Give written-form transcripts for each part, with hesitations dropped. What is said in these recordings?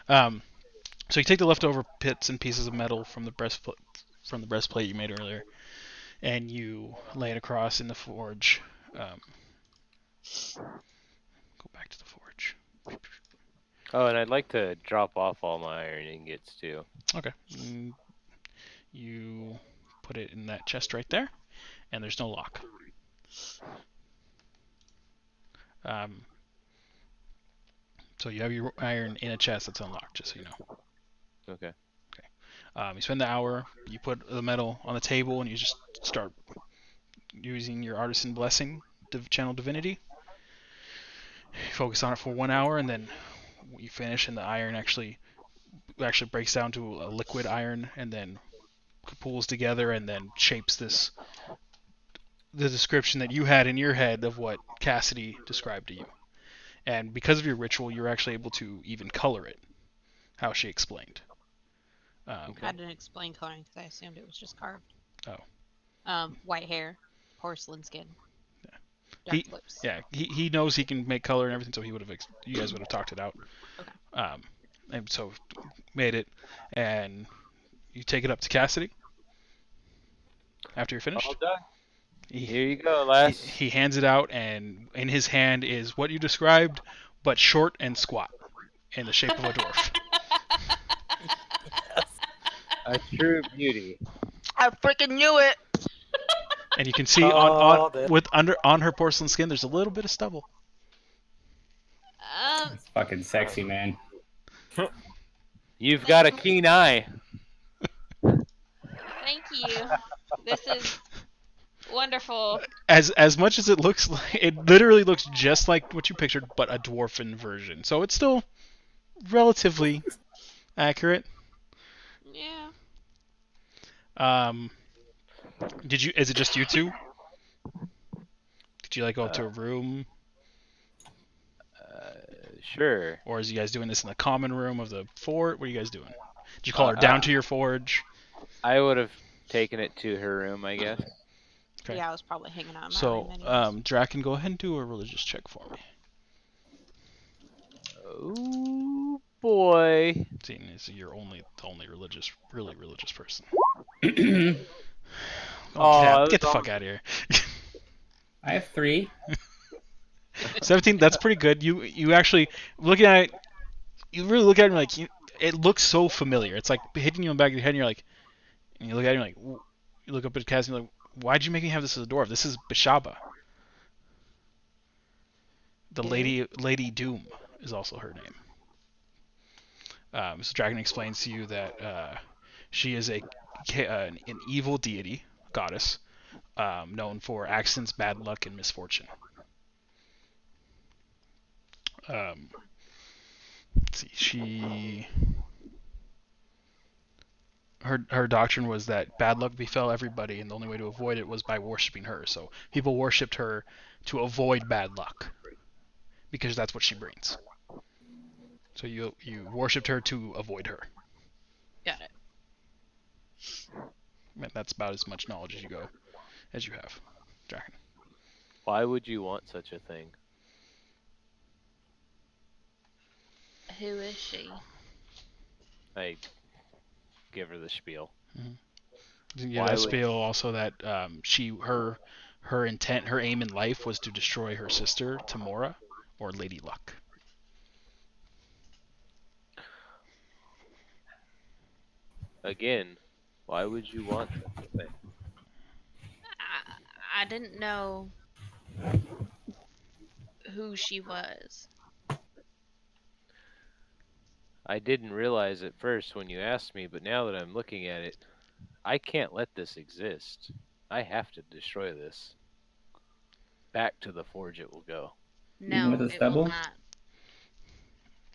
Um, so you take the leftover bits and pieces of metal from the breastplate you made earlier, and you lay it across in the forge. Go back to the forge. Oh, and I'd like to drop off all my iron ingots too. Okay. You put it in that chest right there, and there's no lock. Um, so you have your iron in a chest that's unlocked, just so you know. Okay. Okay. You spend the hour, you put the metal on the table, and you just start using your artisan blessing to channel divinity. You focus on it for 1 hour, and then you finish, and the iron actually breaks down to a liquid iron, and then pulls together, and then shapes the description that you had in your head of what Cassidy described to you. And because of your ritual, you're actually able to even color it, how she explained. Okay. I didn't explain coloring because I assumed it was just carved. Oh, White hair, porcelain skin, dark he, lips. yeah, he knows he can make color and everything, so he would have you guys would have talked it out. Okay. Um, and so made it, and you take it up to Cassidy after you're All finished. done. He, Here you go, he lass. he hands it out, and in his hand is what you described, but short and squat, in the shape of a dwarf. A true beauty. I freaking knew it. And you can see Called it. on her porcelain skin, there's a little bit of stubble. It's fucking sexy, man. You've got a keen eye. Thank you. This is wonderful. As much as it looks like, it literally looks just like what you pictured, but a dwarfen version. So it's still relatively accurate. Yeah. Um, Is it just you two? Did you like go up to a room, Sure. or is you guys doing this in the common room of the fort? What are you guys doing? Did you call her Uh, down to your forge? I would have taken it to her room, I guess. Okay. Yeah, I was probably hanging out in my So, room anyways. Draken, go ahead and do a religious check for me. Oh boy. Seeing as you're the only really religious person. Oh, Get the fuck out of here. I have 3. 17. That's pretty good. You actually looking at it. You really look at it like it looks so familiar. It's like hitting you in the back of your head, and you're like, and you look at it, and you're like, you look up at Cass, and you're like, why'd you make me have this as a dwarf? This is Bishaba. The Lady Doom is also her name. So Dragon explains to you that she is an evil deity, goddess, known for accidents, bad luck, and misfortune. Um, let's see, her doctrine was that bad luck befell everybody, and the only way to avoid it was by worshiping her. So people worshipped her to avoid bad luck because that's what she brings. So you worshipped her to avoid her. Got it. And that's about as much knowledge as you have, Draken. why would you want such a thing? Who is she? I give her the spiel. Yeah, Why that would- spiel also that her intent, her aim in life was to destroy her sister Tamora, or Lady Luck. Again, why would you want such a thing? I didn't know who she was. I didn't realize at first when you asked me, but now that I'm looking at it, I can't let this exist. I have to destroy this. Back to the forge it will go. Even No, with the it will stubble? not.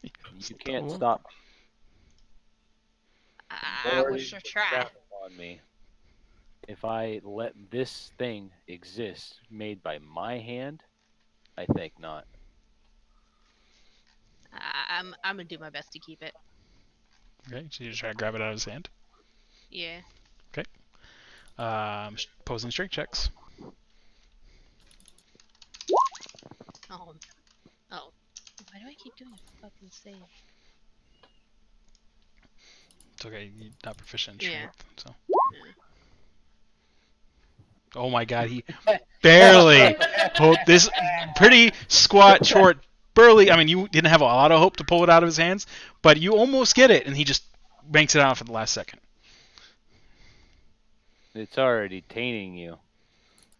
You can't Stubble? stop me. I Lord wish I would tried. frown upon me if I let this thing exist made by my hand. I think not. I'm gonna do my best to keep it. Okay, so you just try to grab it out of his hand. Yeah. Okay. Posing strength checks. Oh. Oh. Why do I keep doing a fucking save? It's okay. You're not proficient in Yeah. strength, so. Yeah. Oh my God, he barely pulled this pretty squat, short, burly. I mean, you didn't have a lot of hope to pull it out of his hands, but you almost get it, and he just banks it out at the last second. It's already tainting you.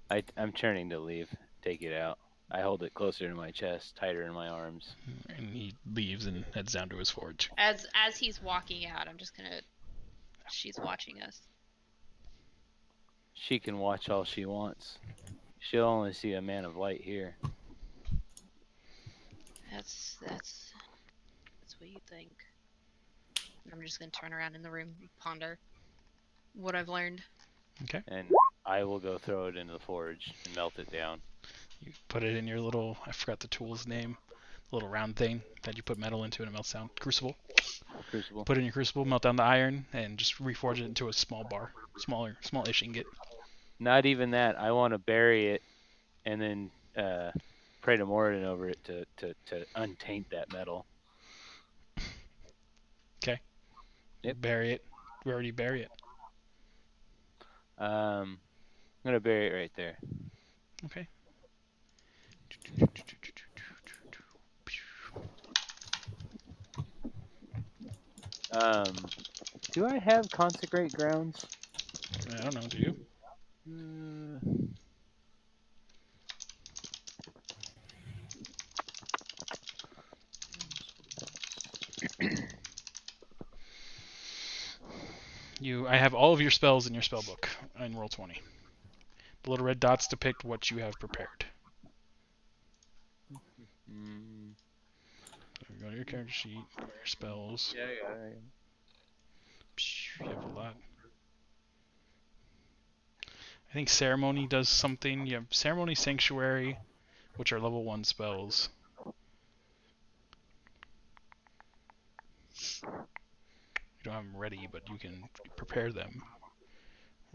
I'm turning to leave. Take it out. I hold it closer to my chest, tighter in my arms. And he leaves and heads down to his forge. As he's walking out, I'm just gonna. She's watching us. She can watch all she wants. She'll only see a man of light here. That's what you think. I'm just gonna turn around in the room, and ponder what I've learned. Okay. And I will go throw it into the forge and melt it down. You put it in your little, I forgot the tool's name, little round thing that you put metal into and it melts down. Crucible. Crucible. Put it in your crucible, melt down the iron, and just reforge it into a small bar. Small-ish ingot. Not even that. I want to bury it and then pray to Moradin over it to untaint that metal. Okay. Yep. Bury it. Where do you bury it? I'm gonna bury it right there. Okay. Do I have consecrate grounds? I don't know, do you? I have all of your spells in your spell book in roll 20. The little red dots depict what you have prepared. So go to your character sheet, go to your spells. Yeah. You have a lot. I think ceremony does something. You have ceremony, sanctuary, which are level 1 spells. You don't have them ready, but you can prepare them.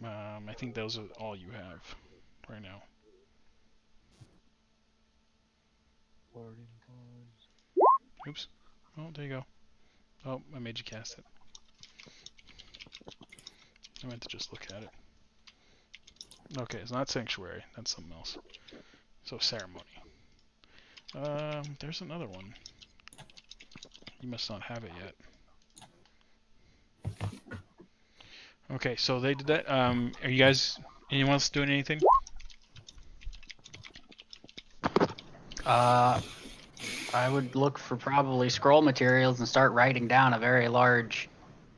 I think those are all you have right now. Oops. Oh, there you go. Oh, I made you cast it. I meant to just look at it. Okay, it's not sanctuary. That's something else. So ceremony. There's another one. You must not have it yet. Okay, so they did that. Are you guys? Anyone else doing anything? I would look for probably scroll materials and start writing down a very large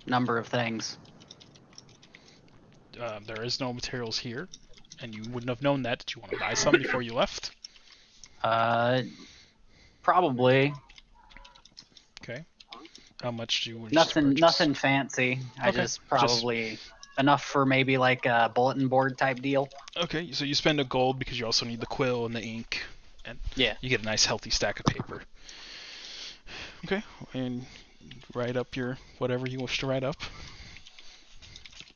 number of things. There is no materials here, and you wouldn't have known that. Did you want to buy some before you left? Probably. Okay. How much do you wish to Nothing, purchase? nothing fancy. I Okay, just probably enough for maybe like a bulletin board type deal. Okay, so you spend a gold because you also need the quill and the ink, and Yeah. you get a nice healthy stack of paper. Okay, and write up your whatever you wish to write up.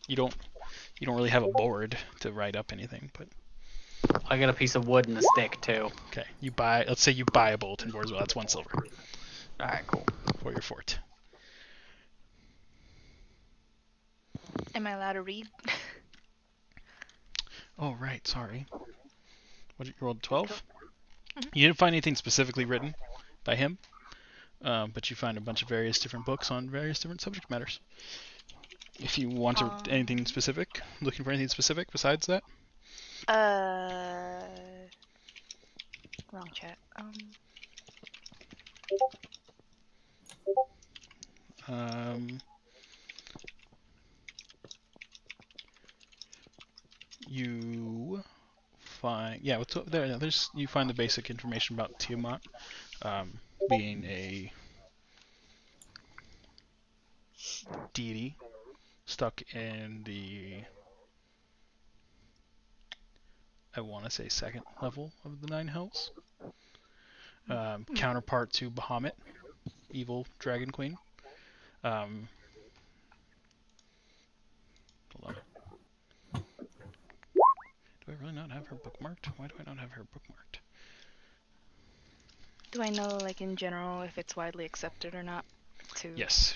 You don't really have a board to write up anything, but I got a piece of wood and a stick too. okay. Let's say you buy a bulletin board as well. That's 1 silver All right, cool. for your fort. Am I allowed to read? Oh right, sorry. What you rolled 12? Mhm. You didn't find anything specifically written by him, but you find a bunch of various different books on various different subject matters. If you want anything specific, looking for anything specific besides that? Wrong chat. You find there's you find the basic information about Tiamat being a deity stuck in the, I want to say, 2nd level of the 9 hells. Counterpart to Bahamut, evil dragon queen. Hold on. Do I really not have her bookmarked? Why do I not have her bookmarked? Do I know, like in general, if it's widely accepted or not? to. Yes,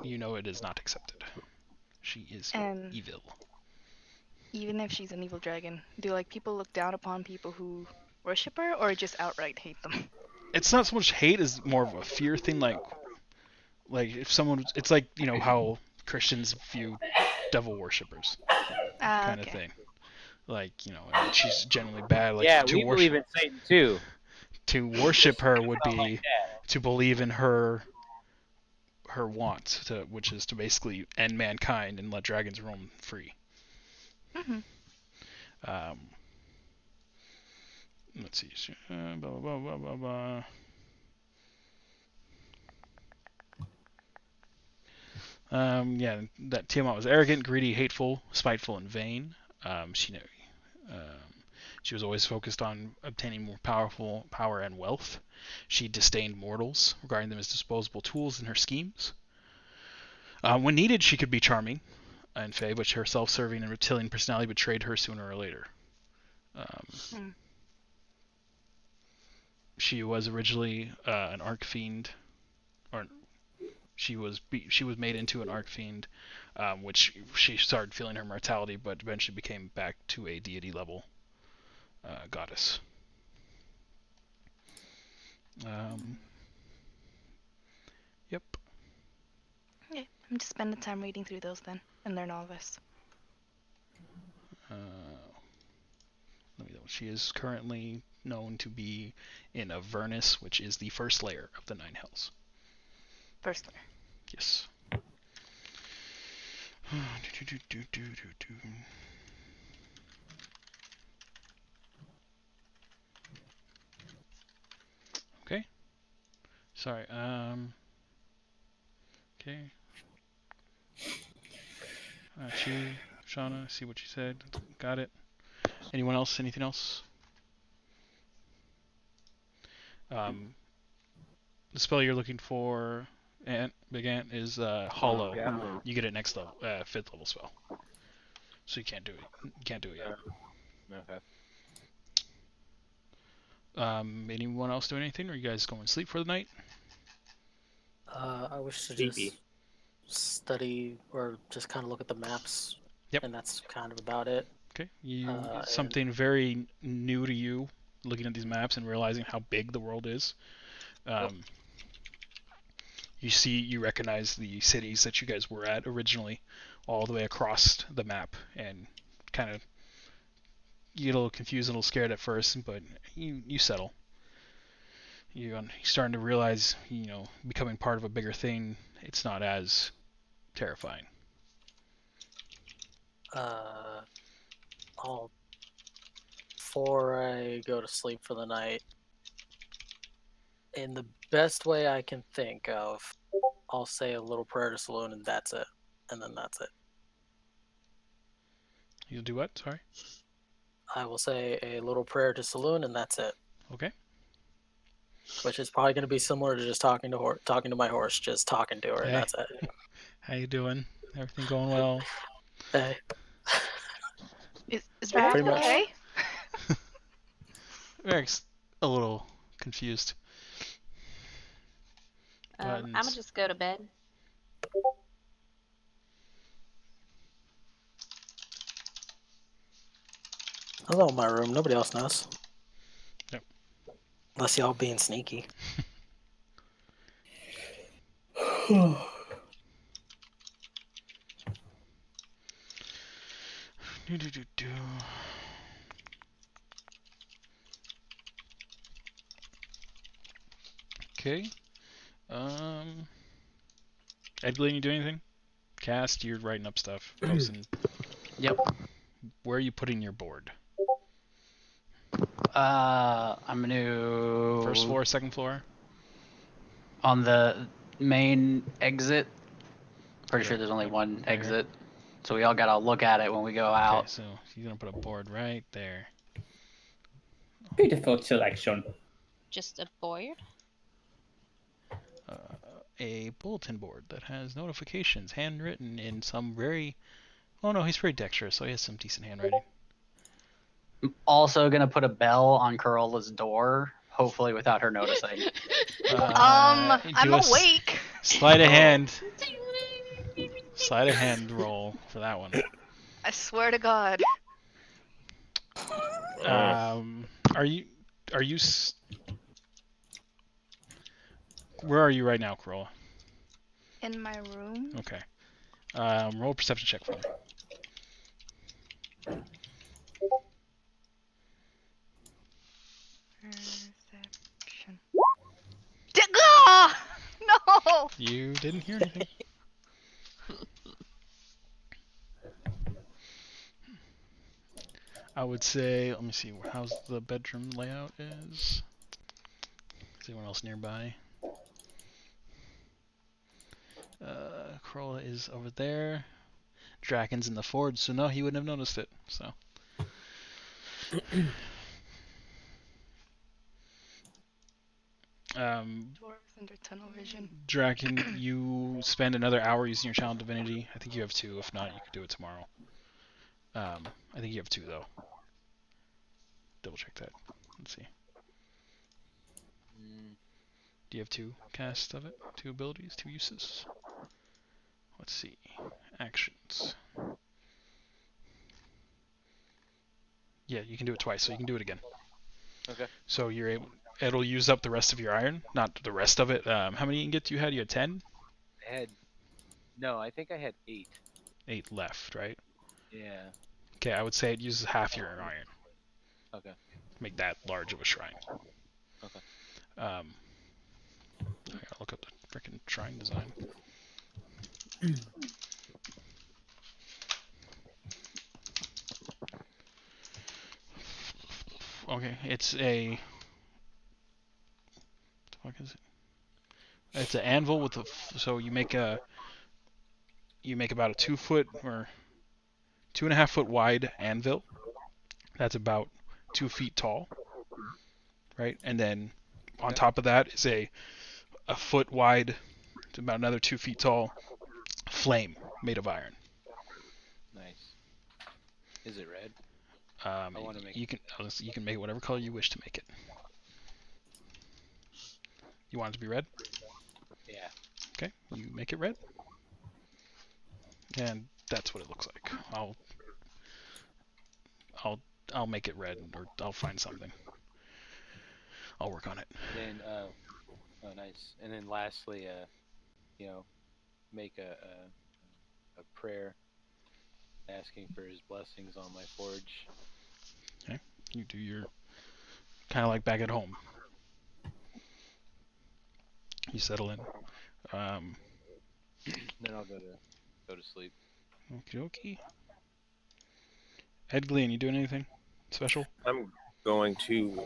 you know it is not accepted. She is And evil. even if she's an evil dragon, do like people look down upon people who worship her, or just outright hate them? It's not so much hate as more of a fear thing. Like if someone, it's like how Christians view devil worshippers, kind of Okay. thing. Like I mean, she's generally bad. Like Yeah, to we believe in Satan too. worship her would Not like be that. to believe in her want, which is to basically end mankind and let dragons roam free. Mm-hmm. Let's see. Blah, blah, blah, blah, blah, blah. Yeah, that Tiamat was arrogant, greedy, hateful, spiteful, and vain. She was always focused on obtaining more power and wealth. She disdained mortals, regarding them as disposable tools in her schemes. When needed, she could be charming and fey, but her self-serving and reptilian personality betrayed her sooner or later. She was originally an archfiend, or she was made into an archfiend, which she started feeling her mortality, but eventually became back to a deity level goddess. Yep. Yeah, I'm just spending time reading through those then, and learn all this. She is currently known to be in Avernus, which is the first layer of the Nine Hells. First layer. Yes. Okay. Sorry. Okay. Chi, Shauna, see what you said. Got it. Anyone else? Anything else? The spell you're looking for, Big Ant, is Hollow. Yeah. You get it next level, 5th level spell. So you can't do it. You can't do it yet. Okay. Anyone else do anything, or are you guys going to sleep for the night? I wish to Sleepy. just study or just kind of look at the maps. Yep. And that's kind of about it. Okay. Something very new to you, looking at these maps and realizing how big the world is. You recognize the cities that you guys were at originally, all the way across the map, and kind of you get a little confused, a little scared at first, but you settle. You're starting to realize, becoming part of a bigger thing, it's not as terrifying. Before I go to sleep for the night, in the best way I can think of, I'll say a little prayer to Saloon, and that's it. And then that's it. You'll do what? Sorry? I will say a little prayer to Saloon, and that's it. Okay. Which is probably going to be similar to just talking to my horse, just talking to her, and that's it. How you doing? Everything going well? Hey. Is Verax Pretty much. okay? Eric's a little confused. I'm gonna just go to bed. I'm in my room. Nobody else knows. Yep. Unless y'all being sneaky. Okay. Edgley, you do anything? Cast, you're writing up stuff. Posting. Yep. Where are you putting your board? I'm gonna First floor, second floor? on the main exit. Pretty Okay. sure there's only one Right here. exit, so we all gotta look at it when we go out. Okay, so you're gonna put a board right there. Beautiful selection. Just a board? A bulletin board that has notifications handwritten in some very... Oh no, he's pretty dexterous, so he has some decent handwriting. I'm also gonna put a bell on Corolla's door, hopefully without her noticing. Do I'm a s- awake. Sleight of hand. Sleight of hand roll for that one. I swear to God. Are you? Where are you right now, Corolla? In my room. Okay. Roll a perception check for me. Perception. Ah! No! You didn't hear anything. I would say, let me see, how's the bedroom layout is. Is anyone else nearby? Corolla is over there. Draken's in the forge, so no, he wouldn't have noticed it. So. Dwarves under tunnel vision. Draken, you spend another hour using your channel divinity. I think you have 2. If not, you could do it tomorrow. I think you have 2 though. Double check that. Let's see. Do you have 2 casts of it? 2 abilities? 2 uses? Let's see. Actions. Yeah, you can do it twice, so you can do it again. Okay. So you're able. It'll use up the rest of your iron, not the rest of it. How many ingots you had? You had 10? No, I think I had 8. 8 left, right? Yeah. Okay, I would say it uses half your iron. Okay. Make that large of a shrine. Okay. I gotta look up the freaking shrine design. Okay, it's a. What the fuck is it? It's an anvil with a. So you make about a 2 foot or 2.5 foot wide anvil. That's about 2 feet tall, right? And then on Okay. top of that is a foot wide, it's about another 2 feet tall flame made of iron. Nice. Is it red? wanna make You can make it whatever color you wish to make it. You want it to be red? Yeah. Okay, you make it red. And that's what it looks like. I'll make it red, or I'll find something. I'll work on it. Then oh nice. And then lastly, make a prayer asking for his blessings on my forge. Okay, you do your kind of like back at home. You settle in. Then I'll go to sleep. Okie dokie. Ed Glean, you doing anything special? I'm going to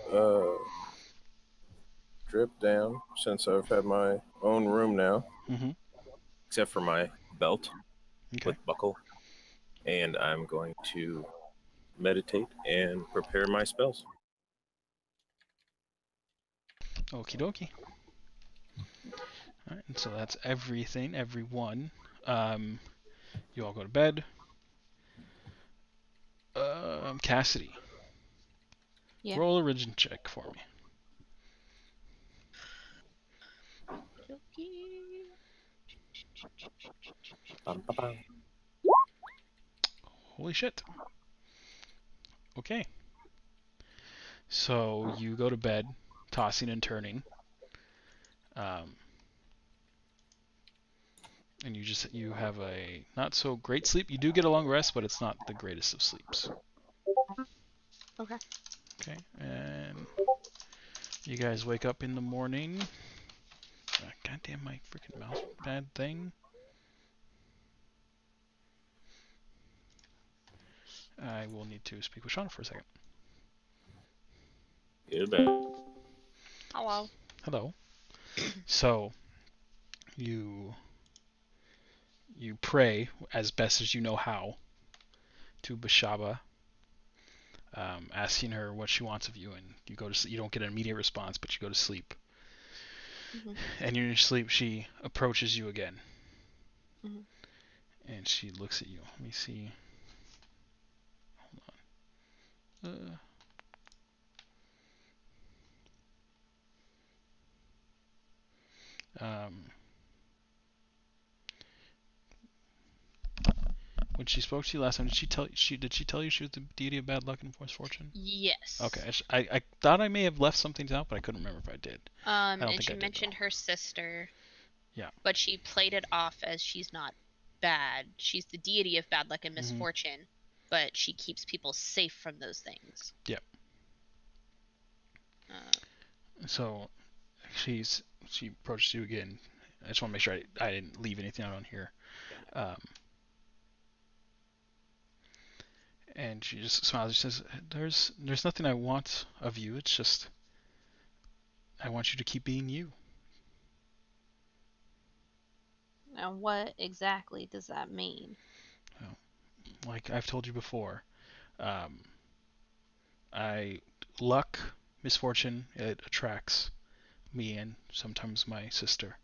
drip down since I've had my own room now, except for my belt with buckle, and I'm going to meditate and prepare my spells. Okie dokie. Alright, so that's everything, everyone. You all go to bed. Cassidy. Yeah. Roll a religion check for me. Holy shit. Okay. So you go to bed, tossing and turning. And you have a not so great sleep. You do get a long rest, but it's not the greatest of sleeps. Okay. Okay, and you guys wake up in the morning. Goddamn my freaking mouse pad thing. I will need to speak with Shauna for a second. Hello. Hello. So you pray as best as you know how to Bashaba, asking her what she wants of you, and you go to sleep. You don't get an immediate response, but you go to sleep. And in your sleep, she approaches you again, and she looks at you. Let me see. Hold on. she spoke to you last time, did she tell you she was the deity of bad luck and misfortune? Yes. Okay, I thought I may have left some things out, but I couldn't remember if I did. I don't And think she I did, mentioned though. her sister. Yeah. But she played it off as she's not bad. She's the deity of bad luck and misfortune, but she keeps people safe from those things. Yep. So she approached you again. I just want to make sure I didn't leave anything out on here. And she just smiles. She says, "There's nothing I want of you. It's just I want you to keep being you." And what exactly does that mean? Well, like I've told you before, luck, misfortune, it attracts me and sometimes my sister.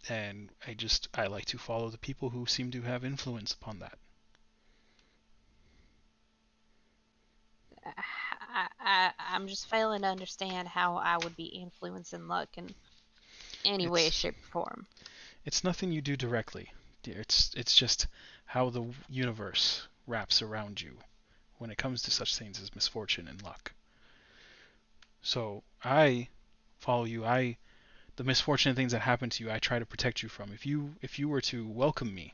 And I like to follow the people who seem to have influence upon that. I'm just failing to understand how I would be influencing luck in any way, shape, or form. It's nothing you do directly, dear. It's just how the universe wraps around you when it comes to such things as misfortune and luck. So I follow you. The misfortunate things that happen to you, I try to protect you from. If you were to welcome me,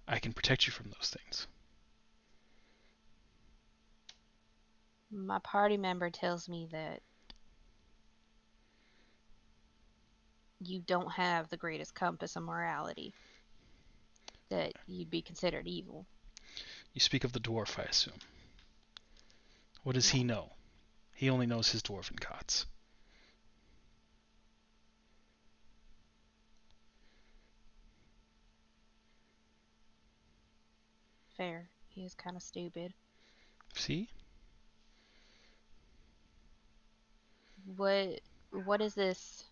I can protect you from those things. My party member tells me that you don't have the greatest compass of morality, that you'd be considered evil. You speak of the dwarf, I assume. What does he know? He only knows his dwarven gods. Fair. He is kind of stupid. See? What is this?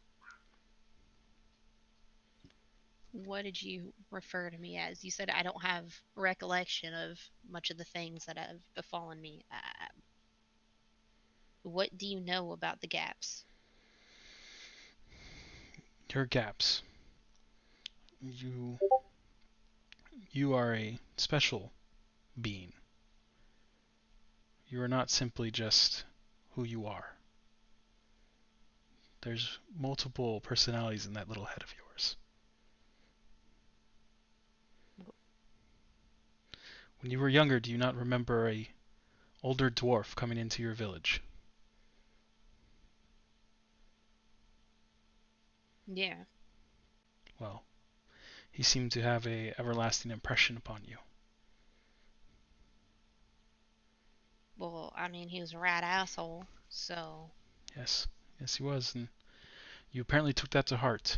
What did you refer to me as? You said I don't have recollection of much of the things that have befallen me. What do you know about the gaps? Your gaps. You are a special being. You are not simply just who you are. There's multiple personalities in that little head of yours. When you were younger, do you not remember a older dwarf coming into your village? Yeah. Well, he seemed to have a everlasting impression upon you. Well, I mean, he was a rat asshole, so. Yes, he was, and you apparently took that to heart.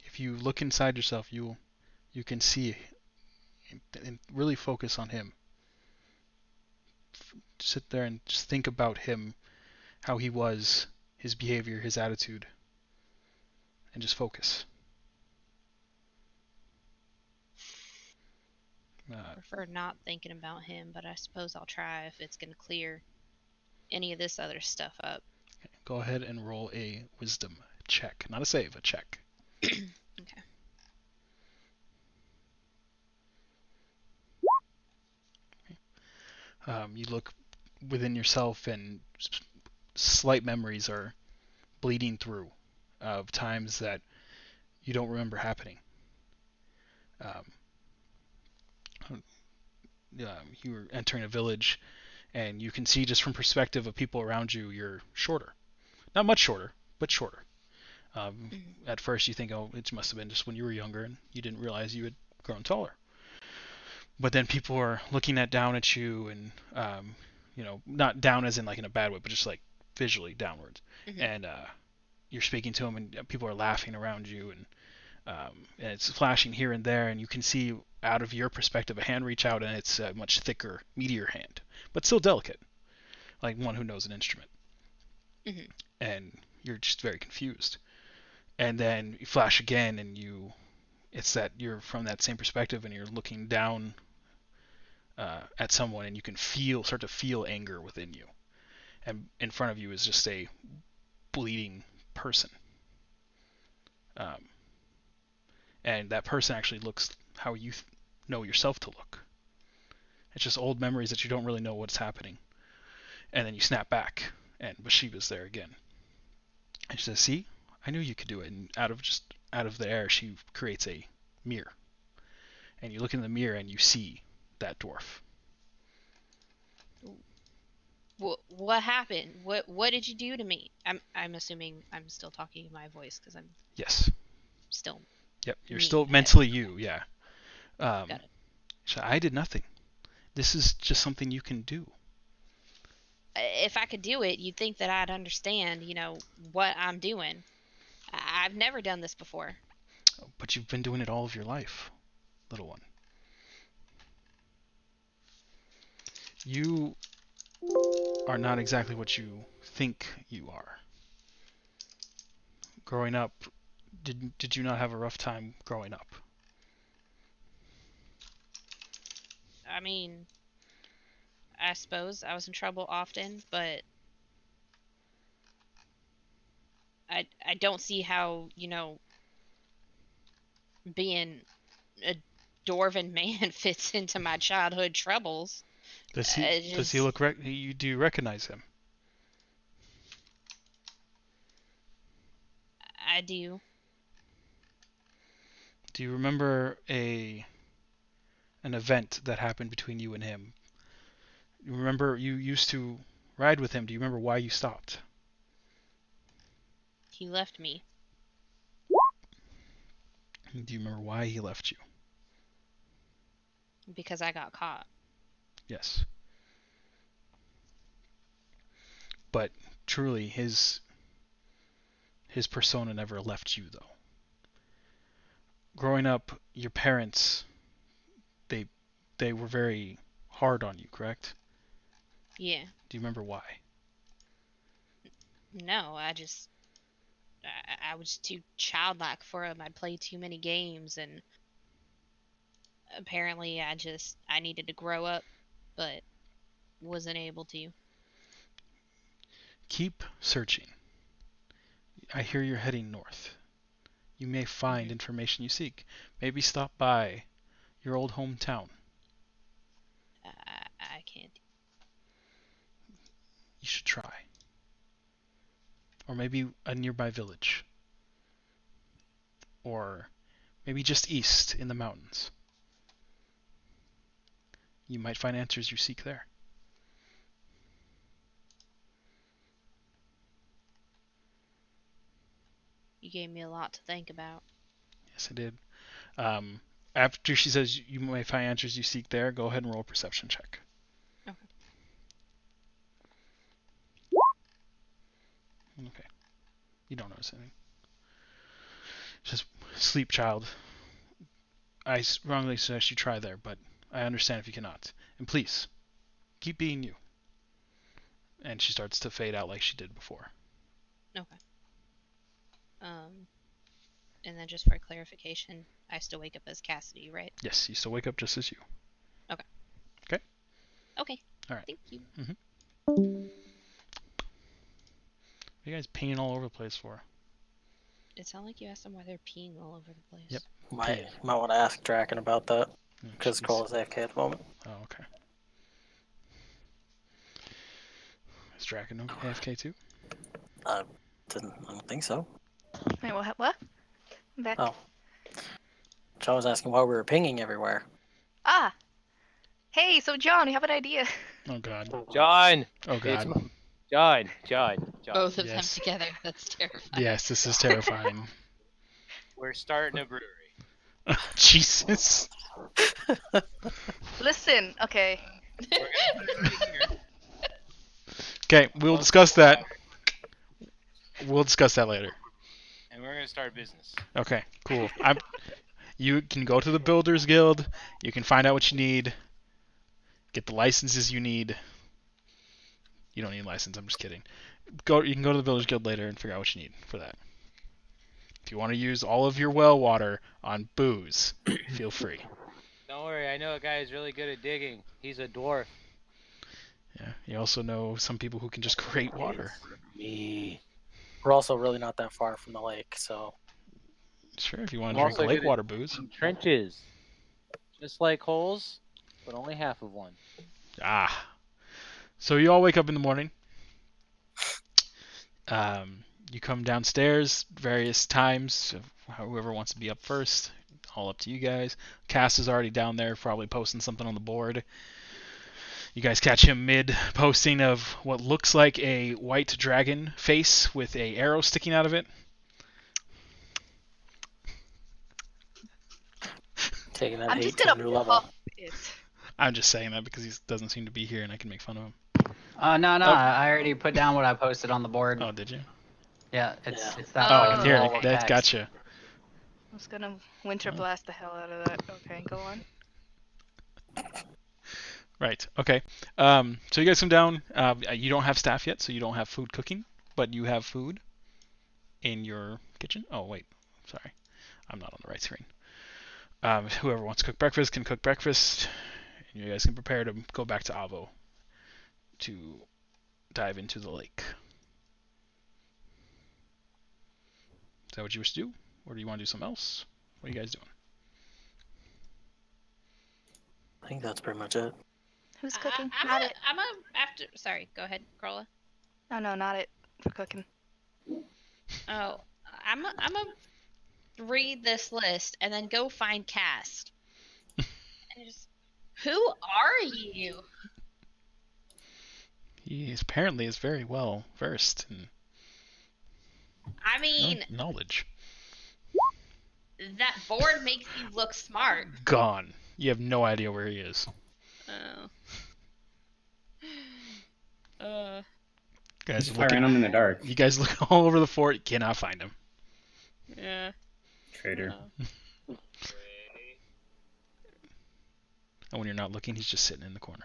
If you look inside yourself, you can see and really focus on him. Sit there and just think about him, how he was, his behavior, his attitude, and just focus. I prefer not thinking about him, but I suppose I'll try if it's going to clear any of this other stuff up. Go ahead and roll a wisdom check. Not a save, a check. Okay. You look within yourself, and slight memories are bleeding through of times that you don't remember happening. You were entering a village, and you can see just from perspective of people around you, you're shorter. Not much shorter, but shorter. At first you think, oh, it must have been just when you were younger and you didn't realize you had grown taller. But then people are looking down at you, and not down as in like in a bad way, but just like visually downwards. And you're speaking to them, and people are laughing around you, and it's flashing here and there, and you can see out of your perspective a hand reach out, and it's a much thicker, meatier hand, but still delicate, like one who knows an instrument. And you're just very confused. And then you flash again, and it's that you're from that same perspective, and you're looking down at someone, and you can start to feel anger within you. And in front of you is just a bleeding person. Um, and that person actually looks how you know yourself to look. It's just old memories that you don't really know what's happening. And then you snap back, and Bathsheba's there again. And she says, "See, I knew you could do it." And out of the air, she creates a mirror. And you look in the mirror and you see that dwarf. What happened? What did you do to me? I'm assuming I'm still talking in my voice because I'm Yes. still. Yep. You're Me. still mentally you. Yeah. Got it. So I did nothing. This is just something you can do. If I could do it, you'd think that I'd understand, what I'm doing. I've never done this before. But you've been doing it all of your life, little one. You are not exactly what you think you are. Growing up, did you not have a rough time growing up? I mean, I suppose I was in trouble often, but I don't see how, being a dwarven man fits into my childhood troubles. Does he look do you recognize him? I do. Do you remember an event that happened between you and him? You remember you used to ride with him. Do you remember why you stopped? He left me Do you remember why he left you? because I got caught. Yes. But truly his persona never left you though. Growing up, your parents they were very hard on you, correct? Yeah. Do you remember why? No, I was too childlike for him. I'd played too many games, and apparently I needed to grow up, but wasn't able to. Keep searching. I hear you're heading north. You may find information you seek. Maybe stop by your old hometown. I can't. You should try. Or maybe a nearby village. Or maybe just east in the mountains. You might find answers you seek there. You gave me a lot to think about. Yes, I did. After she says you may find answers you seek there, go ahead and roll a perception check. Okay. Okay. You don't notice anything. Just sleep, child. I wrongly suggest you try there, but I understand if you cannot. And please, keep being you. And she starts to fade out like she did before. Okay. And then just for clarification, I still wake up as Cassidy, right? Yes, you still wake up just as you. Okay. Okay? Okay. All right. Thank you. What are you guys peeing all over the place for? It sounded like you asked them why they're peeing all over the place. Yep. Might want to ask Draken about that, Oh, because jeez. Cole is AFK at the moment. Oh, okay. Is Draken AFK too? I don't think so. Wait, what? Back. Oh. So I was asking why we were pinging everywhere. Ah. Hey, so John, we have an idea. Oh god. John! Oh god. John. Both of Yes. them together. That's terrifying. Yes, this is terrifying. We're starting a brewery. Jesus. Listen, okay. We're gonna put it right here. Okay, we'll discuss that. We'll discuss that later. And we're gonna start a business. Okay, cool. You can go to the Builders Guild. You can find out what you need. Get the licenses you need. You don't need a license. I'm just kidding. You can go to the Builders Guild later and figure out what you need for that. If you want to use all of your well water on booze, feel free. Don't worry, I know a guy who's really good at digging. He's a dwarf. Yeah. You also know some people who can just create water. Me. We're also really not that far from the lake, so Sure, if you want I'm to drink also lake good at water booze. digging trenches, just like holes, but only half of one. Ah. So you all wake up in the morning. You come downstairs various times. Whoever wants to be up first, all up to you guys. Cass is already down there, probably posting something on the board. You guys catch him mid-posting of what looks like a white dragon face with a arrow sticking out of it. Taking that I'm hate just to a gonna new level. pop it. I'm just saying that because he doesn't seem to be here and I can make fun of him. No, Oh. I already put down what I posted on the board. Oh, did you? Yeah, it's that Oh, fucking here, wall of that text. gotcha. I'm just gonna winter blast the hell out of that. Okay, go on. Right. Okay. So you guys come down. You don't have staff yet, so you don't have food cooking, but you have food in your kitchen. Oh wait, sorry, I'm not on the right screen. Whoever wants to cook breakfast can cook breakfast, and you guys can prepare to go back to Avo to dive into the lake. Is that what you wish to do, or do you want to do something else? What are you guys doing? I think that's pretty much it. Who's cooking? I'm Not a, it. I'm a after. Sorry, go ahead, Corolla. No, not it for cooking. Oh, I'm a read this list and then go find cast. And just, who are you? He apparently is very well versed in I mean, knowledge. that board makes you look smart. Gone. You have no idea where he is. Oh. Guys, Just firing him in the dark. You guys look all over the fort. You cannot find him. Yeah. Traitor. And when you're not looking, he's just sitting in the corner.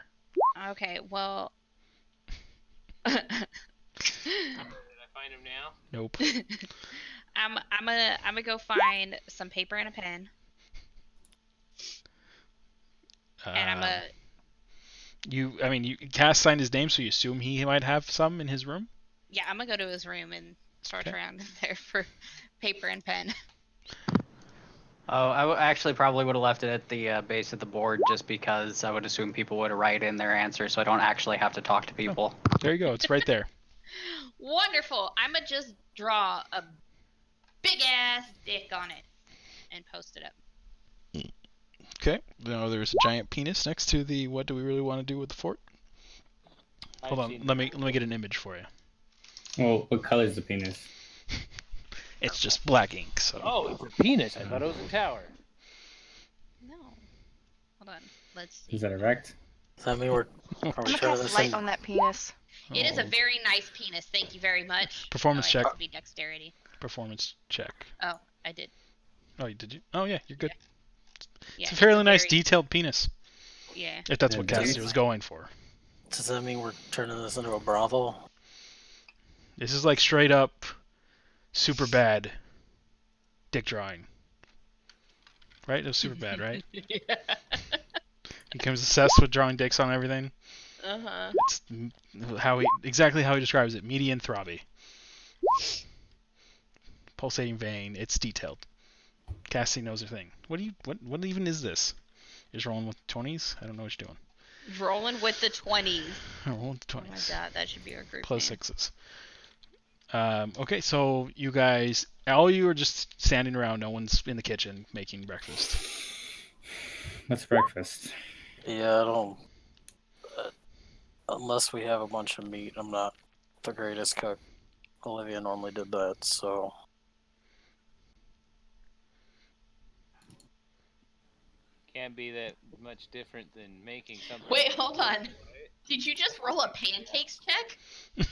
Okay, well. Did I find him now? Nope. I'm gonna go find some paper and a pen, and I'm gonna. Cass signed his name, so you assume he might have some in his room? Yeah, I'm gonna go to his room and start Okay. around in there for paper and pen. Oh, actually probably would have left it at the base of the board just because I would assume people would write in their answers, so I don't actually have to talk to people. There you go. It's right there. Wonderful. I'm gonna just draw a big ass dick on it and post it up. Okay. Now there's a giant penis next to the what do we really want to do with the fort? Hold on. Let me get an image for you. Well, what color is the penis? It's just black ink. So. Oh, it's a penis. I thought it was a tower. No. Hold on. Let's see. Is that erect? Does that mean we're I'm are we gonna turning cast this light in? on that penis. It is a Oh. very nice penis. Thank you very much. Performance It check. has to be dexterity. Performance check. Oh, I did. Oh, did you? Oh yeah, you're good. Yeah, It's a fairly nice very- detailed penis. Yeah. If that's Yeah, what it Cassidy is. was going for. Does that mean we're turning this into a brothel? This is like straight up super bad dick drawing. Right? It was super bad, right? Yeah. He becomes obsessed with drawing dicks on everything. Uh-huh. It's exactly how he describes it. Meaty and throbby. Pulsating vein. It's detailed. Cassie knows her thing. What even is this? You're just rolling with 20s? I don't know what you're doing. Rolling with the 20s. Rolling with Oh my 20s. god, that should be our group Plus name. 6s. Okay, so you guys, all you are just standing around. No one's in the kitchen making breakfast. What's breakfast? Yeah, I don't. Unless we have a bunch of meat, I'm not the greatest cook. Olivia normally did that, so. Can't be that much different than making something. Wait, hold on. Did you just roll a pancakes check?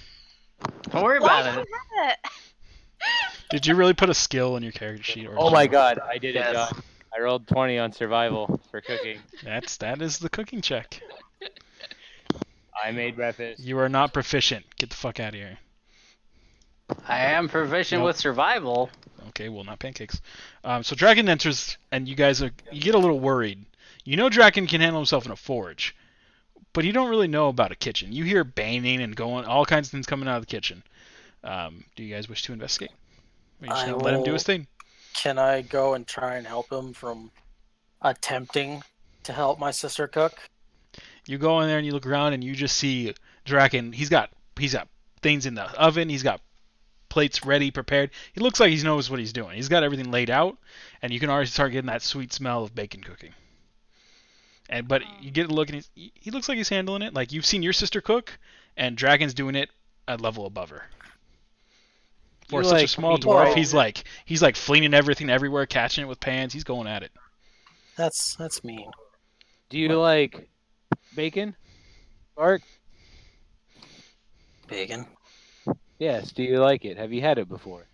Don't worry Why about do it. you have that? Did you really put a skill in your character sheet? Or Oh my god, I did Yes. it, John. I rolled 20 on survival for cooking. That is the cooking check. I made breakfast. You are not proficient. Get the fuck out of here. I am proficient Nope. with survival. Okay, well, not pancakes. So Draken enters, and you guys you get a little worried. You know Draken can handle himself in a forge, but you don't really know about a kitchen. You hear banging and going, all kinds of things coming out of the kitchen. Do you guys wish to investigate? Or you just I gonna let him do will- his thing? can I go and try and help him from attempting to help my sister cook? You go in there and you look around and you just see Draken. He's got things in the oven. He's got plates ready, prepared. He looks like he knows what he's doing. He's got everything laid out, and you can already start getting that sweet smell of bacon cooking. But you get a look and he looks like he's handling it. Like you've seen your sister cook, and Dragon's doing it a level above her. For such a small dwarf, he's like flinging everything everywhere, catching it with pans. He's going at it. That's mean. Do you like bacon, Bart? Bacon. Yes. Do you like it? Have you had it before?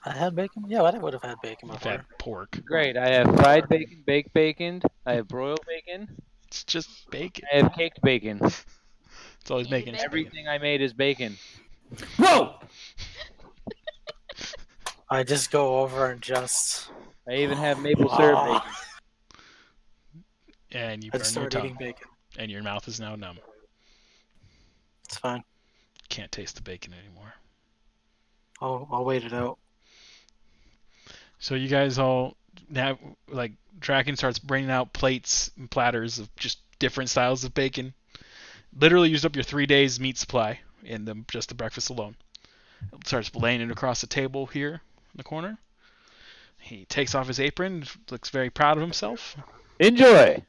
I had bacon? Yeah, I would have had bacon You've before. had pork. Great. I have fried bacon, baked bacon. I have broiled bacon. It's just bacon. I have caked bacon. It's always bacon. Everything I made is bacon. Whoa! I just go over and just. I even have maple syrup bacon. And you I burn just your start tongue. eating bacon. And your mouth is now numb. It's fine. Can't taste the bacon anymore. I'll wait it out. So you guys all now, like, Draken starts bringing out plates and platters of just different styles of bacon. Literally used up your 3 days meat supply in just the breakfast alone. Starts laying it across the table here in the corner. He takes off his apron, looks very proud of himself. Enjoy.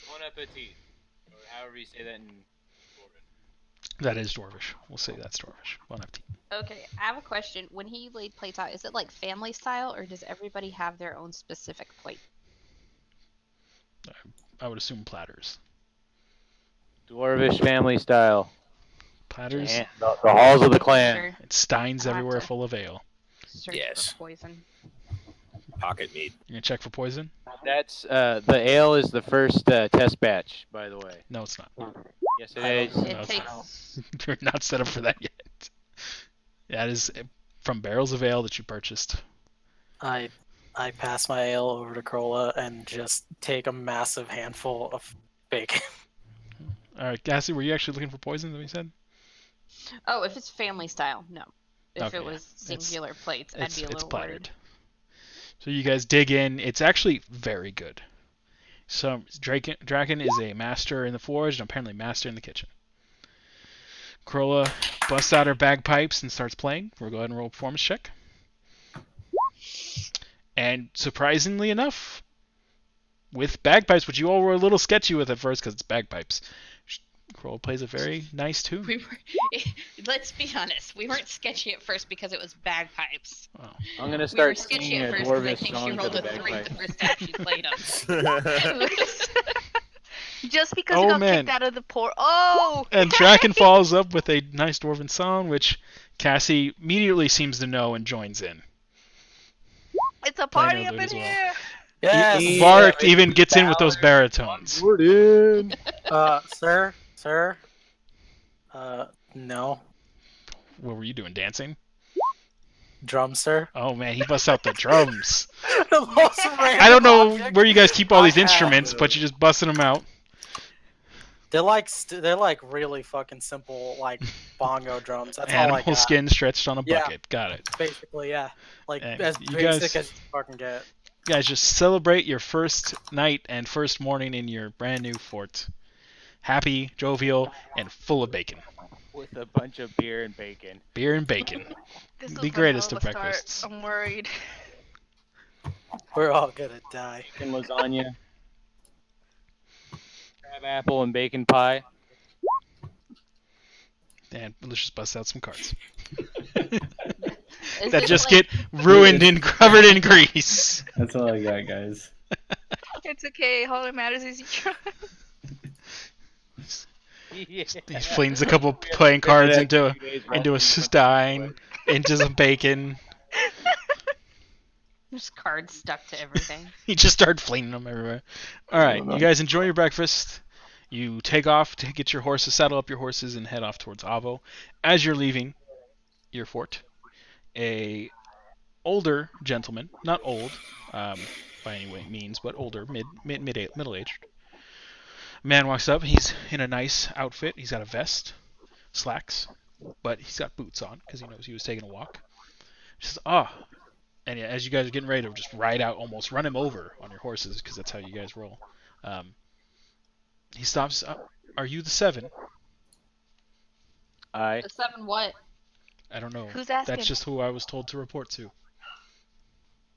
Bon appetit, or however you say that in Dwarven. That is Dwarvish. We'll say that's Dwarvish. Bon appetit. Okay, I have a question. When he laid plates out, is it like family style, or does everybody have their own specific plate? I would assume platters. Dwarvish family style. Platters? And the halls of the clan. Sure. It's steins I'll have everywhere to- full of ale. Search Yes. for poison. Pocket meat. You're going to check for poison? That's the ale is the first test batch, by the way. No, it's not. Yes, it is. It No, it's takes. You're not set up for that yet. That is from barrels of ale that you purchased. I pass my ale over to Krola and just take a massive handful of bacon. All right, Cassie, were you actually looking for poison, that we said? Oh, if it's family style, no. If Okay, it was singular plates, I'd be a it's little plattered. worried. So you guys dig in. It's actually very good. So Draken is a master in the forge and apparently master in the kitchen. Krola busts out her bagpipes and starts playing. We'll go ahead and roll a performance check. And surprisingly enough, with bagpipes, which you all were a little sketchy with at first because it's bagpipes, Krola plays a very nice tune. We were, let's be honest. We weren't sketchy at first because it was bagpipes. Oh. I'm gonna We were start sketchy singing at a first because I Dwarvish think she song to rolled the a 3 the bagpipe. first time she played them. Just because Oh, you got man. kicked out of the port. Oh! And Draken follows up with a nice dwarven song, which Cassie immediately seems to know and joins in. It's a party know up that in as well. here! Yes! Bart even gets in with those baritones. Jordan. Sir. No. What were you doing, dancing? Drum, sir. Oh man, he busts out the drums. The most random I don't know object. where you guys keep all these I have instruments, but you're just busting them out. They're like really fucking simple like bongo drums. That's all I Animal got. skin stretched on a Yeah. bucket. Got it. Basically, yeah. Like And as you basic guys- as you fucking get. You guys just celebrate your first night and first morning in your brand new fort. Happy, jovial, and full of bacon. With a bunch of beer and bacon. Beer and bacon. This The was greatest one of hell a start. breakfasts. I'm worried. We're all gonna die. Bacon lasagna. Crab apple and bacon pie. And let's just bust out some cards. Is That this just like- get ruined and covered in grease. That's all I got, guys. It's okay. All that matters is you try. Yeah. He flings a couple playing cards into a stein, into some bacon. There's cards stuck to everything. You just start flinging them everywhere. All right, you guys enjoy your breakfast. You take off to get your horses, saddle up your horses, and head off towards Avo. As you're leaving your fort, a older gentleman, not old by any way means, but older, middle aged man walks up. He's in a nice outfit. He's got a vest, slacks, but he's got boots on because he knows he was taking a walk. He says, And yeah, as you guys are getting ready to just ride out, almost run him over on your horses, because that's how you guys roll. He stops. Are you the 7? I. The 7 what? I don't know. Who's That's asking? just who I was told to report to.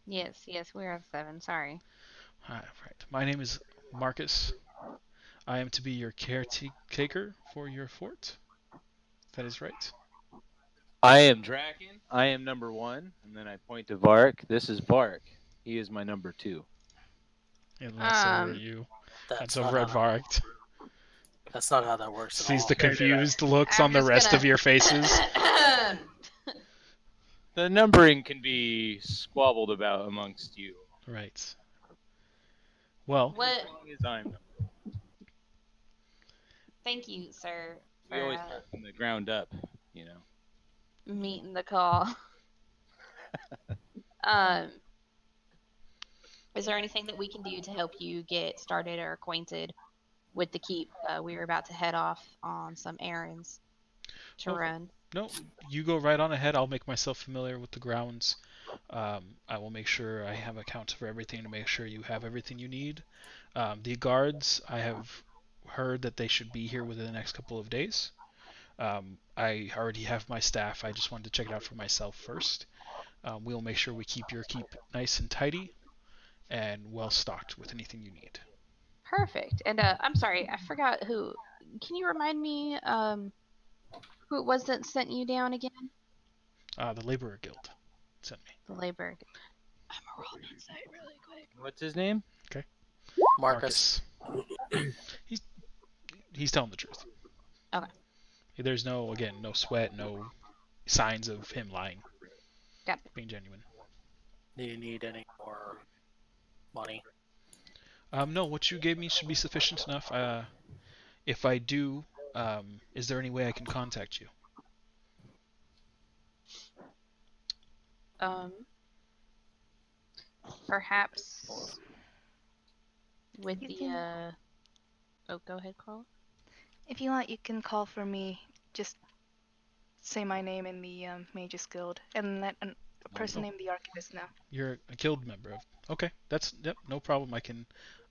Yes, we're at 7. Sorry. Right. My name is Marcus. I am to be your caretaker for your fort. That is right. I am Draken. I am number 1, and then I point to Vark. This is Vark. He is my number 2. And that's over at you. That's over at Vark. That's not how that works at Sees all. the confused looks I'm on the just rest gonna- of your faces. The numbering can be squabbled about amongst you. Right. Well, What? As long as I'm number 1. Thank you, sir, We for always start from the ground up, you know. meeting the call. Um, is there anything that we can do to help you get started or acquainted with the keep? We were about to head off on some errands to run. No, you go right on ahead. I'll make myself familiar with the grounds. I will make sure I have accounts for everything to make sure you have everything you need. The guards, I have heard that they should be here within the next couple of days. I already have my staff. I just wanted to check it out for myself first. We'll make sure we keep your keep nice and tidy and well stocked with anything you need. Perfect. And I'm sorry, I forgot who. Can you remind me who it was that sent you down again? The Laborer Guild sent me. The labor. I'm a roll on site really quick. What's his name? Okay. Marcus. He's telling the truth. Okay. There's no sweat, no signs of him lying. Got it. Being genuine. Do you need any more money? No, what you gave me should be sufficient enough. If I do, is there any way I can contact you? Perhaps with You the can- Oh, go ahead, Carl. If you want, you can call for me. Just say my name in the Mages Guild, and let a person named the Archivist know. You're a guild member of. Okay, yep, no problem.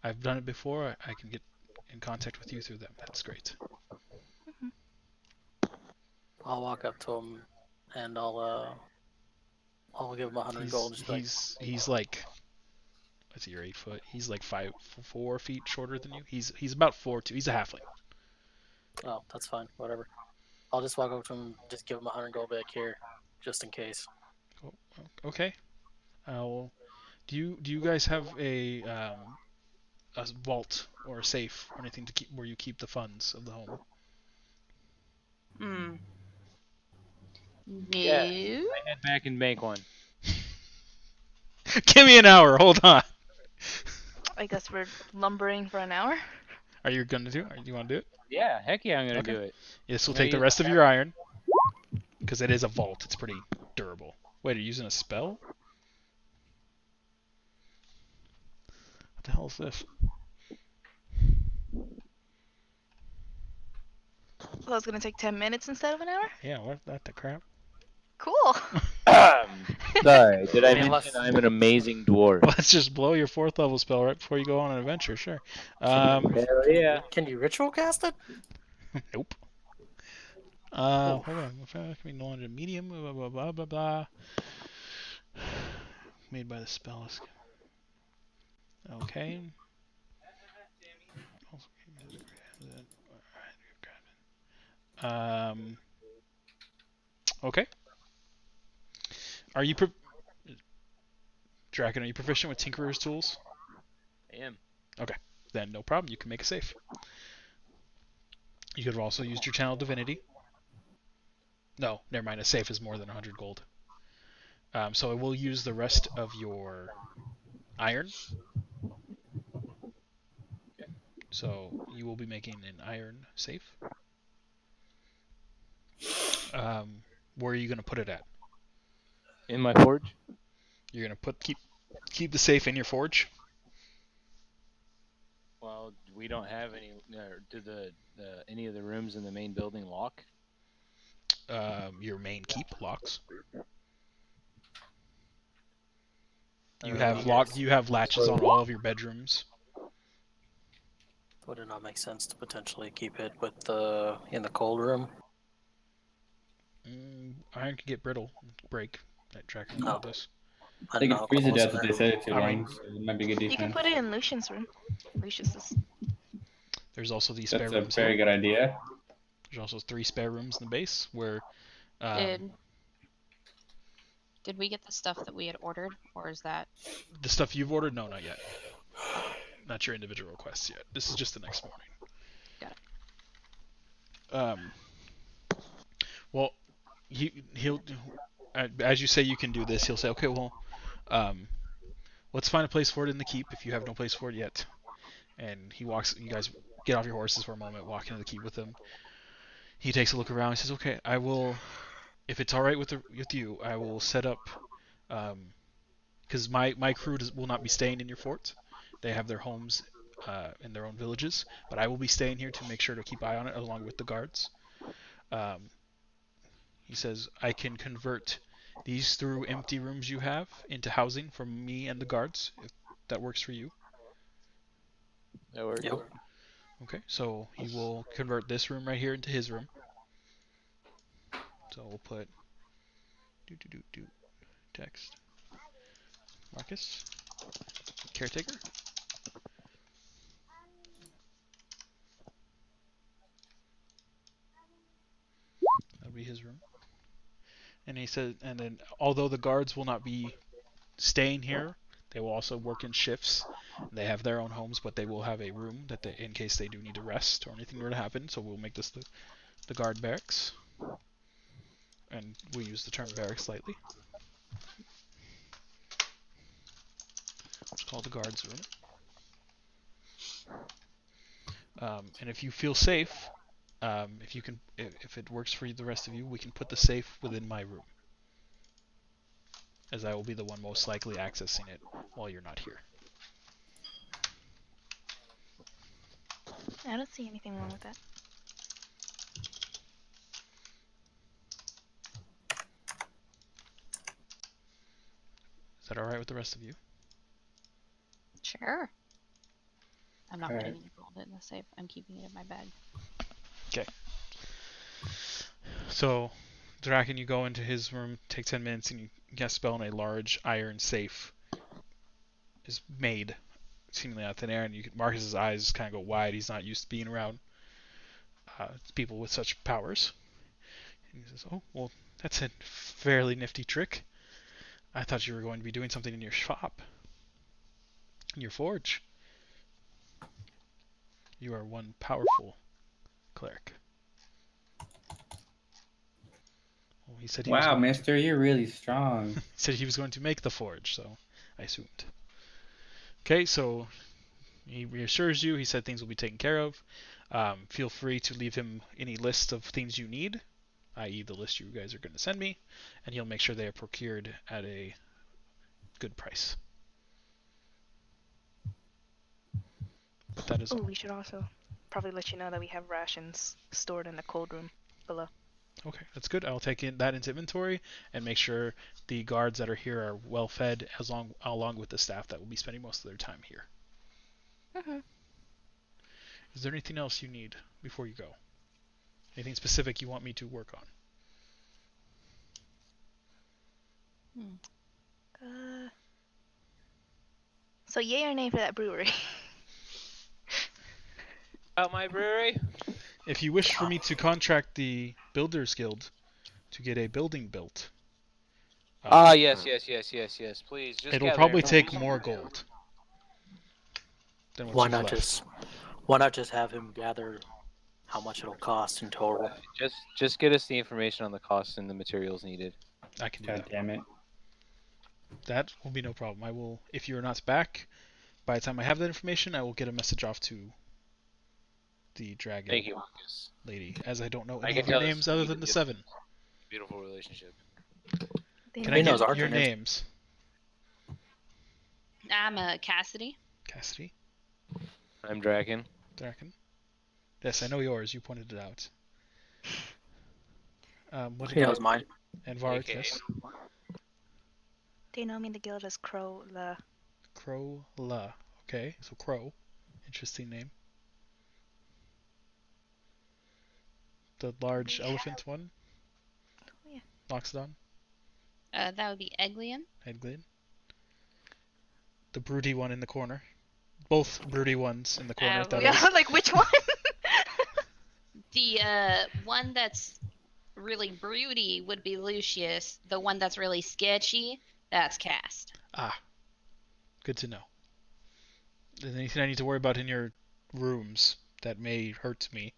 I've done it before. I can get in contact with you through them. That's great. I'll walk up to him and I'll give him 100 gold. He's like, let's see, you're 8 foot. He's like 4 feet shorter than you. He's about 4'2". He's a halfling. Oh, that's fine. Whatever. I'll just walk up to him, just give him 100 gold back here, just in case. Oh, okay. Do you guys have a vault or a safe or anything to keep where you keep the funds of the home? No. Yeah. I head back and make one. Give me an hour. Hold on. I guess we're lumbering for an hour. Are you gonna do it? Do you want to do it? Yeah, heck yeah, I'm gonna Okay. do it. This will I'm gonna take the use rest of your iron because it is a vault. It's pretty durable. Wait, are you using a spell? What the hell is this? Well, it's gonna take 10 minutes instead of an hour. Yeah, what the crap? Cool. Sorry, did I mean, mention I'm an amazing dwarf? Let's just blow your 4th level spell right before you go on an adventure. Sure. Hell yeah. Can you ritual cast it? Nope. Oh. Hold on. Can be no longer medium. Blah blah blah blah blah. Made by the spell. Okay. Okay. Are you Draken, are you proficient with Tinkerer's tools? I am. Okay. Then no problem. You can make a safe. You could have also used your Channel Divinity. No, never mind. A safe is more than 100 gold. So I will use the rest of your iron. So you will be making an iron safe. Where are you going to put it at? In my forge? You're going to keep the safe in your forge? Well, we don't have any. Do any of the rooms in the main building lock? Your main keep locks. You have Yes. You have latches on all of your bedrooms. Would it not make sense to potentially keep it with in the cold room? Iron can get brittle, break. That tracker know Oh. this. I They don't know could how freeze it close death if they set it too I long, mean- so it might be a good You can defense. put it in Lucian's room. Lucius is. There's also these spare That's a rooms very here. good idea. There's also 3 spare rooms in the base where. Did we get the stuff that we had ordered, or is that The stuff you've ordered? No, not yet. Not your individual requests yet. This is just the next morning. Got it. Well, he'll as you say you can do this. He'll say, okay, well, let's find a place for it in the keep if you have no place for it yet. And he walks. You guys get off your horses for a moment, walk into the keep with him. He takes a look around. He says, okay, I will. If it's all right with you, I will set up. Because my crew will not be staying in your fort. They have their homes in their own villages, but I will be staying here to make sure to keep eye on it along with the guards. He says I can convert these through empty rooms you have into housing for me and the guards, if that works for you. That works. Yep. Okay, so he will convert this room right here into his room. So we'll put text Marcus caretaker. That'll be his room. And he said, and then although the guards will not be staying here, they will also work in shifts. They have their own homes, but they will have a room that they, in case they do need to rest or anything were to happen. So we'll make this the guard barracks, and we use the term barracks lightly. It's called the guards room. And if you feel safe, if it works for the rest of you, we can put the safe within my room, as I will be the one most likely accessing it while you're not here. I don't see anything wrong with that. Is that alright with the rest of you? Sure. I'm not Alright. putting any gold in the safe. I'm keeping it in my bag. Okay. So, Draken, you go into his room, take 10 minutes, and you cast a spell in a large iron safe. Is made seemingly out of thin air, and Marcus's eyes kind of go wide. He's not used to being around people with such powers. And he says, "Oh, well, that's a fairly nifty trick. I thought you were going to be doing something in your shop, in your forge. You are one powerful cleric." Well, he said he was Wow, going mister, you're really strong. he said he was going to make the forge, so I assumed. Okay, so he reassures you. He said things will be taken care of. Feel free to leave him any list of things you need, i.e. the list you guys are going to send me, and he'll make sure they are procured at a good price. But that is Oh, all. we should also probably let you know that we have rations stored in the cold room below. Okay, that's good. I'll take that into inventory and make sure the guards that are here are well fed, along with the staff that will be spending most of their time here. Mm-hmm. Is there anything else you need before you go? Anything specific you want me to work on? So yay or nay for that brewery? Out my brewery? If you wish for me to contract the Builders Guild to get a building built, Yes. Please, just it'll gather probably take information. more gold than what Why you've not left. why not just have him gather how much it'll cost in total? Just get us the information on the costs and the materials needed. I can do God that. damn it. That will be no problem. I will, if you're not back, by the time I have that information, I will get a message off to the dragon Thank you, Marcus. lady, as I don't know I any can of your tell this names is other a than the beautiful- 7. Beautiful relationship. Can He I knows get our your names. names? I'm Cassidy. Cassidy? I'm Draken. Draken? Yes, I know yours. You pointed it out. What He did knows mine. And Vart, AKA. yes. They know me in the guild as Crow La. Crow La. Okay, so Crow. Interesting name. The large elephant one? Oh, yeah. Loxodon? That would be Eglian. Headglid? The broody one in the corner. Both broody ones in the corner. That Yeah, is. like which one? The one that's really broody would be Lucius. The one that's really sketchy, that's Cast. Ah. Good to know. Is there anything I need to worry about in your rooms that may hurt me?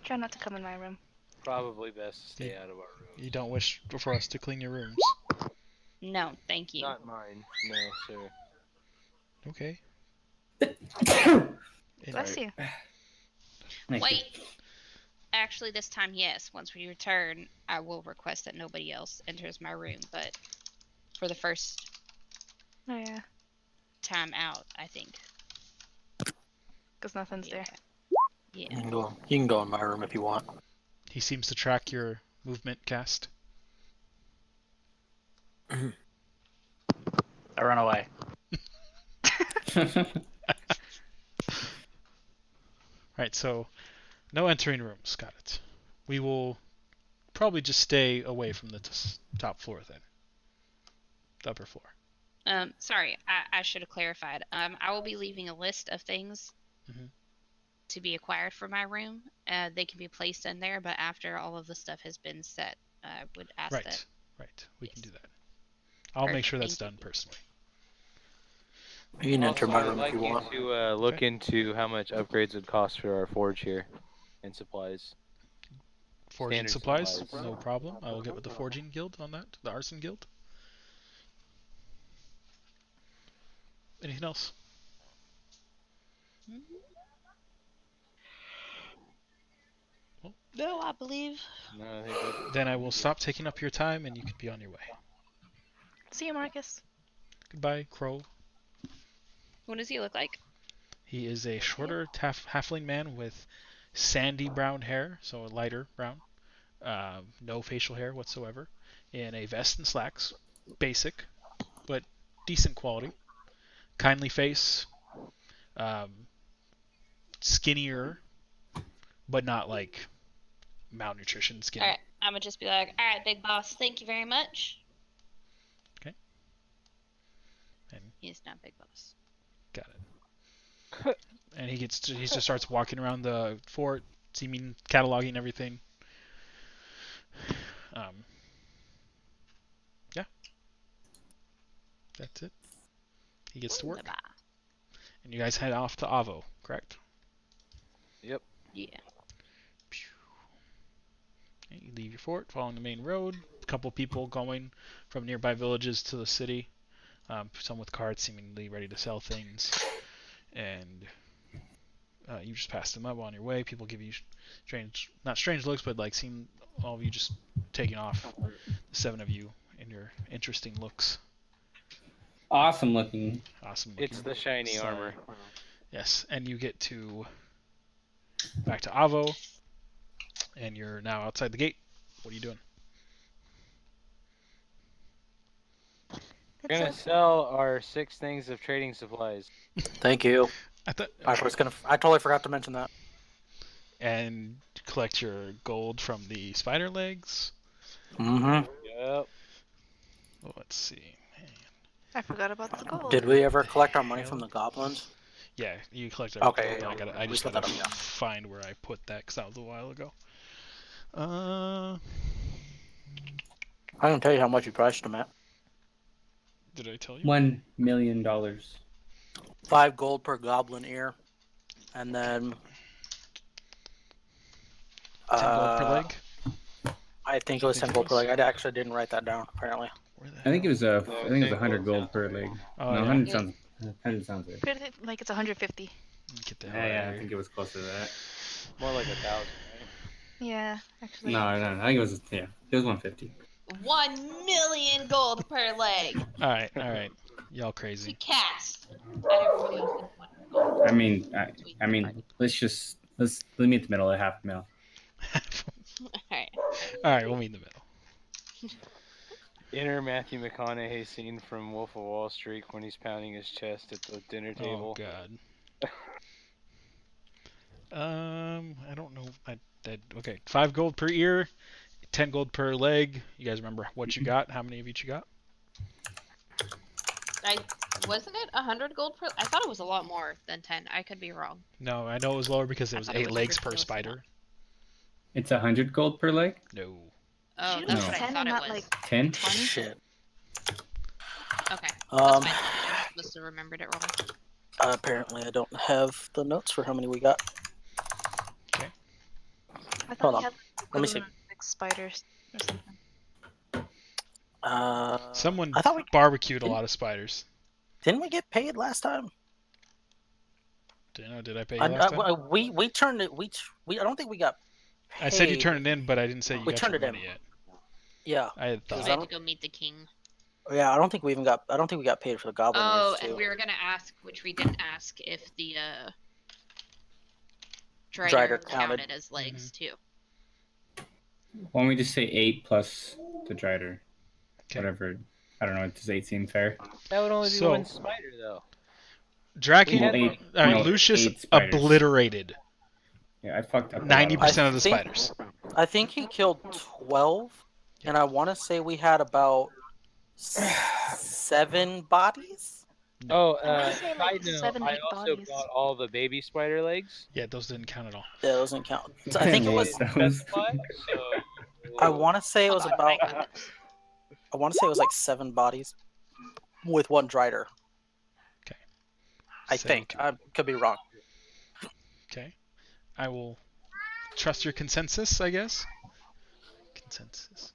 Try not to come in my room. Probably best to stay out of our room. You don't wish for us to clean your rooms? No, thank you. Not mine. No, sir. Okay. Bless you. Wait. Actually, this time, yes. Once we return, I will request that nobody else enters my room. But for the first time out, I think. Because nothing's there. Yeah. You can go in my room if you want. He seems to track your movement, Cast. I run away. Right, so no entering rooms. Got it. We will probably just stay away from the top floor then. The upper floor. Sorry, I should have clarified. I will be leaving a list of things to be acquired for my room. They can be placed in there, but after all of the stuff has been set, I would ask that. Right. We can do that. I'll make sure that's done personally. You can enter my room I'd if you like want. you to look into how much upgrades would cost for our forge here and supplies. Forging supplies? No problem. I will get with the forging guild on that. The arson guild. Anything else? Well, no, I believe. No, I think then I will stop taking up your time and you can be on your way. See you, Marcus. Goodbye, Crow. What does he look like? He is a shorter halfling man with sandy brown hair, so a lighter brown. No facial hair whatsoever. In a vest and slacks. Basic, but decent quality. Kindly face. Skinnier, but not like malnutrition skin. Alright, I'm gonna just be like, alright, big boss, thank you very much. Okay. And he's not big boss. Got it. And he just starts walking around the fort, seeming cataloging everything. Yeah. That's it. He gets to work. Bye-bye. And you guys head off to Avo, correct? Yep. Yeah. You leave your fort, following the main road. A couple people going from nearby villages to the city. Some with carts, seemingly ready to sell things. And you just pass them up on your way. People give you not strange looks, but like seeing all of you just taking off. The 7 of you in your interesting looks. Awesome looking. It's the shiny armor. Yes, and you get back to Avo, and you're now outside the gate. What are you doing? We're gonna sell our 6 things of trading supplies. Thank you. I totally forgot to mention that. And collect your gold from the spider legs. Mm-hmm. Yep. Well, let's see. I forgot about the gold. Did we ever collect our money from the goblins? Yeah, you collect our Okay, gold. yeah, I just gotta find where I put that because that was a while ago. I can tell you how much you priced them at. Did I tell you? $1 million. 5 gold per goblin ear, and then 10 gold per leg. I think it was 10 gold per leg. I actually didn't write that down. Apparently. I think it was 100 gold per leg. Oh, no, yeah. 100 sounds good. Like it's 150. Get the hell out Yeah, of I here. think it was closer to that. More like 1,000, right? Yeah, actually. No, I think it was 150. 1 million gold per leg. All right. Y'all crazy. To cast. Not everybody else gets 1 gold. I mean, let's meet the middle at $500,000. Alright. All right, we'll meet in the middle. Inner Matthew McConaughey scene from Wolf of Wall Street when he's pounding his chest at the dinner table. Oh God. I don't know. Okay. 5 gold per ear, 10 gold per leg. You guys remember what you got? How many of each you got? Wasn't it 100 gold per? I thought it was a lot more than 10. I could be wrong. No, I know it was lower because it was 8 legs per 100 spider. It's 100 gold per leg? No. Oh, Shouldn't that's it what be I 10 thought and it not was. like 10? 20? Shit. Okay. That's Um, fine. I must have remembered it wrong. apparently I don't have the notes for how many we got. Okay. I thought Hold we on. had Let me see. equivalent of 6 spiders or something. Someone I thought we barbecued a lot of spiders. didn't we get paid last time? Did I pay you last time? We turned it. I don't think we got paid. I said you turned it in, but I didn't say you got your money in. yet. Yeah. I had Because thought. I had to go meet the king. Yeah, I don't think we even got. I don't think we got paid for the goblin Oh, ears, too. and we were gonna ask, which we didn't ask, if the Drider Drider counted. counted as legs too. Why don't we just say 8 plus the Drider? Okay. Whatever. I don't know. Does 8 seem fair? That would only be So- one spider, though. Draken, We had Well, like no, Lucius 8 spiders. obliterated Yeah, I fucked up. a lot of 90% of the think- spiders. I think he killed 12, and I want to say we had about 7 bodies. Oh, I wanna say, like, side note, 7, I 8 also bodies. brought all the baby spider legs. Yeah, those didn't count at all. That doesn't count. So I I think it didn't was. hate those. Specify, so I want to say it was Hold on, about. I got this. I want to say it was like 7 bodies, with 1 Drider. Okay. I think. I could be wrong. Okay. I will trust your consensus, I guess. Consensus.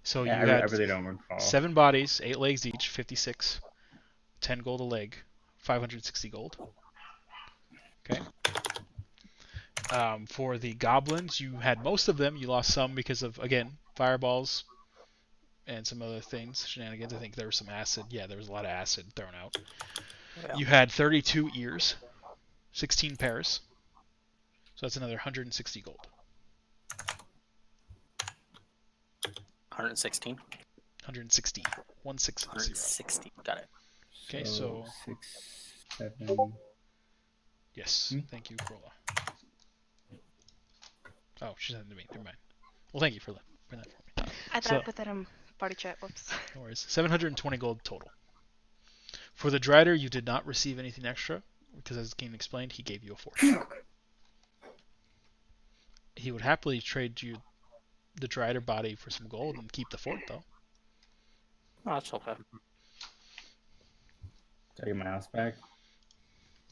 So Yeah, you I had really don't recall. 7 bodies, 8 legs each, 56, 10 gold a leg, 560 gold. Okay. For the goblins, you had most of them. You lost some because of, again, fireballs and some other things, shenanigans. I think there was some acid. Yeah, there was a lot of acid thrown out. Yeah. You had 32 ears, 16 pairs. So that's another 160 gold. 116. 160. 160. 160. Got it. Okay, so 6, 7. yes, thank you, Corolla. Oh, she sent it to me. Never mind. Well, thank you for that for me. I thought So- I put that in party chat. Whoops. No worries. 720 gold total. For the Drider, you did not receive anything extra because, as the king explained, he gave you a fort. He would happily trade you the Drider body for some gold and keep the fort, though. Oh, that's okay. Did I get my house back?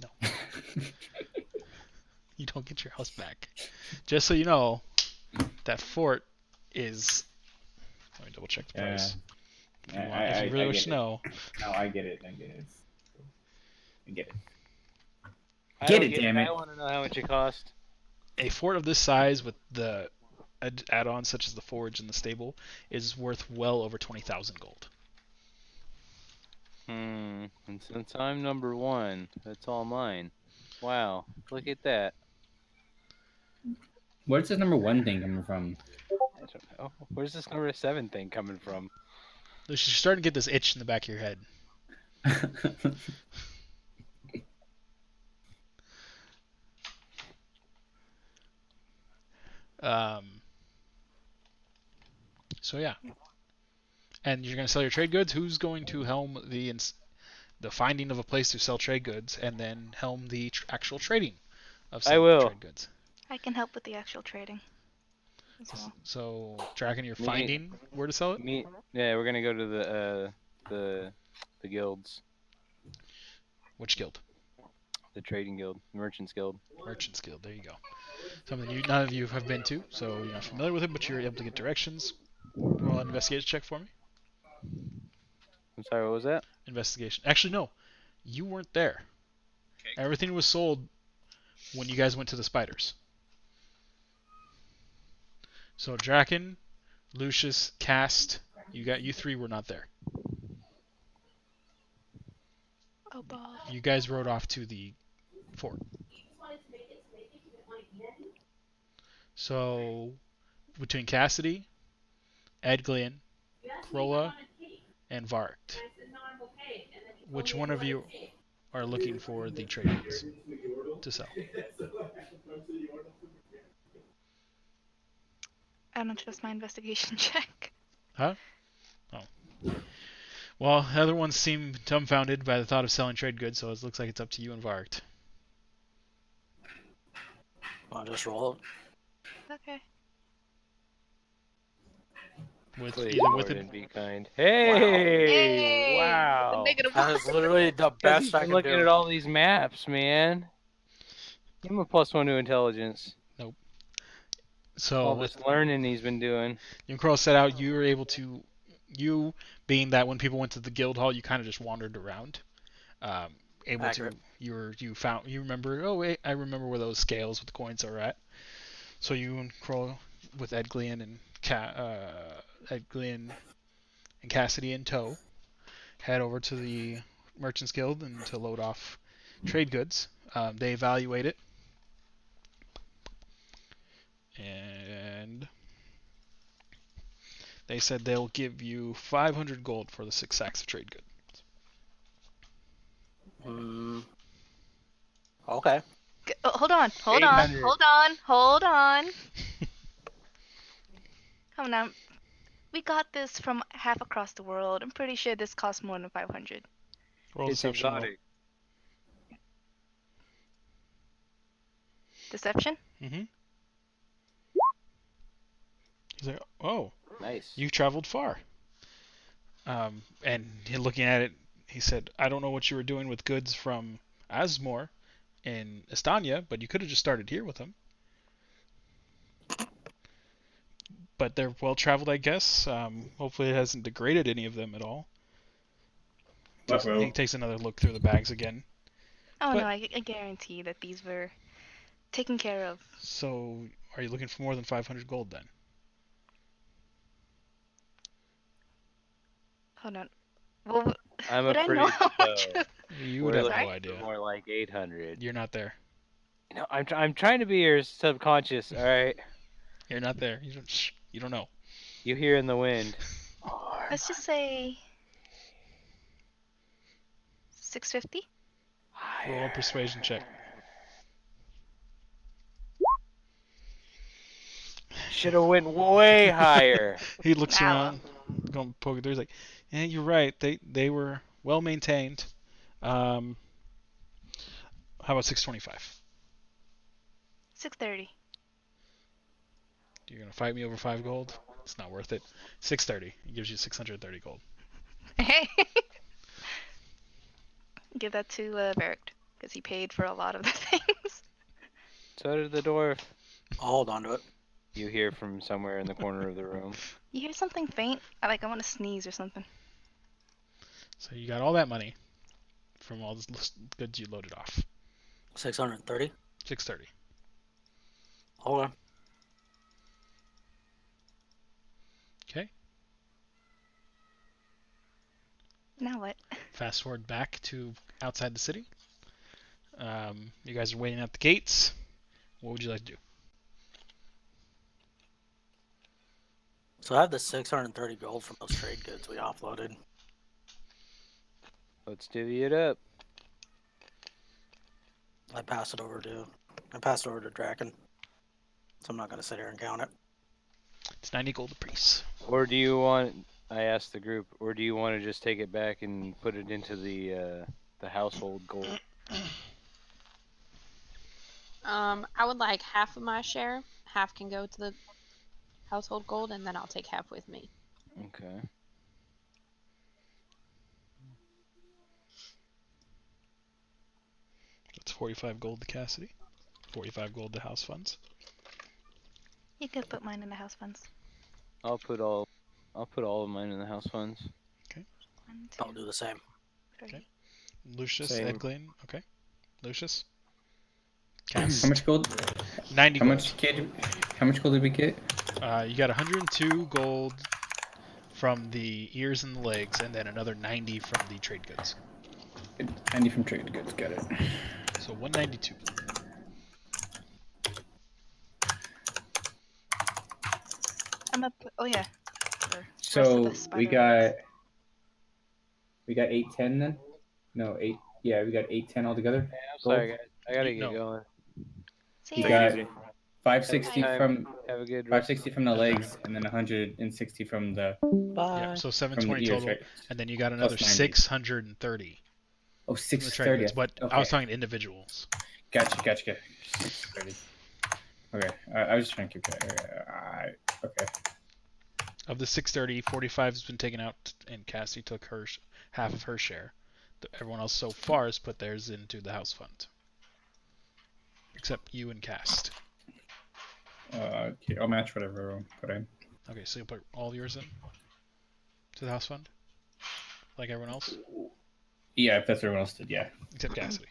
No. You don't get your house back. Just so you know, that fort is. Let me double check the price. If you, if you really wish to know. No, I get it. I get it. I get it. I Get don't it, damn it. I want to know how much it cost. A fort of this size with the add-ons such as the forge and the stable is worth well over 20,000 gold. And since I'm number 1, that's all mine. Wow, look at that. Where's this number 1 thing coming from? I don't know. Where's this number 7 thing coming from? You're starting to get this itch in the back of your head. So yeah, and you're going to sell your trade goods. Who's going to helm the finding of a place to sell trade goods, and then helm the actual trading of I selling will. trade goods? I can help with the actual trading as well. So, Draken, you're Me- finding where to sell it. Yeah, we're gonna go to the guilds, Which guild? the trading guild, merchants guild. Merchants Guild. There you go. Something none of you have been to, so you're not familiar with it, but you're able to get directions. Roll an investigation check for me. I'm sorry, what was that? Investigation. Actually, no. You weren't there. Everything was sold when you guys went to the spiders. So Draken, Lucius, Cast, you 3 were not there. Oh, Bob. You guys rode off to the fort. So between Cassidy, Ed Glenn, Krolla and Vart. Which one of you are looking for the trade goods to sell? I don't trust my investigation check. Huh? Oh. Well, the other ones seem dumbfounded by the thought of selling trade goods, so it looks like it's up to you and Vart. I'll just roll it. Okay. With Please, either with Gordon, it. be kind. Hey! Yay! The Wow! negative That one. is literally the Because he's best I been can looking do. at all these maps, man. Give him a +1 to intelligence. Nope. All So this learning he's been doing. when Crow set out, you were able to, you being that when people went to the guild hall, you kind of just wandered around, able Accurate. to you remember, oh wait, I remember where those scales with the coins are at. So you and Crow with Ed Glean and Cassidy in tow head over to the Merchants Guild and to load off trade goods. They evaluate it, and they said they'll give you 500 gold for the 6 sacks of trade goods. Okay. Hold on. 800. Hold on. Come on now. We got this from half across the world. I'm pretty sure this costs more than 500. Roll It's deception roll. exotic. Deception? Mm-hmm. He's like, oh, Nice. you traveled far. And looking at it, he said, I don't know what you were doing with goods from Asmore in Estania, but you could have just started here with them. But they're well traveled, I guess. Hopefully it hasn't degraded any of them at all. He takes another look through the bags again. Oh But- no, I guarantee that these were taken care of. So, are you looking for more than 500 gold then? Hold on. Well, I'm would I afraid know how much so. of- You We're would have looking no for idea. more like 800. You're not there. No, I'm trying to be your subconscious, all right? You're not there. You don't know. You hear in the wind. Let's just say 650. Roll a persuasion check. Should have went way higher. He looks Ah, well. around, going poke through. He's like, "Yeah, you're right. They were well maintained. How about 625? 630. You're gonna fight me over 5 gold? It's not worth it. 630. It gives you 630 gold. Hey. Give that to Berict, because he paid for a lot of the things. So did the dwarf. I'll hold on to it. You hear from somewhere in the corner of the room. You hear something faint? I want to sneeze or something. So you got all that money from all the goods you loaded off. 630. 630. Okay. Okay. Now what? Fast forward back to outside the city. You guys are waiting at the gates. What would you like to do? So I have the 630 gold from those trade goods we offloaded. Let's divvy it up. I passed it over to Draken. So I'm not gonna sit here and count it. It's 90 gold apiece. Or do you want, I asked the group, or do you want to just take it back and put it into the household gold? I would like half of my share. Half can go to the household gold, and then I'll take half with me. Okay. That's 45 gold to Cassidy. 45 gold to house funds. You could put mine in the house funds. I'll put all of mine in the house funds. 1, 2, I'll do the same. 3. Okay. Lucius, Same. Edglin. Okay. Lucius. How Cass. much gold? 90 How gold. How much gold did we get? You got 102 gold from the ears and the legs, and then another 90 from the trade goods. 90 from trade goods. Got it. So 192. I'm up. Oh yeah. rest of So the spider legs. we got 810 then. No 8. Yeah, we got 810 altogether. Hey, I'm sorry, guys. I gotta get No. going. See We Take ya. it got easy. 560 Have a from Have a good rest. 560 from the legs, and then 160 from the Bye. Yeah, so from the 720 ears, total, right? and then you got another Plus 90. 630 Oh, from the 630. trade goods. But I was Okay. talking individuals. Gotcha. 630. Okay. I was just trying to keep track. Okay. Of the 630, 45 has been taken out, and Cassie took her half of her share. Everyone else so far has put theirs into the house fund, except you and Cast. Okay, I'll match whatever I put in. Okay, so you'll put all of yours in to the house fund, like everyone else, Yeah, if that's what everyone else did, yeah. except Cassidy.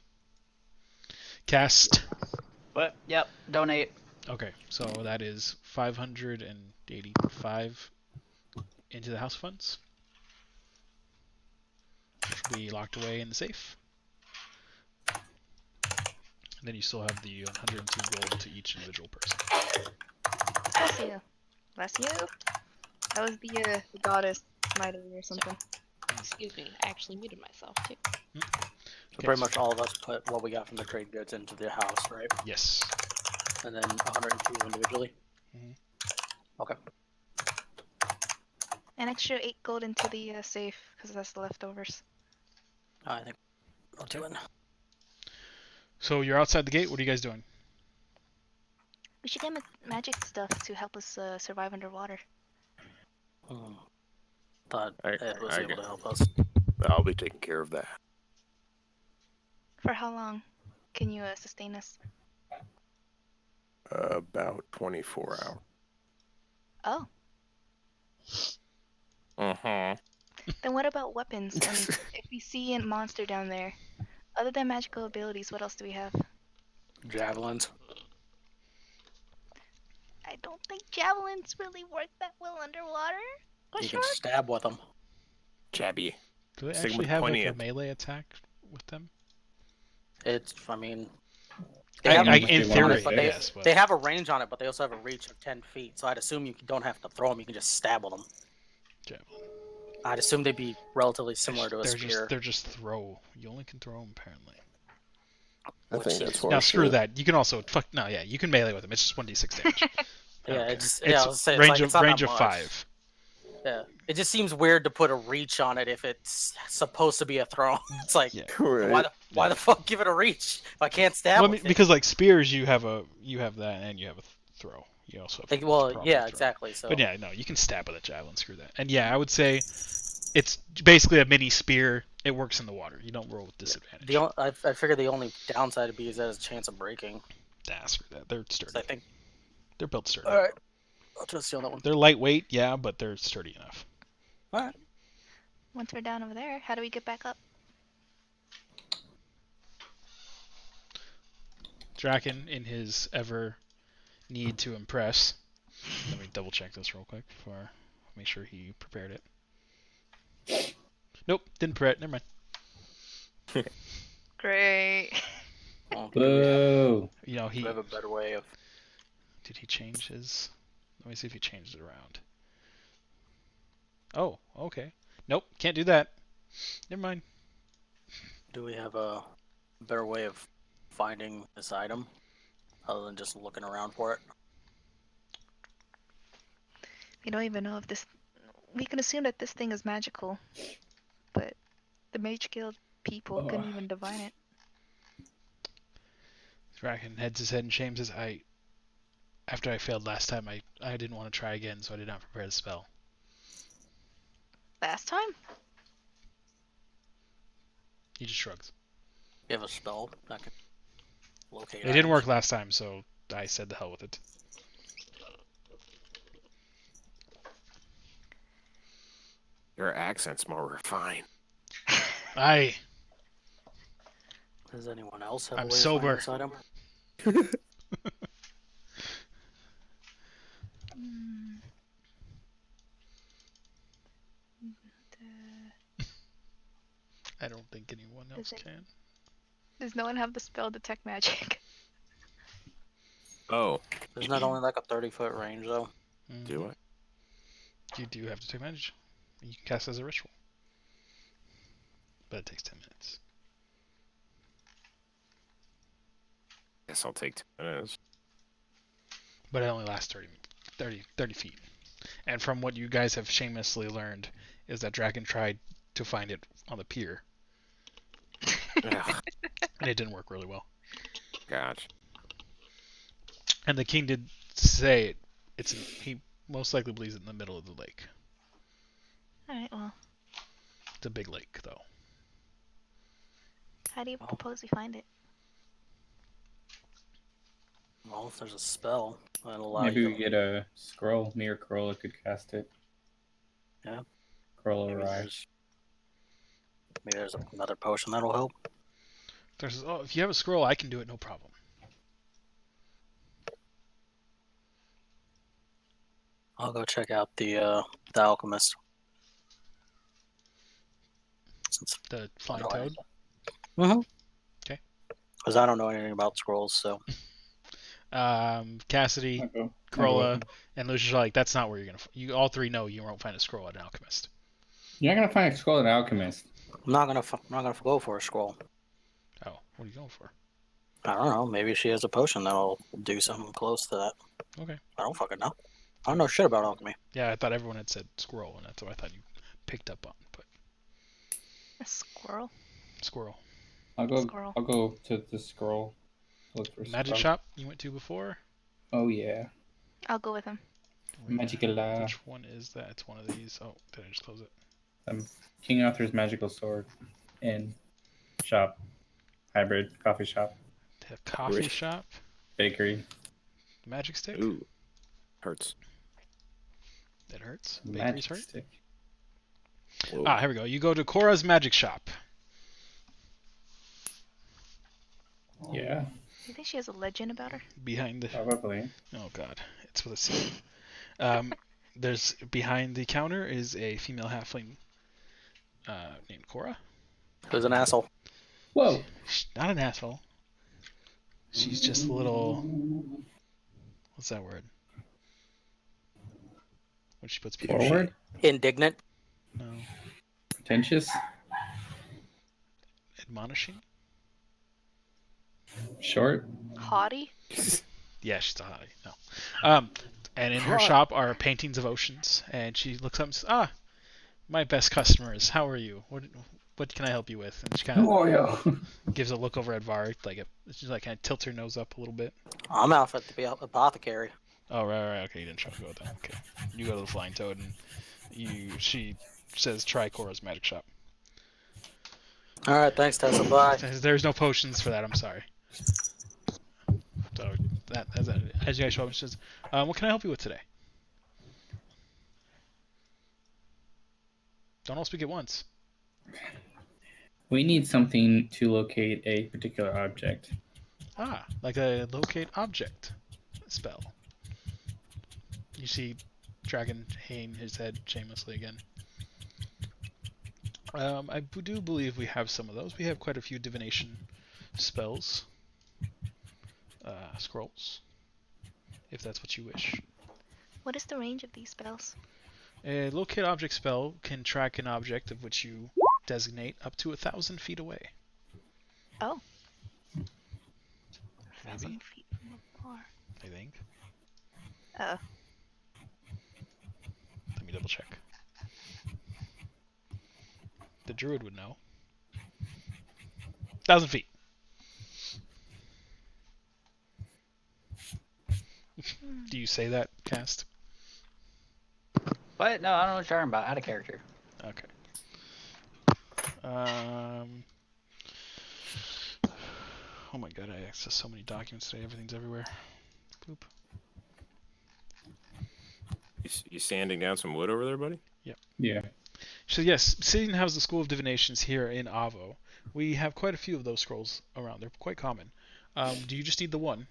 Cast. But yep, donate. Okay, so that is 585 into the house funds, which will be locked away in the safe. And then you still have the 102 gold to each individual person. Bless you. Bless you. That was the goddess Smiley or something. Excuse me, I actually muted myself too. So Okay, pretty much all of us put what we got from the trade goods into the house, right? Yes. And then 102 individually. Mhm. Okay. An extra 8 gold into the safe because that's the leftovers. I think I'll do it. So you're outside the gate. What are you guys doing? We should get magic stuff to help us survive underwater. Thought Ed was I able get- to help us. I'll be taking care of that. For how long can you sustain us? About 24 hours. Oh, Uh-huh. then what about weapons? And if we see a monster down there, other than magical abilities, what else do we have? Javelins. I don't think javelins really work that well underwater. You can stab with them. Jabby. Do they Stick 'em actually with have like pointy a end. melee attack with them? It's, I mean, In Must be theory, but they, yes. But they have a range on it, but they also have a reach of 10 feet. So I'd assume you don't have to throw them; you can just stab with them. Javelin. I'd assume they'd be relatively similar to a spear. They're just throw. You only can throw them apparently. I Which think seems- that's Now horseshit. screw that. You can also no, yeah, you can melee with them. It's just 1d6 damage. I don't Yeah, care. it's It's I was saying, range it's of not range that of much. 5. Yeah, it just seems weird to put a reach on it if it's supposed to be a throw. It's like, Yeah. Right. why the fuck give it a reach if I can't stab Well, I with mean, it? because like spears, you have that, and you have a throw. You also have Like, to well, properly yeah, throw. exactly. So But yeah, no, you can stab with a javelin. Screw that. And yeah, I would say it's basically a mini spear. It works in the water. You don't roll with disadvantage. I figure the only downside would be is that has a chance of breaking. Nah, screw that. They're So sturdy. I think, They're built sturdy. all right, I'll just steal that one. They're lightweight, yeah, but they're sturdy enough. All right. Once we're down over there, how do we get back up? Draken, in his ever need to impress. Let me double check this real quick before make sure he prepared it. Nope, didn't prepare it. Never mind. Great. Well, Boo. You know, do we have a better way of? did he change his? Let me see if he changed it around. Oh, okay. Nope, can't do that. Never mind. Do we have a better way of finding this item other than just looking around for it? We don't even know if this. We can assume that this thing is magical, but the Mage Guild people couldn't even divine it. Draken heads his head and shames his eye. After I failed last time, I didn't want to try again, so I did not prepare the spell. Last time? He just shrugs. You have a spell that can locate. It didn't work last time, so I said the hell with it. Your accent's more refined. Aye. Does anyone else have I'm a way sober. of finding this item? I don't think anyone else can. Does no one have the spell detect magic? Oh, Isn't that only like a 30-foot range though? Mm. do it. You do have to take advantage. You can cast as a ritual. But it takes 10 minutes. Guess I'll take 10 minutes. But it only lasts 30 feet. And from what you guys have shamelessly learned, is that Dragon tried to find it on the pier. And it didn't work really well. Gotcha. And the king did say he most likely believes it in the middle of the lake. Alright, well, It's a big lake, though. how do you propose we find it? Well, if there's a spell that'll allow Maybe you we get a scroll. Me or Corolla could cast it. Yeah. Corolla maybe or I. there's another potion that'll help. If you have a scroll, I can do it, no problem. I'll go check out the alchemist. The flying toad? Mm-hmm. Okay. Because I don't know anything about scrolls, so. Cassidy, I'll go. Corolla, and Lucius are like, that's not where you're gonna. You all three know you won't find a scroll at an alchemist. You're not gonna find a scroll at an alchemist. I'm not gonna go for a scroll. Oh, what are you going for? I don't know. Maybe she has a potion that'll do something close to that. Okay. I don't fucking know. I don't know shit about alchemy. Yeah, I thought everyone had said scroll, and that's what I thought you picked up on. But A squirrel? squirrel. I'll go. Scroll. I'll go to the scroll. Look for Magic scroll. shop you went to before? Oh yeah. I'll go with him. Magical. Which one is that? It's one of these. Oh, did I just close it? King Arthur's magical sword. In shop. Hybrid coffee shop. The coffee Really? shop. Bakery. Magic stick. Ooh. Hurts. That hurts. Bakeries Magic hurt. stick. Whoa. Ah, here we go. You go to Cora's magic shop. Yeah. Do you think she has a legend about her? Behind the. Probably. Oh God, it's with a C. There's behind the counter is a female halfling named Cora. Who's an asshole? Whoa. She's not an asshole. She's just a little. What's that word? When she puts people. Forward. Indignant. No. Pretentious. Admonishing. Short. Haughty? Yeah, she's a hottie. No. And in her shop are paintings of oceans, and she looks up and says, "Ah, my best customers. How are you? What can I help you with?" And she kind of Mario. gives a look over at Var, she's like kind of tilts her nose up a little bit. I'm out for to be an apothecary. Oh right, okay, you didn't show go with that. Okay, you go to the Flying Toad, and she says, "Try Cora's magic shop." All right, thanks, Tessa. Bye. Says, "There's no potions for that. I'm sorry." So as you guys show up, she says, "What can I help you with today?" Don't all speak at once. We need something to locate a particular object. Ah, like a locate object spell. You see Dragon hang his head shamelessly again. I do believe we have some of those. We have quite a few divination spells. Scrolls. If that's what you wish. What is the range of these spells? A locate object spell can track an object of which you designate up to 1,000 feet away. Oh. Maybe. 1,000 feet from afar. I think. Let me double check. The druid would know. 1,000 feet. Do you say that, Cast? What? No, I don't know what you're talking about. Out of character. Okay. Oh my god, I access so many documents today. Everything's everywhere. Boop. You sanding down some wood over there, buddy? Yep. Yeah. So yes, seeing how's the School of Divinations here in Avo, we have quite a few of those scrolls around. They're quite common. Do you just need the one?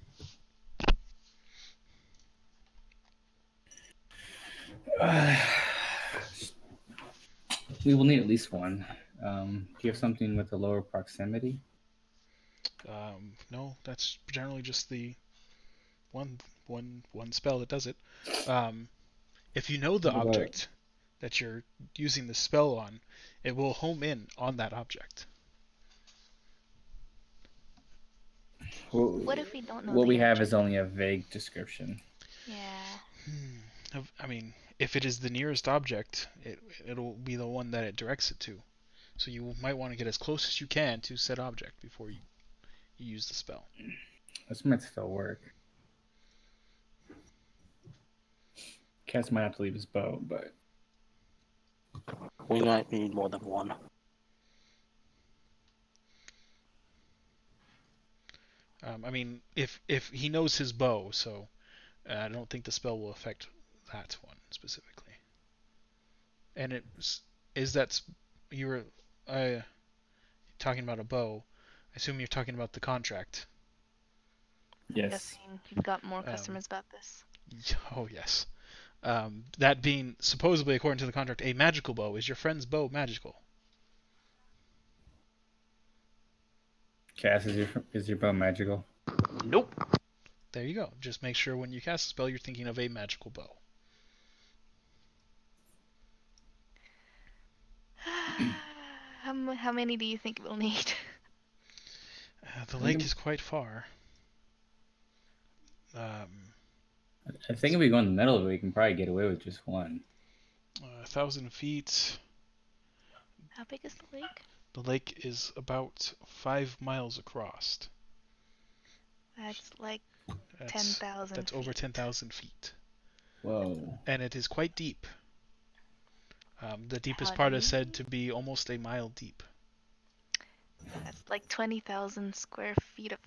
We will need at least one. Do you have something with a lower proximity? No, that's generally just the one spell that does it. If you know the What about- object that you're using the spell on, it will home in on that object. What if we don't know What the we have object? is only a vague description. Yeah. I mean, if it is the nearest object, it'll be the one that it directs it to. So you might want to get as close as you can to said object before you use the spell. This might still work. Cass might have to leave his bow, but We might need more than one. I mean, if he knows his bow, so I don't think the spell will affect that one specifically. And is that you were talking about a bow? I assume you're talking about the contract. yes. Guessing you've got more customers about this. Oh yes. That being supposedly, according to the contract, a magical bow. Is your friend's bow magical? Cass, is your bow magical? Nope. There you go. Just make sure when you cast a spell, you're thinking of a magical bow. How many do you think we'll need? The lake is quite far. I think if we go in the middle of it, we can probably get away with just one. 1,000 feet. How big is the lake? The lake is about 5 miles across. That's like That's 10,000. That's over 10,000 feet. Whoa. And it is quite deep. The deepest How part is deep? said to be almost a mile deep. That's like 20,000 square feet of.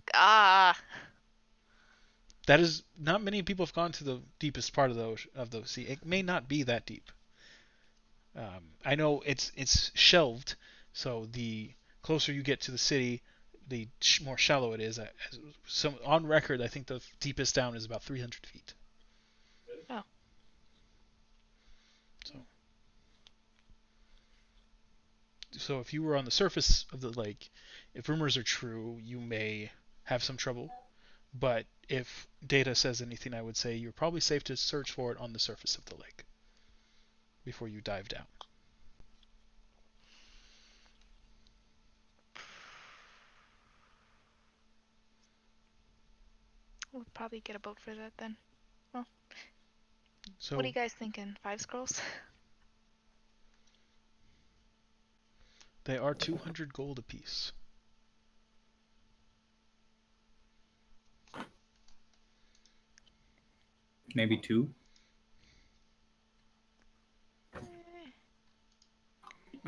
That is, not many people have gone to the deepest part of the sea. It may not be that deep. I know it's shelved, so the closer you get to the city, the more shallow it is. On record, I think the deepest down is about 300 feet. Oh. So if you were on the surface of the lake, if rumors are true, you may have some trouble. But if data says anything, I would say you're probably safe to search for it on the surface of the lake before you dive down. We'll probably get a boat for that then. Well, So what are you guys thinking? 5 scrolls? they are 200 gold apiece. Maybe 2?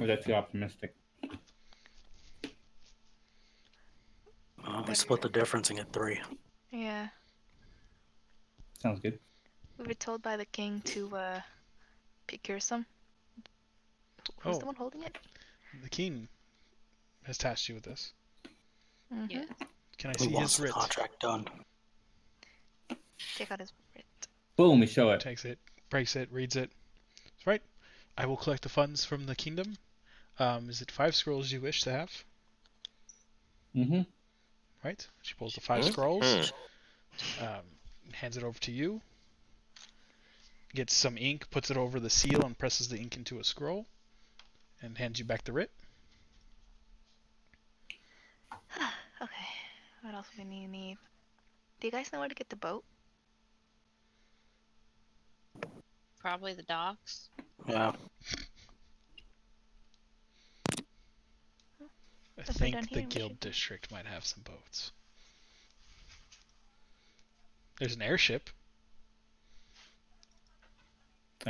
Or that's too optimistic? We split the difference and get 3. Yeah. Sounds good. We were told by the king to procure some. Who's the one holding it? The king has tasked you with this. Mm-hmm. Yeah. Can I Who see wants his the writ? contract done? Check out his writ. Boom, we show it. Takes it, breaks it, reads it. That's right. I will collect the funds from the kingdom. Is it 5 scrolls you wish to have? Mm-hmm. Right? She pulls the 5 scrolls, hands it over to you, gets some ink, puts it over the seal, and presses the ink into a scroll, and hands you back the writ. Okay. What else do we need? Do you guys know where to get the boat? Probably the docks. Yeah. I If we're think done the here, we guild should- district might have some boats. There's an airship.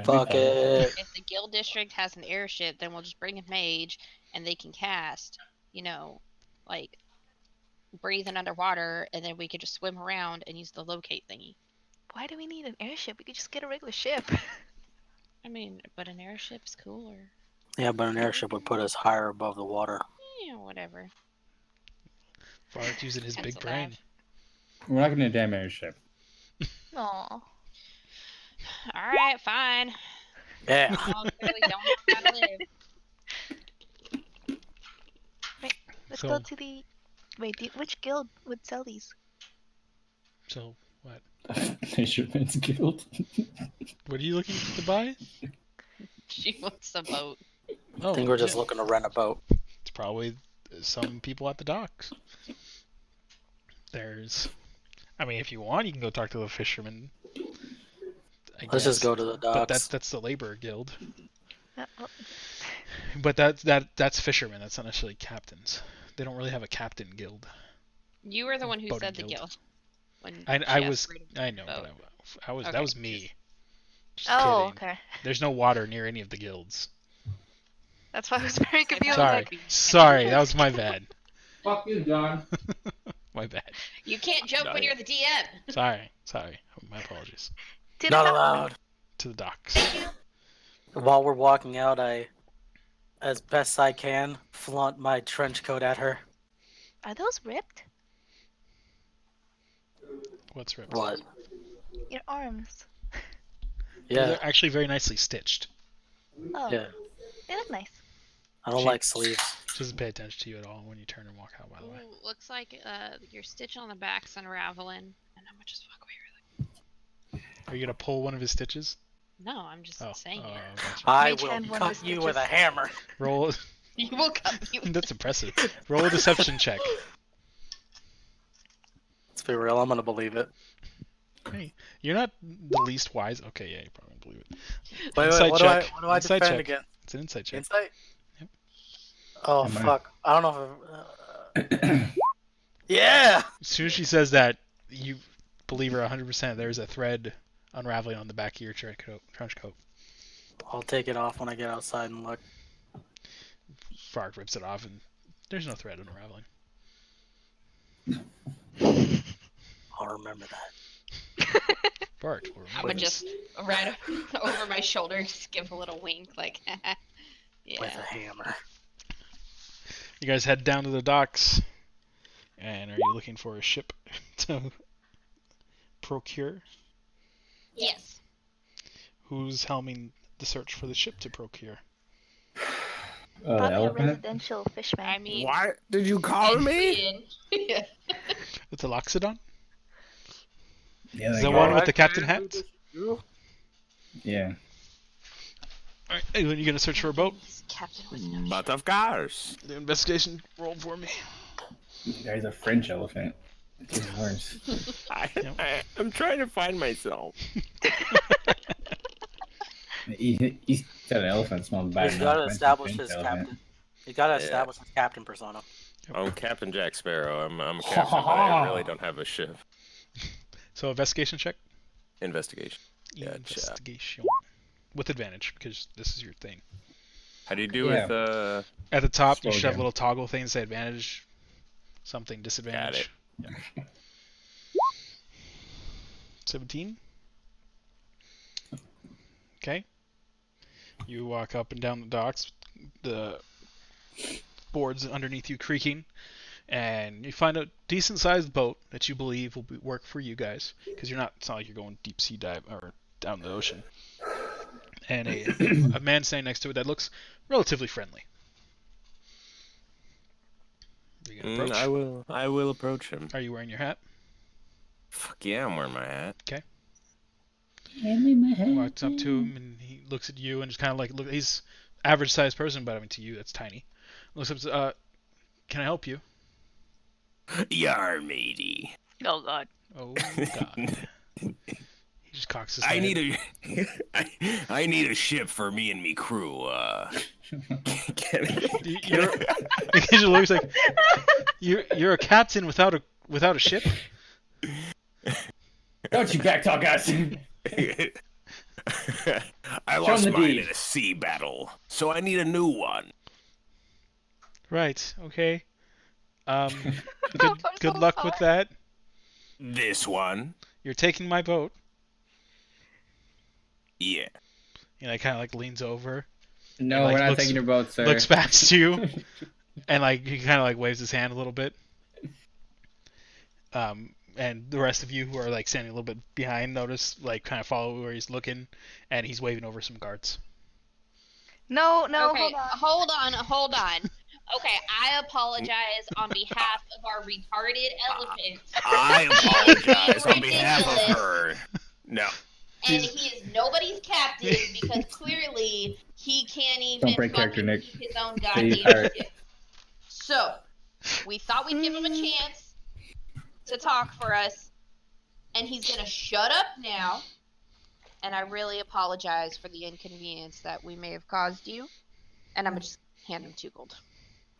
Fuck it. If the guild district has an airship, then we'll just bring a mage and they can cast, like breathing underwater, and then we could just swim around and use the locate thingy. Why do we need an airship? We could just get a regular ship. I mean, but an airship's cooler. Yeah, but an airship would put us higher above the water. Yeah, whatever. Bart using his big Pencil brain. dive. We're not going to a damn airship. Aw. Alright, fine. Yeah. Y'all clearly don't know how to live. Let's So- go to the. Wait, which guild would sell these? So, what? Fisherman's Guild. What are you looking to buy? She wants a boat. I think we're just looking to rent a boat. It's probably some people at the docks. I mean, if you want, you can go talk to the fishermen. Let's just go to the But docks. that's the labor guild. Well, But that's fishermen. That's not necessarily captains. They don't really have a captain guild. You were the one who Boating said the guild. guild. When I she asked was. for you to I know, vote. but I was. Okay. That was me. Just oh, kidding. okay. There's no water near any of the guilds. That's why I was very confused. Sorry, Like, sorry, that was my bad. Fuck you, John. My bad. You can't joke when you're the DM. Sorry. My apologies. to the Not dock. allowed. To the docks. While we're walking out, I, as best I can, flaunt my trench coat at her. Are those ripped? What's ripped? What? Your arms. Yeah, They're actually very nicely stitched. Oh, yeah. they look nice. I don't She- like sleeves. She doesn't pay attention to you at all when you turn and walk out, by the way. Ooh, looks like your stitch on the back's unraveling, and I'm gonna just walk away. Are you gonna pull one of his stitches? No, I'm just saying it. Gotcha. I Mage will hand one of cut the you with a stitches. hammer. Roll. You will cut me. That's impressive. Roll a deception check. Let's be real, I'm gonna believe it. Hey, you're not the least wise. Okay, yeah, you probably won't believe it. Wait, Insight what check. do I Insight defend check. again? It's an insight check. Insight? Yep. Oh, Am I- fuck. I don't know if yeah! As soon as she says that, you believe her 100%. There's a thread unraveling on the back of your trench coat. I'll take it off when I get outside and look. Fark rips it off, and there's no thread unraveling. I'll remember that. Fart. I'm gonna just right over my shoulder, just give a little wink, like, yeah. With a hammer. You guys head down to the docks, and are you looking for a ship to procure? Yes. Who's helming the search for the ship to procure? The Probably a elephant? residential fishman. I mean, What did you call me? yeah. It's a Loxodon? Yeah, Is they the go- one with the captain hat? Yeah. Alright, are you gonna search for a boat? Captain with no But of course. The investigation roll for me. The guy's a French elephant. It's even worse. I'm trying to find myself. He's got an elephant smelling bad. He's enough. gotta Mention establish French his elephant. captain. He's gotta Yeah. establish his captain persona. I'm Captain Jack Sparrow. I'm a captain, but I really don't have a ship. So investigation check? Investigation. Gotcha. Investigation. With advantage, because this is your thing. How do you do Yeah. with At the top, you Slow should have a down. little toggle thing that say advantage, something disadvantage. Got it. Yeah. 17. Okay. You walk up and down the docks, the boards underneath you creaking, and you find a decent-sized boat that you believe will work for you guys, because it's not like you're going deep sea dive or down the ocean. And a man standing next to it that looks relatively friendly. Are you gonna approach? I will approach him. Are you wearing your hat? Fuck yeah, I'm wearing my hat. Walks up to him and he looks at you and just kind of like look. He's average sized person, but I mean to you that's tiny. Looks up. Can I help you? Yar, matey. Oh god. Oh God. He just cocks his I head. need I need a ship for me and me crew. You're. He looks like you're a captain without a ship. Don't you backtalk us! I Show lost him the mine deed. in a sea battle, so I need a new one. Right. Okay. I'm Good so luck with sorry. that. This one? You're taking my boat. Yeah. And I kind of like leans over, No, Like, we're not looks- taking your boat, sir. looks past you, and like he kind of like waves his hand a little bit. And the rest of you who are like standing a little bit behind notice, like kind of follow where he's looking, and he's waving over some guards. No, Okay, hold on. hold on. Okay, I apologize on behalf of our retarded elephant. I apologize on behalf of her. No. And he is nobody's captain because clearly he can't even Don't break character, fucking Nick. keep his own Please, goddamn Pirate. shit. So, we thought we'd give him a chance to talk for us, and he's gonna shut up now. And I really apologize for the inconvenience that we may have caused you. And I'm gonna just hand him 2 gold.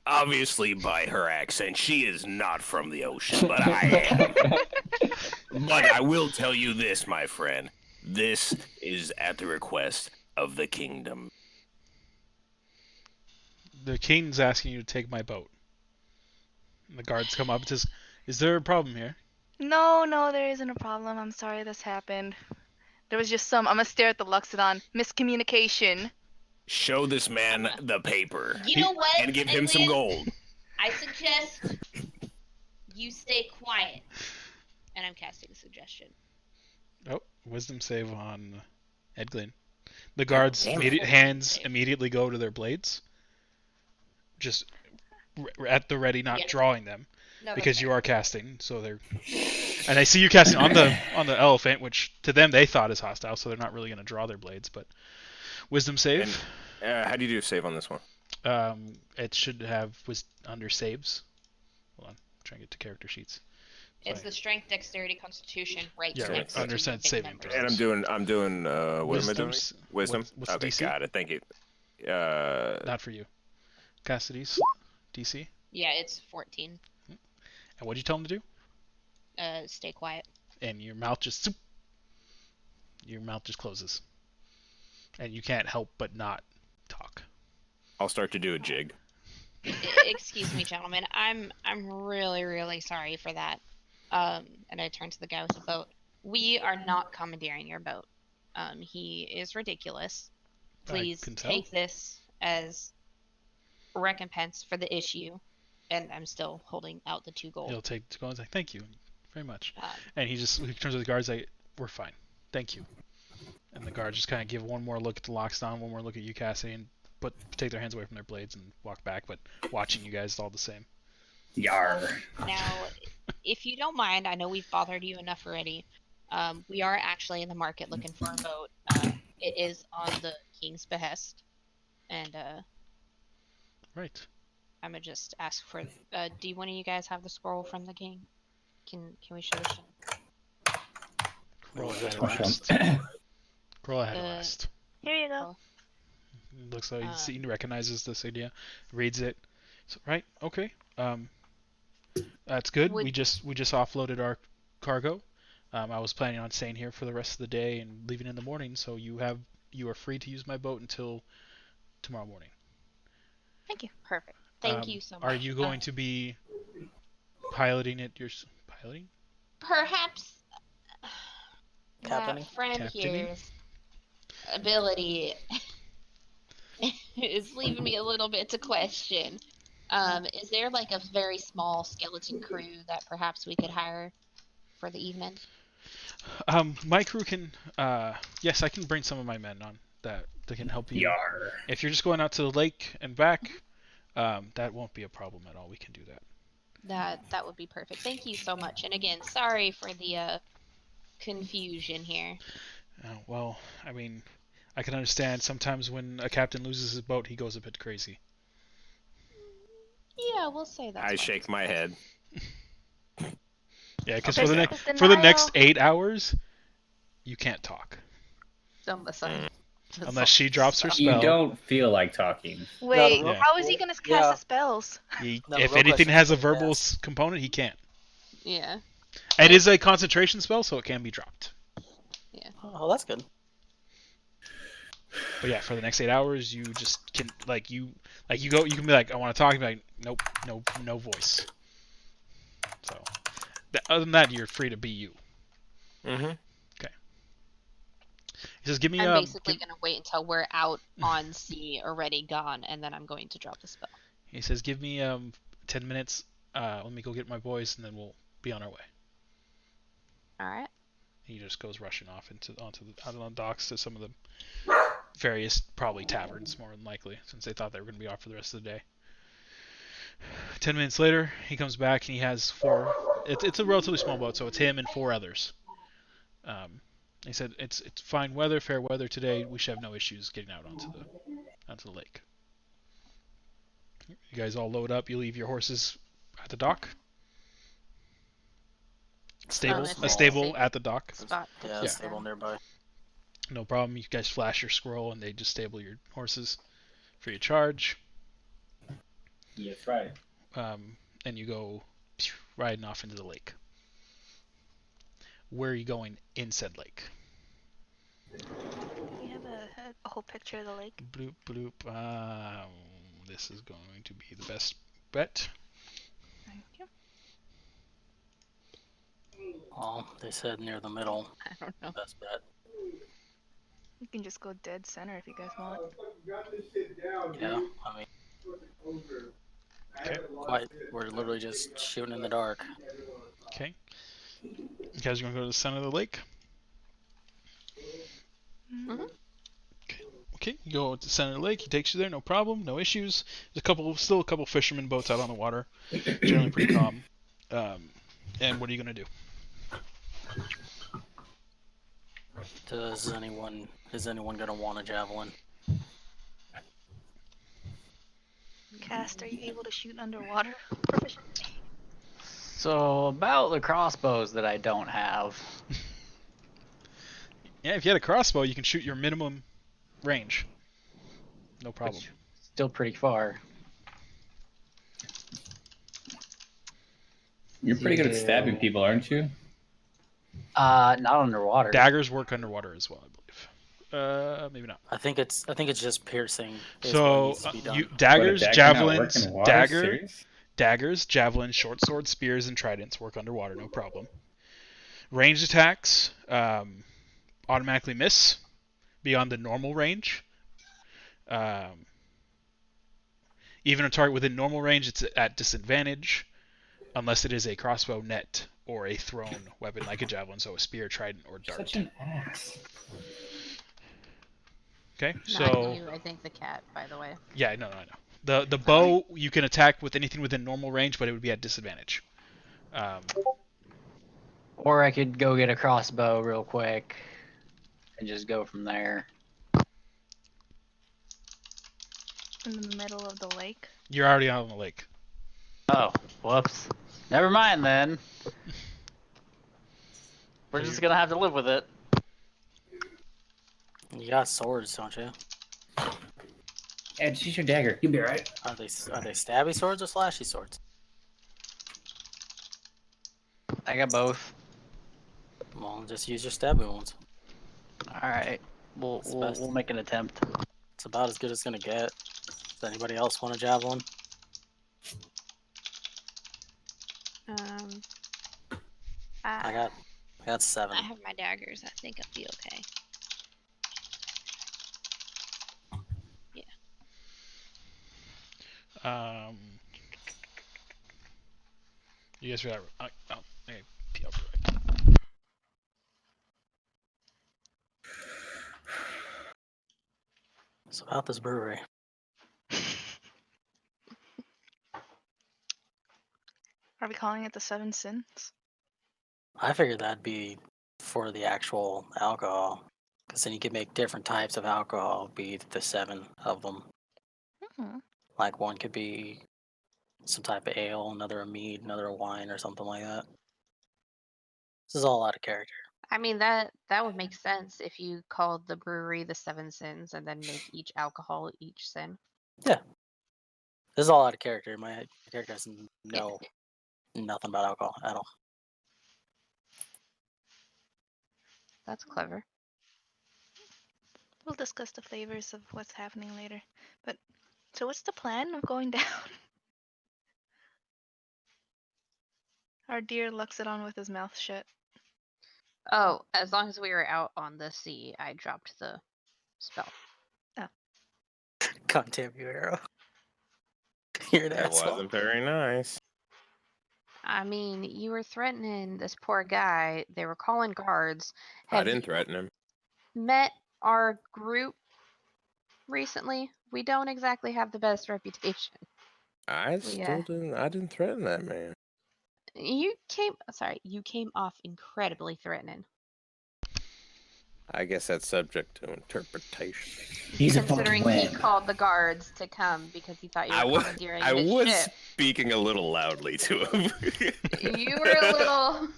Obviously, by her accent, she is not from the ocean, but I am. But I will tell you this, my friend. This is at the request of the kingdom. The king's asking you to take my boat. And the guards come up and says, "Is there a problem here?" No, there isn't a problem. I'm sorry this happened. There was just I'm gonna stare at the Luxodon. Miscommunication. Show this man the paper. You know what? And give him some gold. I suggest you stay quiet. And I'm casting a suggestion. Oh, wisdom save on Edglin. The guards' Damn. hands immediately go to their blades. Just at the ready, not drawing them. No, because you are casting, so they're... And I see you casting on the elephant, which to them they thought is hostile, so they're not really going to draw their blades, but... Wisdom save. And, how do you do a save on this one? It should have under saves. Hold on, I'm trying to get to character sheets. It's the strength, dexterity, constitution, right? Yeah, right. Under saving throws. And I'm doing what am I doing? Wisdom. What's okay, DC? got it. Thank you. Not for you. Cassidy's DC. Yeah, it's 14. And what did you tell him to do? Stay quiet. And your mouth just closes. And you can't help but not talk. I'll start to do a jig. Excuse me, gentlemen. I'm really, really sorry for that. And I turn to the guy with the boat. We are not commandeering your boat. He is ridiculous. Please take this as recompense for the issue. And I'm still holding out the 2 gold. He'll take 2 gold and say, "Thank you very much." And he turns to the guards like, "We're fine. Thank you." And the guards just kind of give one more look at the Lockstone, one more look at you, Cassie, and take their hands away from their blades and walk back, but watching you guys all the same. Yar. Now, if you don't mind, I know we've bothered you enough already. We are actually in the market looking for a boat. It is on the king's behest. And, Right. I'm gonna just ask for. Do one of you guys have the scroll from the king? Can we show the show? Roll ahead of last. Roll ahead of last. Here you go. Looks like he recognizes this idea, reads it. So, right. Okay. That's good. We just offloaded our cargo. I was planning on staying here for the rest of the day and leaving in the morning, so you are free to use my boat until tomorrow morning. Thank you. Perfect. Thank you so much. Are you going to be piloting it piloting? Perhaps Captaining? that friend Captaining? here's ability is leaving me a little bit to question. Is there like a very small skeleton crew that perhaps we could hire for the evening? My crew can. Yes, I can bring some of my men on that can help you. Yar. If you're just going out to the lake and back, that won't be a problem at all. We can do that. That would be perfect. Thank you so much. And again, sorry for the confusion here. Well, I mean, I can understand sometimes when a captain loses his boat, he goes a bit crazy. Yeah, we'll say that. I shake my head. Yeah, because for the next 8 hours, you can't talk. Unless she drops her spell. You don't feel like talking. Wait, Yeah. how is he gonna cast the spells? If anything has a verbal component, he can't. Yeah. It is a concentration spell, so it can be dropped. Yeah. Oh, that's good. But yeah, for the next 8 hours, you just can you can be like, I want to talk, and be like, nope, no voice. So, other than that, you're free to be you. Mm-hmm. Okay. He says, give me. I'm basically gonna wait until we're out on sea, already gone, and then I'm going to drop the spell. He says, give me 10 minutes. Let me go get my boys, and then we'll be on our way. All right. He just goes rushing off out on the docks to some of the various probably taverns, more than likely, since they thought they were going to be off for the rest of the day. 10 minutes later, he comes back and he has four. It's a relatively small boat, so it's him and four others. He said it's fine weather, fair weather today. We should have no issues getting out onto the lake. You guys all load up. You leave your horses at the dock. Stable, it's a stable at the dock. Spot. Yeah, Yeah. stable nearby. No problem. You guys flash your scroll and they just stable your horses for your charge. Yes, right. And you go riding off into the lake. Where are you going in said lake? We have a whole picture of the lake. Bloop, bloop. This is going to be the best bet. Thank you. Well, they said near the middle. I don't know. Best bet. You can just go dead center if you guys want. Yeah, I mean, Okay. we're literally just shooting in the dark. Okay. You guys are going to go to the center of the lake? Mm-hmm. Okay, you go to the center of the lake. He takes you there, no problem, no issues. There's still a couple fishermen boats out on the water, generally pretty calm. And what are you going to do? Is anyone gonna want a javelin? Cast, are you able to shoot underwater proficiently? So about the crossbows that I don't have. Yeah, if you had a crossbow, you can shoot your minimum range. No problem. Which still pretty far. You're pretty good at stabbing people, aren't you? Not underwater. Daggers work underwater as well, I believe. Maybe not. I think it's just piercing. Is what So needs to be done. daggers, What, a dagger not work javelins, in water? Serious? daggers, javelins, short swords, spears, and tridents work underwater, no problem. Ranged attacks automatically miss beyond the normal range. Even a target within normal range, it's at disadvantage unless it is a crossbow, net, or a thrown weapon like a javelin, so a spear, trident, or dart. Such an axe. Okay, Not so you, I think the cat, by the way. yeah, no, I know. The bow you can attack with anything within normal range, but it would be at disadvantage. Or I could go get a crossbow real quick and just go from there. In the middle of the lake. You're already out on the lake. Oh, whoops. Never mind then. We're just gonna have to live with it. You got swords, don't you? Yeah, just use your dagger. You'll be alright. Are they stabby swords or slashy swords? I got both. Well, just use your stabby ones. Alright. We'll make an attempt. It's about as good as it's gonna get. Does anybody else want a javelin? I got 7. I have my daggers. I think I'll be okay. You guys ready? Okay. It's about this brewery. Are we calling it the Seven Sins? I figured that'd be for the actual alcohol, because then you could make different types of alcohol. Be the 7 of them. Mm-hmm. Like one could be some type of ale, another a mead, another a wine, or something like that. This is all out of character. I mean, that would make sense if you called the brewery the Seven Sins and then make each alcohol each sin. Yeah. This is all out of character. My character doesn't know nothing about alcohol at all. That's clever. We'll discuss the flavors of what's happening later. But, so what's the plan of going down? Our dear looks it on with his mouth shut. Oh, as long as we were out on the sea, I dropped the spell. Goddamn you, Arrow. You're That wasn't very nice. I mean, you were threatening this poor guy. They were calling guards. I didn't threaten him. Met our group recently. We don't exactly have the best reputation. I still didn't. I didn't threaten that man. You came off incredibly threatening. I guess that's subject to interpretation. He's a Considering fucking he wimp. called the guards to come because he thought you were commandeering I his was ship. speaking a little loudly to him. You were a little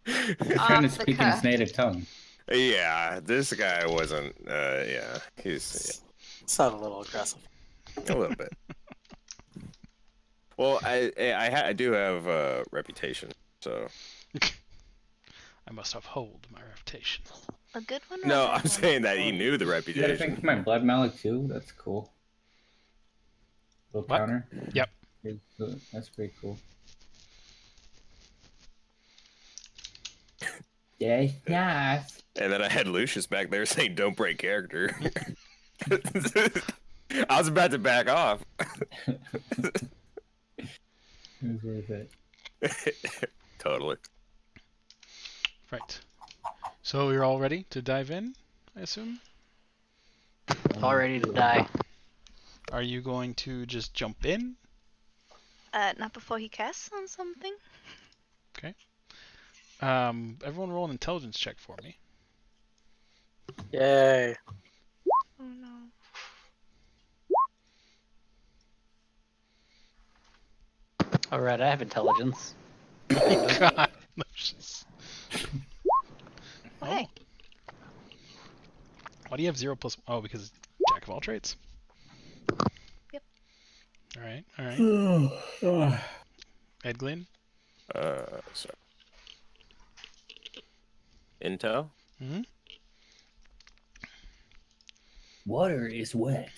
He's trying to off the speak in his cuff. native tongue. Yeah, this guy wasn't. Yeah, he's It's not a little aggressive. a little bit. Well, I do have a reputation, so. I must uphold my reputation. A good one? Or No, a bad I'm one? saying that he knew the You got a reputation. thing for my blood mallet too? That's cool. Little What? counter. Yep. That's pretty cool. Yeah, nice. And then I had Lucius back there saying, "Don't break character." I was about to back off. It was worth it. Totally. Right. So you're all ready to dive in, I assume? All ready to die. Are you going to just jump in? Not before he casts on something. Okay. Everyone roll an intelligence check for me. Yay. Oh no. Alright, I have intelligence. God, Lucius. Oh, hey. Why do you have 0 plus? Oh, because Jack of all trades. Yep. All right, all right. Edglin. Sorry. Intel. Mm-hmm. Water is wet.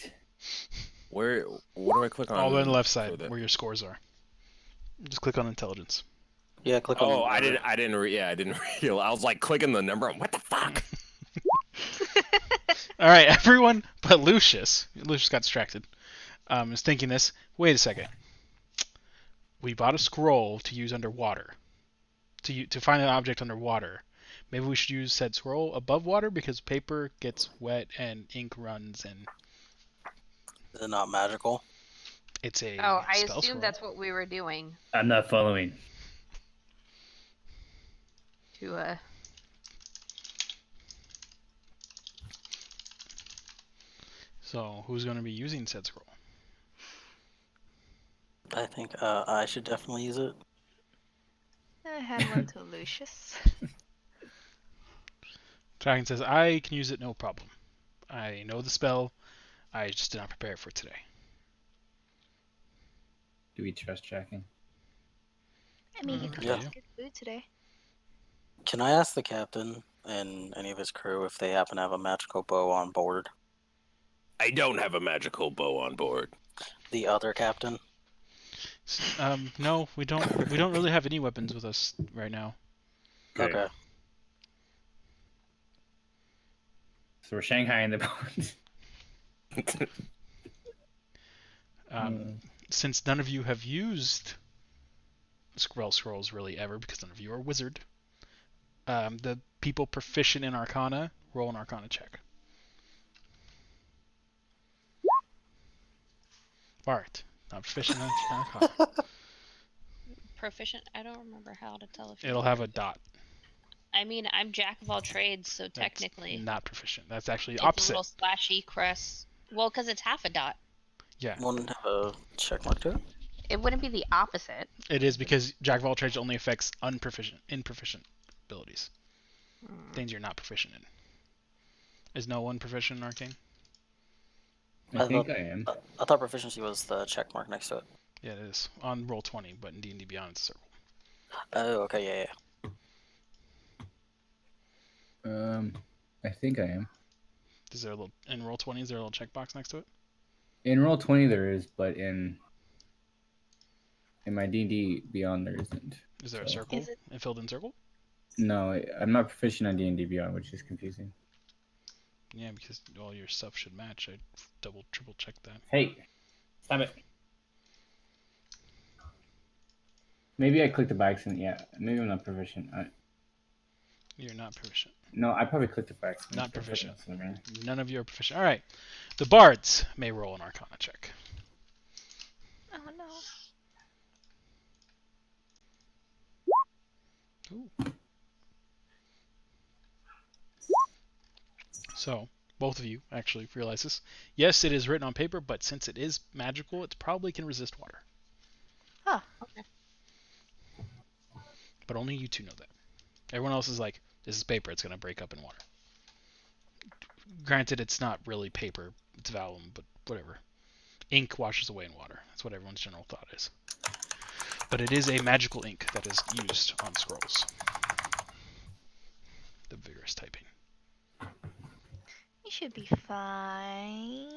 Where? What do I click on? All the way on the left for side, the- where your scores are. Just click on intelligence. Yeah, click on. Oh, I didn't. I didn't realize. I was like clicking the number. What the fuck? All right, everyone but Lucius. Lucius got distracted. Is thinking this. Wait a second. We bought a scroll to use underwater. To find an object underwater. Maybe we should use said scroll above water because paper gets wet and ink runs and. Is it not magical? It's a I spell assume scroll. that's what we were doing I'm not following. to So who's going to be using said scroll? I think I should definitely use it. I hand one to Lucius. Dragon says, I can use it no problem. I know the spell. I just did not prepare for today. Do we trust tracking? I mean, he cooked Yeah. us good food today. Can I ask the captain and any of his crew if they happen to have a magical bow on board? I don't have a magical bow on board. The other captain? No, we don't. We don't really have any weapons with us right now. Good. Okay. So we're Shanghai in the bones. Since none of you have used scrolls really ever, because none of you are wizard, the people proficient in Arcana roll an Arcana check. Bart, not proficient in Arcana. Proficient? I don't remember how to tell if you're It'll have a dot. I mean, I'm jack of all trades, so That's technically not proficient. That's actually it's opposite. a little slashy crest. Well, because it's half a dot. Yeah, Wouldn't have a check mark to it? it wouldn't be the opposite. it is because Jack of all trades only affects inproficient abilities. Things you're not proficient in. Is no one proficient in Arcane? I think I am. I thought proficiency was the check mark next to it. Yeah, it is. On Roll20, but in D&D Beyond it's a circle. Oh, okay, yeah. I think I am. Is there a little in Roll20? Is there a little checkbox next to it? In Roll20 there is, but in my D&D Beyond there isn't. Is there a So- circle? Is it- A filled-in circle? No, I'm not proficient on D&D Beyond, which is confusing. Yeah, because all your stuff should match. I triple check that. Hey, stop it. Maybe I clicked it by accident. Yeah, maybe I'm not proficient. You're not proficient. No, I probably clicked it by accident. Not proficient. Okay. None of you are proficient. All right. The bards may roll an Arcana check. Oh no. Ooh. So, both of you actually realize this. Yes, it is written on paper, but since it is magical, it probably can resist water. Huh. Okay. But only you two know that. Everyone else is like, this is paper, it's going to break up in water. Granted, it's not really paper, it's vellum, but whatever. Ink washes away in water. That's what everyone's general thought is. But it is a magical ink that is used on scrolls. The vigorous typing. You should be fine.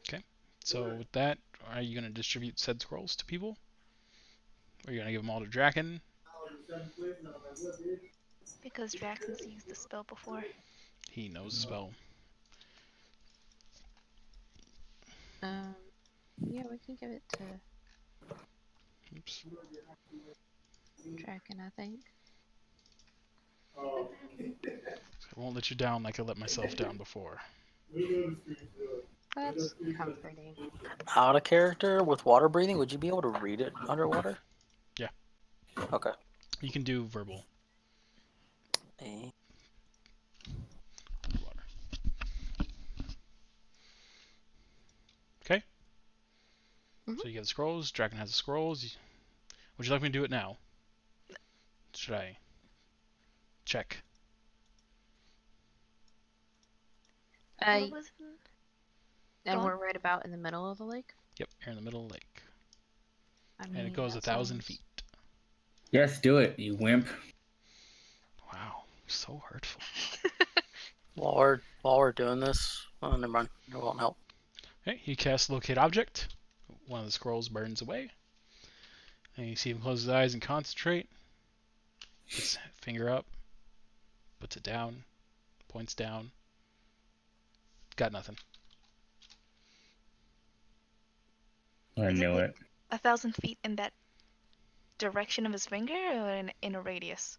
Okay. So with that, are you going to distribute said scrolls to people? Or are you going to give them all to Draken? Because Draxon's used the spell before. He knows the spell. Yeah, we can give it to Oops. Draken, I think. I won't let you down like I let myself down before. That's comforting. Out of character with water breathing, would you be able to read it underwater? Yeah. Okay. You can do verbal. Eh. Underwater. Okay. So you get the scrolls. Draken has the scrolls. Would you like me to do it now? Should I check? What was it? And Go we're right about in the middle of the lake. Yep, you're in the middle of the lake. I mean, And it goes that 1,000 sounds- feet. Yes, do it, you wimp. Wow, so hurtful. While we're doing this, oh, never mind. It won't help. Okay, you cast Locate Object. One of the scrolls burns away. And you see him close his eyes and concentrate. Puts finger up. Puts it down. Points down. Got nothing. I Is it knew like it. 1,000 feet in that direction of his finger, or in a radius?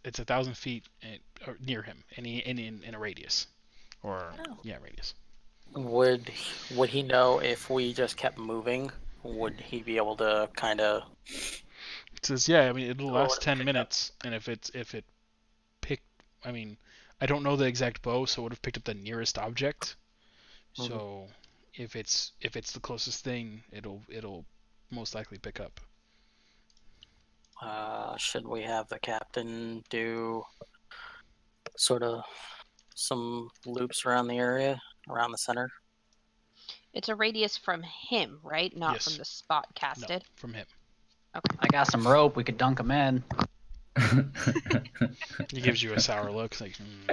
It's 1,000 feet near him, in a radius, or Oh. yeah, radius. Would he know if we just kept moving? Would he be able to kind of? It says yeah. I mean, it'll Or last would it 10 pick up? minutes, and if it picked, I mean, I don't know the exact bow, so it would have picked up the nearest object. Mhm. So if it's the closest thing, it'll most likely pick up. Should we have the captain do sort of some loops around the area, around the center? It's a radius from him, right? Not Yes. from the spot No, casted. from him. I got some rope. We could dunk him in. He gives you a sour look, like, I'm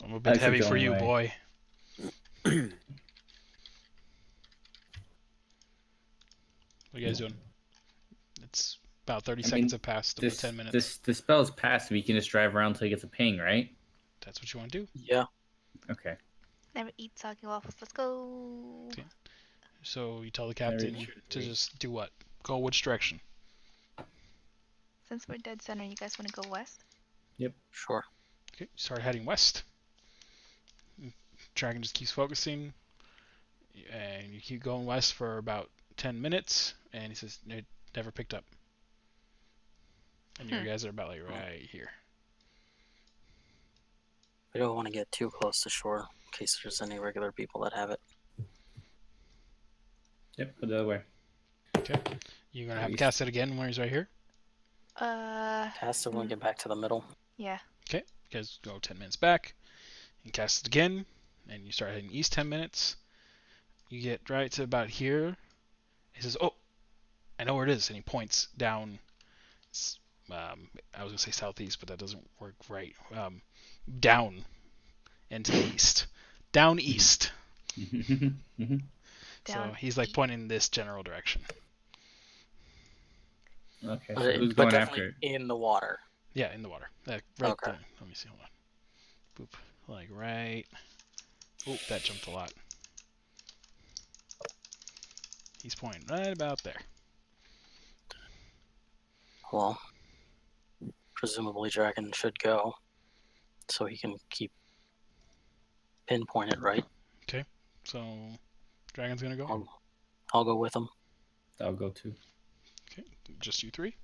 a bit That's the heavy for going you, way. boy. What are you guys doing? It's about 30 seconds have passed of the 10 minutes. The spell's passed. We can just drive around until he gets a ping, right? That's what you want to do? Yeah. Okay. Never eat soggy waffles. Let's go. Okay. So you tell the captain to just do what? Go which direction? Since we're dead center, you guys want to go west? Yep. Sure. Okay, start heading west. Dragon just keeps focusing, and you keep going west for about 10 minutes, and he says, it never picked up. And your guys are about like right here. We don't want to get too close to shore in case there's any regular people that have it. Yep, go the other way. Okay. You're going to have to cast it again when he's right here? Cast it when we get back to the middle. Yeah. Okay. You guys go 10 minutes back, and cast it again, and you start heading east 10 minutes. You get right to about here. He says, oh, I know where it is, and he points down. I was going to say southeast, but that doesn't work right. Down and to the east. Down east. So he's like pointing this general direction. Okay, so who's going after it? In the water. Yeah, in the water. Right Okay. there. Let me see. Hold on. Boop. Like right. Oh, that jumped a lot. He's pointing right about there. Well, presumably Dragon should go, so he can keep pinpoint it right. Okay. So Dragon's gonna go. I'll go with him. I'll go too. Okay. Just you three.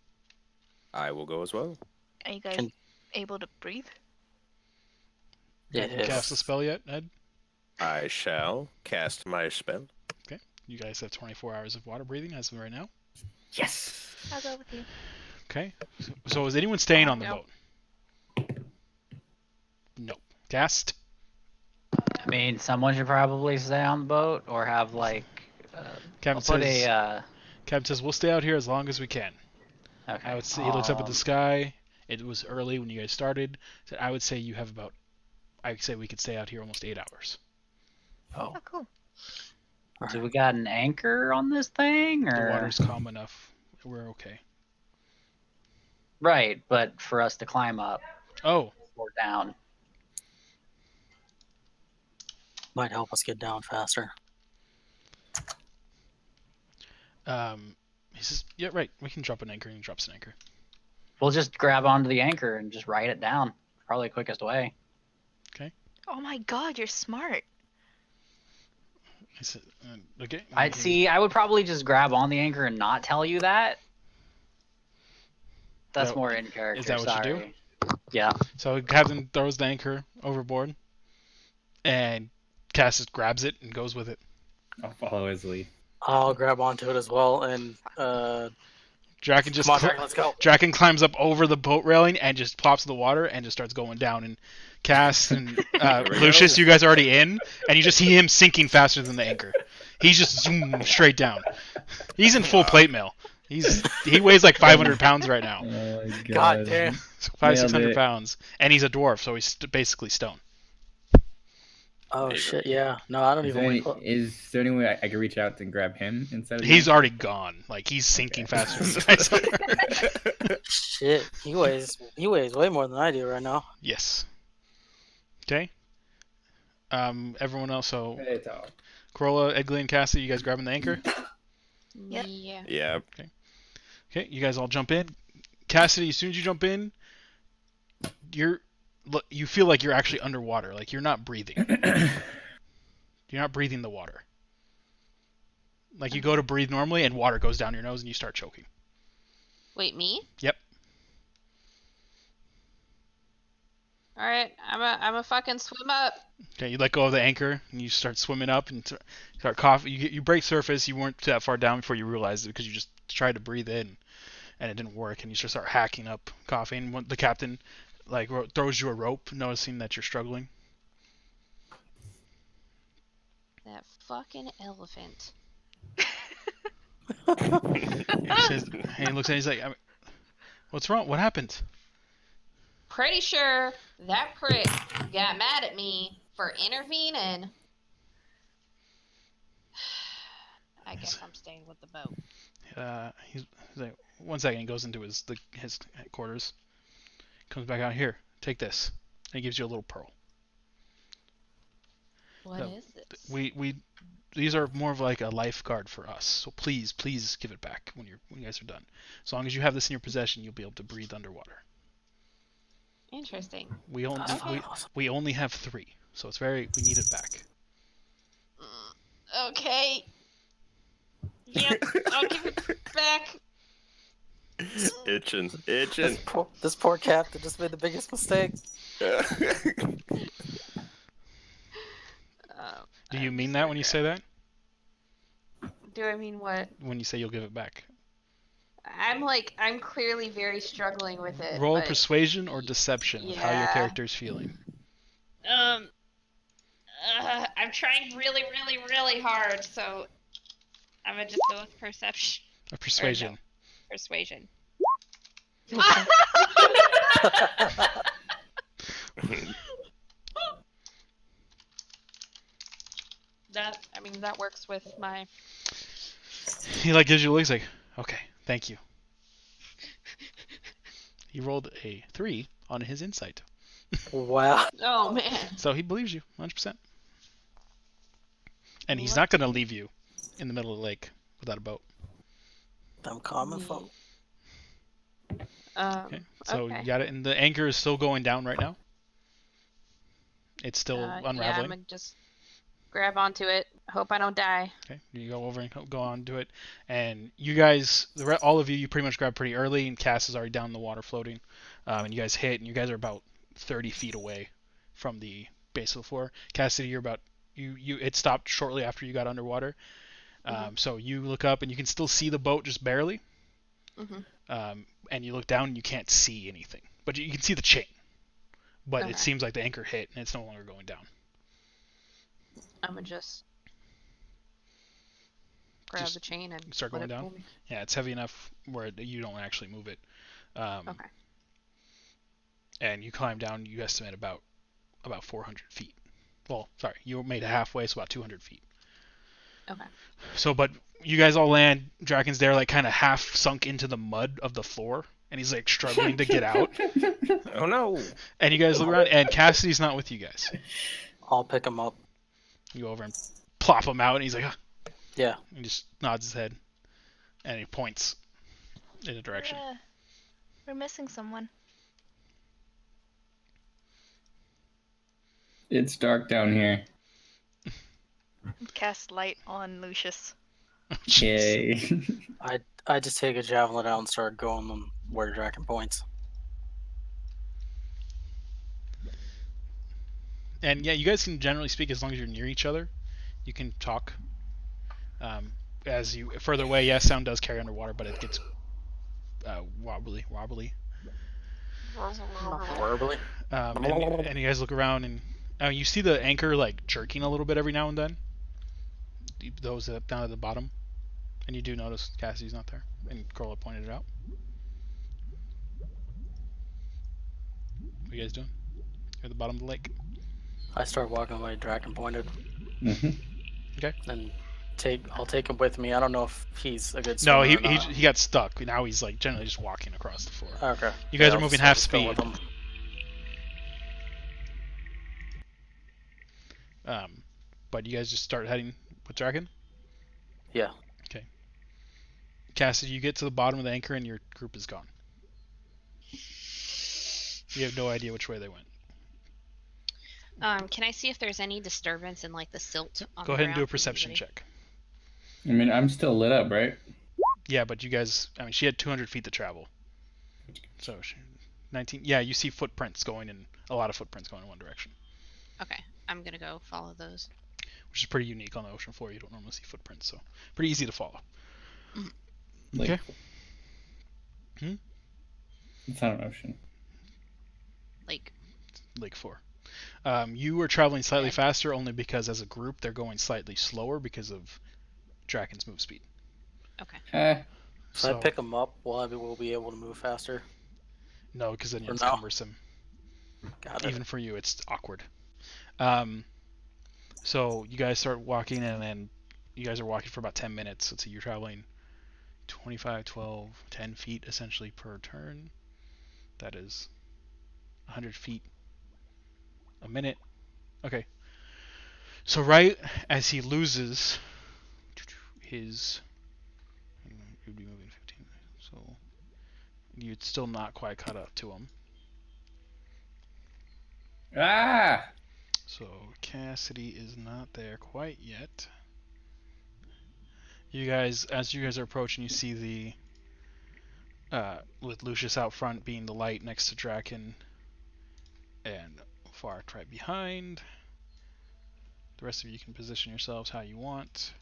I will go as well. Are you guys Can- able to breathe? Have you cast the spell yet, Ed? I shall cast my spell. Okay. You guys have 24 hours of water breathing as of right now. Yes. I'll go with you. Okay. So is anyone staying on the No. boat? No. Cast? I mean, someone should probably stay on the boat or have like. Captain I'll put says, a. Captain says, we'll stay out here as long as we can. Okay. I would say, he looks up at the sky. It was early when you guys started. So I would say you have about, I would say we could stay out here almost 8 hours. Oh, cool. Do we got an anchor on this thing, or? The water's calm enough. We're okay. Right, but for us to climb up Oh, or down. Might help us get down faster. he says, yeah, right. We can drop an anchor. And he drops an anchor. We'll just grab onto the anchor and just ride it down. Probably the quickest way. Oh my god, you're smart. He said, okay. I'd see. I would probably just grab on the anchor and not tell you that. That's That- more in character. is that what you do? Sorry. Yeah. So Captain throws the anchor overboard, and Cass just grabs it and goes with it. I'll follow his lead. I'll grab onto it as well, and Draken just come on, Dragon, let's go. Draken climbs up over the boat railing and just plops in the water and just starts going down. And Cass and Lucius, you guys are already in, and you just see him sinking faster than the anchor. He's just zoom straight down. He's in full plate mail. He weighs like 500 pounds right now. Oh my God damn. 500-600 it. pounds, and he's a dwarf, so he's basically stone. Oh shit, yeah. No, I don't even want Is there any way I could reach out and grab him instead of He's you? already gone. Like he's sinking faster than you guys are. Shit, he weighs way more than I do right now. Yes. Okay. Everyone else. So Hey, dog. Corolla, Egley, and Cassie, you guys grabbing the anchor? Yep. Yeah. Yeah. Okay, you guys all jump in. Cassidy, as soon as you jump in, you feel like you're actually underwater. Like you're not breathing. You're not breathing the water. Like you go to breathe normally, and water goes down your nose, and you start choking. Wait, me? Yep. All right, I'm a fucking swim up. Okay, you let go of the anchor, and you start swimming up, and start coughing. You break surface. You weren't that far down before you realized it because you just tried to breathe in, and it didn't work, and you just start hacking up, coughing. When the captain throws you a rope, noticing that you're struggling. That fucking elephant. And he looks at it, he's like, what's wrong? What happened? Pretty sure that prick got mad at me for intervening. I guess I'm staying with the boat. He's like, 1 second, he goes into his quarters. Comes back out here. Take this. And he gives you a little pearl. What So, is this? These are more of like a lifeguard for us. So please give it back when you guys are done. As long as you have this in your possession, you'll be able to breathe underwater. Interesting. We only have 3, so we need it back. Okay. Yep, I'll give it back. Itching. This poor captain just made the biggest mistake. Do you mean that when you say that? Do I mean what? When you say you'll give it back? I'm clearly very struggling with it. Roll but, persuasion or deception with how your Yeah. character's feeling. I'm trying really, really, really hard, so I'm gonna just go with perception. Or persuasion. Persuasion. That works with my. He gives you a look. He's like, okay, thank you. He rolled a 3 on his insight, Wow. Oh man. so he believes you 100%. And he's not gonna leave you in the middle of the lake without a boat. Them common folk. Okay, so Okay. you got it, and the anchor is still going down right now. It's still Yeah, I'm unraveling. gonna just grab onto it, Hope I don't die. Okay, you go over and go on do it, and you guys, all of you pretty much grab pretty early, and Cass is already down in the water floating, and you guys hit, and you guys are about 30 feet away from the base of the floor. Cassidy, you're about it stopped shortly after you got underwater, so you look up and you can still see the boat just barely, and you look down and you can't see anything, but you can see the chain, but it seems like the anchor hit and it's no longer going down. I'm gonna just grab the chain and start going down. Yeah, it's heavy enough where you don't actually move it. Okay. And you climb down. You estimate about 400 feet. Well, sorry, you made it halfway, so about 200 feet. Okay. So, but you guys all land. Draken's there, like kind of half sunk into the mud of the floor, and he's like struggling to get out. Oh no! And you guys look around, and Cassidy's not with you guys. I'll pick him up. You go over and plop him out, and he's like, ah. Yeah. He just nods his head, and he points in a direction. We're missing someone. It's dark down here. Cast light on Lucius. Yay. I just take a javelin out and start going them where Draken points. And yeah, you guys can generally speak as long as you're near each other. You can talk. As you further away, yes, sound does carry underwater, but it gets wobbly. Verbally. And you guys look around, and you see the anchor like jerking a little bit every now and then. Those down at the bottom, and you do notice Cassidy's not there, and Corla pointed it out. What are you guys doing? You're at the bottom of the lake. I start walking the way Draken pointed. Okay. And I'll take him with me. I don't know if he's a good swimmer. No, he got stuck. Now he's like generally just walking across the floor. Okay. You guys are moving half speed. But you guys just start heading with Draken? Yeah. Okay. Cassidy, you get to the bottom of the anchor and your group is gone. You have no idea which way they went. Can I see if there's any disturbance in like the silt on Go the ahead and do a ground from perception anybody? check. I mean, I'm still lit up, right? Yeah, but you guys, I mean, she had 200 feet to travel. So, 19, yeah, you see footprints going in, a lot of footprints going in one direction. Okay, I'm gonna go follow those. Which is pretty unique on the ocean floor. You don't normally see footprints, so pretty easy to follow. Like, okay. It's not an ocean. Lake 4. You were traveling slightly faster only because as a group they're going slightly slower because of Draken's move speed. Okay. So I pick him up, we'll be able to move faster? No, because then it's cumbersome. Got it. Even for you, it's awkward. So you guys start walking, and then you guys are walking for about 10 minutes. Let's see, you're traveling 25, 12, 10 feet essentially per turn. That is 100 feet a minute. Okay. So right as he loses his... You'd be moving 15. So you'd still not quite caught up to him. Ah! So Cassidy is not there quite yet. You guys, as you guys are approaching, you see the with Lucius out front being the light next to Draken, and Fart right behind. The rest of you can position yourselves how you want.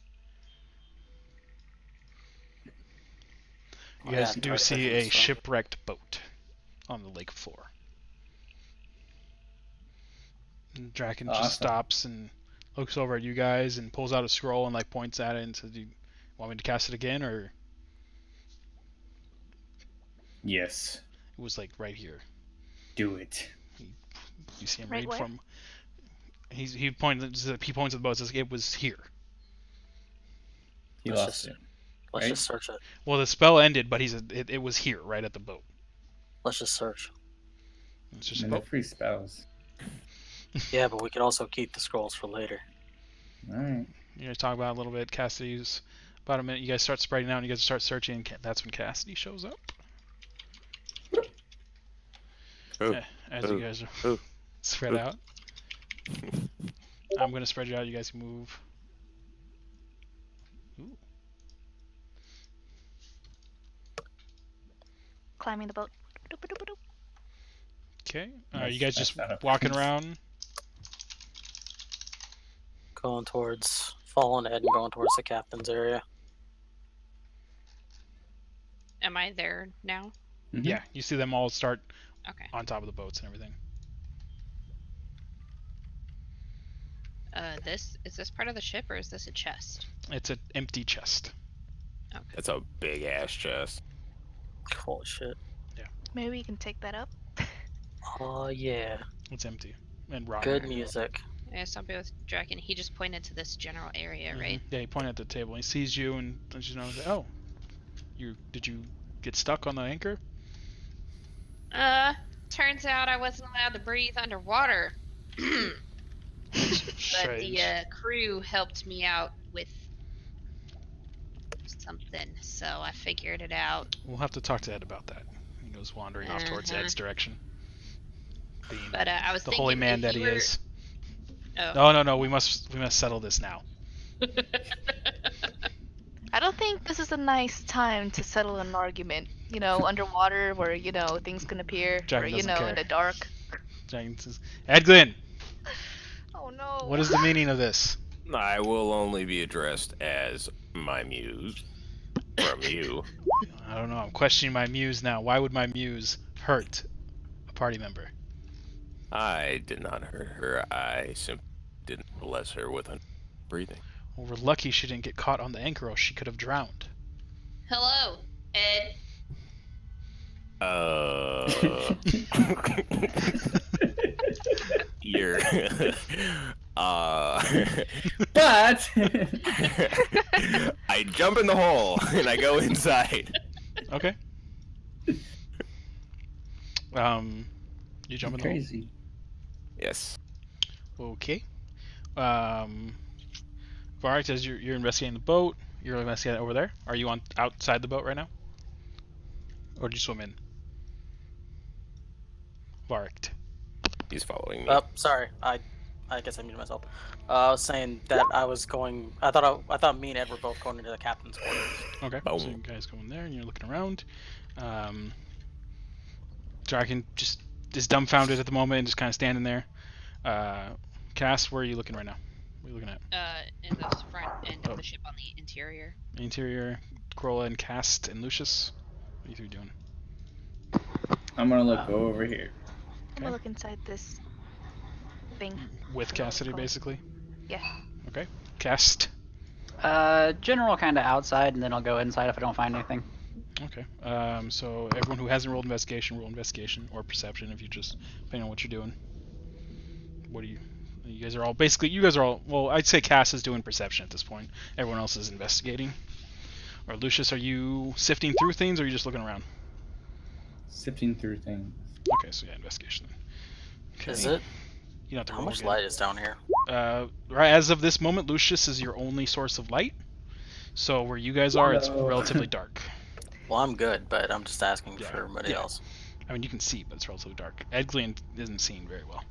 You guys do see a shipwrecked boat on the lake floor. And Draken just stops and looks over at you guys and pulls out a scroll and like points at it and says, "Do you want me to cast it again, or?" Yes. It was like right here. Do it. You see him Right read where? from. He points at the boat. Says it was here. He lost it. Let's just search it. Well, the spell ended, but it was here, right at the boat. Let's just search. It's just a they're boat. free spells. Yeah, but we could also keep the scrolls for later. Alright. You guys talk about it a little bit. Cassidy's about a minute. You guys start spreading out and you guys start searching. And that's when Cassidy shows up. As you guys are spread out. I'm going to spread you out. You guys can move Ooh. Climbing the boat. Okay. Are you That's guys just not a walking prince. around? Going towards, following Ed and going towards the captain's area. Am I there now? Mhm. Yeah. You see them all start Okay. on top of the boats and everything. This is this part of the ship or is this a chest? It's an empty chest. Okay. That's a big ass chest. Holy shit. Maybe we can take that up. Oh, yeah. It's empty and rotten. Good music. Yeah, somebody with Draken. He just pointed to this general area, right? Yeah, he pointed at the table. He sees you and you know, oh, did you get stuck on the anchor? Turns out I wasn't allowed to breathe underwater. That's But the strange. crew helped me out with something, so I figured it out. We'll have to talk to Ed about that. He goes wandering off towards Uh-huh. Ed's direction. Being But I was the thinking holy man if that you he were... is. Oh. No, we must settle this now. I don't think this is a nice time to settle an argument. You know, underwater where, you know, things can appear. Or, Dragon you doesn't know, care. in the dark. Dragon says, Edglin, Oh no. what is the meaning of this? I will only be addressed as my muse from you. I don't know. I'm questioning my muse now. Why would my muse hurt a party member? I did not hurt her. I simply didn't bless her with breathing. Well, we're lucky she didn't get caught on the anchor, or she could have drowned. Hello, Ed. You're But I jump in the hole and I go inside. Okay. You jump in the hole. crazy. Yes. Okay. Varric, as you're investigating the boat, you're investigating over there. Are you on outside the boat right now, or did you swim in? Varric. He's following me. Oh, sorry. I guess I muted myself. I was saying that I was going. I thought me and Ed were both going into the captain's quarters. Okay. Boom. So you guys go in there and you're looking around. Draken just is dumbfounded at the moment and just kind of standing there. Cass, where are you looking right now? What are you looking at? In the front end of the ship on the interior. Interior, Corolla and Cast and Lucius. What are you three doing? I'm gonna go over here. I'm gonna look inside this thing. With Cassidy, basically? Yeah. Okay. Cast. General kind of outside, and then I'll go inside if I don't find anything. Okay. So everyone who hasn't rolled investigation, roll investigation or perception if you just depending on what you're doing. What do you? You guys are all. Well, I'd say Cass is doing perception at this point. Everyone else is investigating. Or Lucius, are you sifting through things, or are you just looking around? Sifting through things. Okay, so yeah, investigation. Okay. Is it? You don't have to How roll much again. light is down here? Right as of this moment, Lucius is your only source of light. So where you guys are, it's No. relatively dark. Well, I'm good, but I'm just asking Yeah, for everybody yeah. else. I mean, you can see, but it's relatively dark. Edglian isn't seeing very well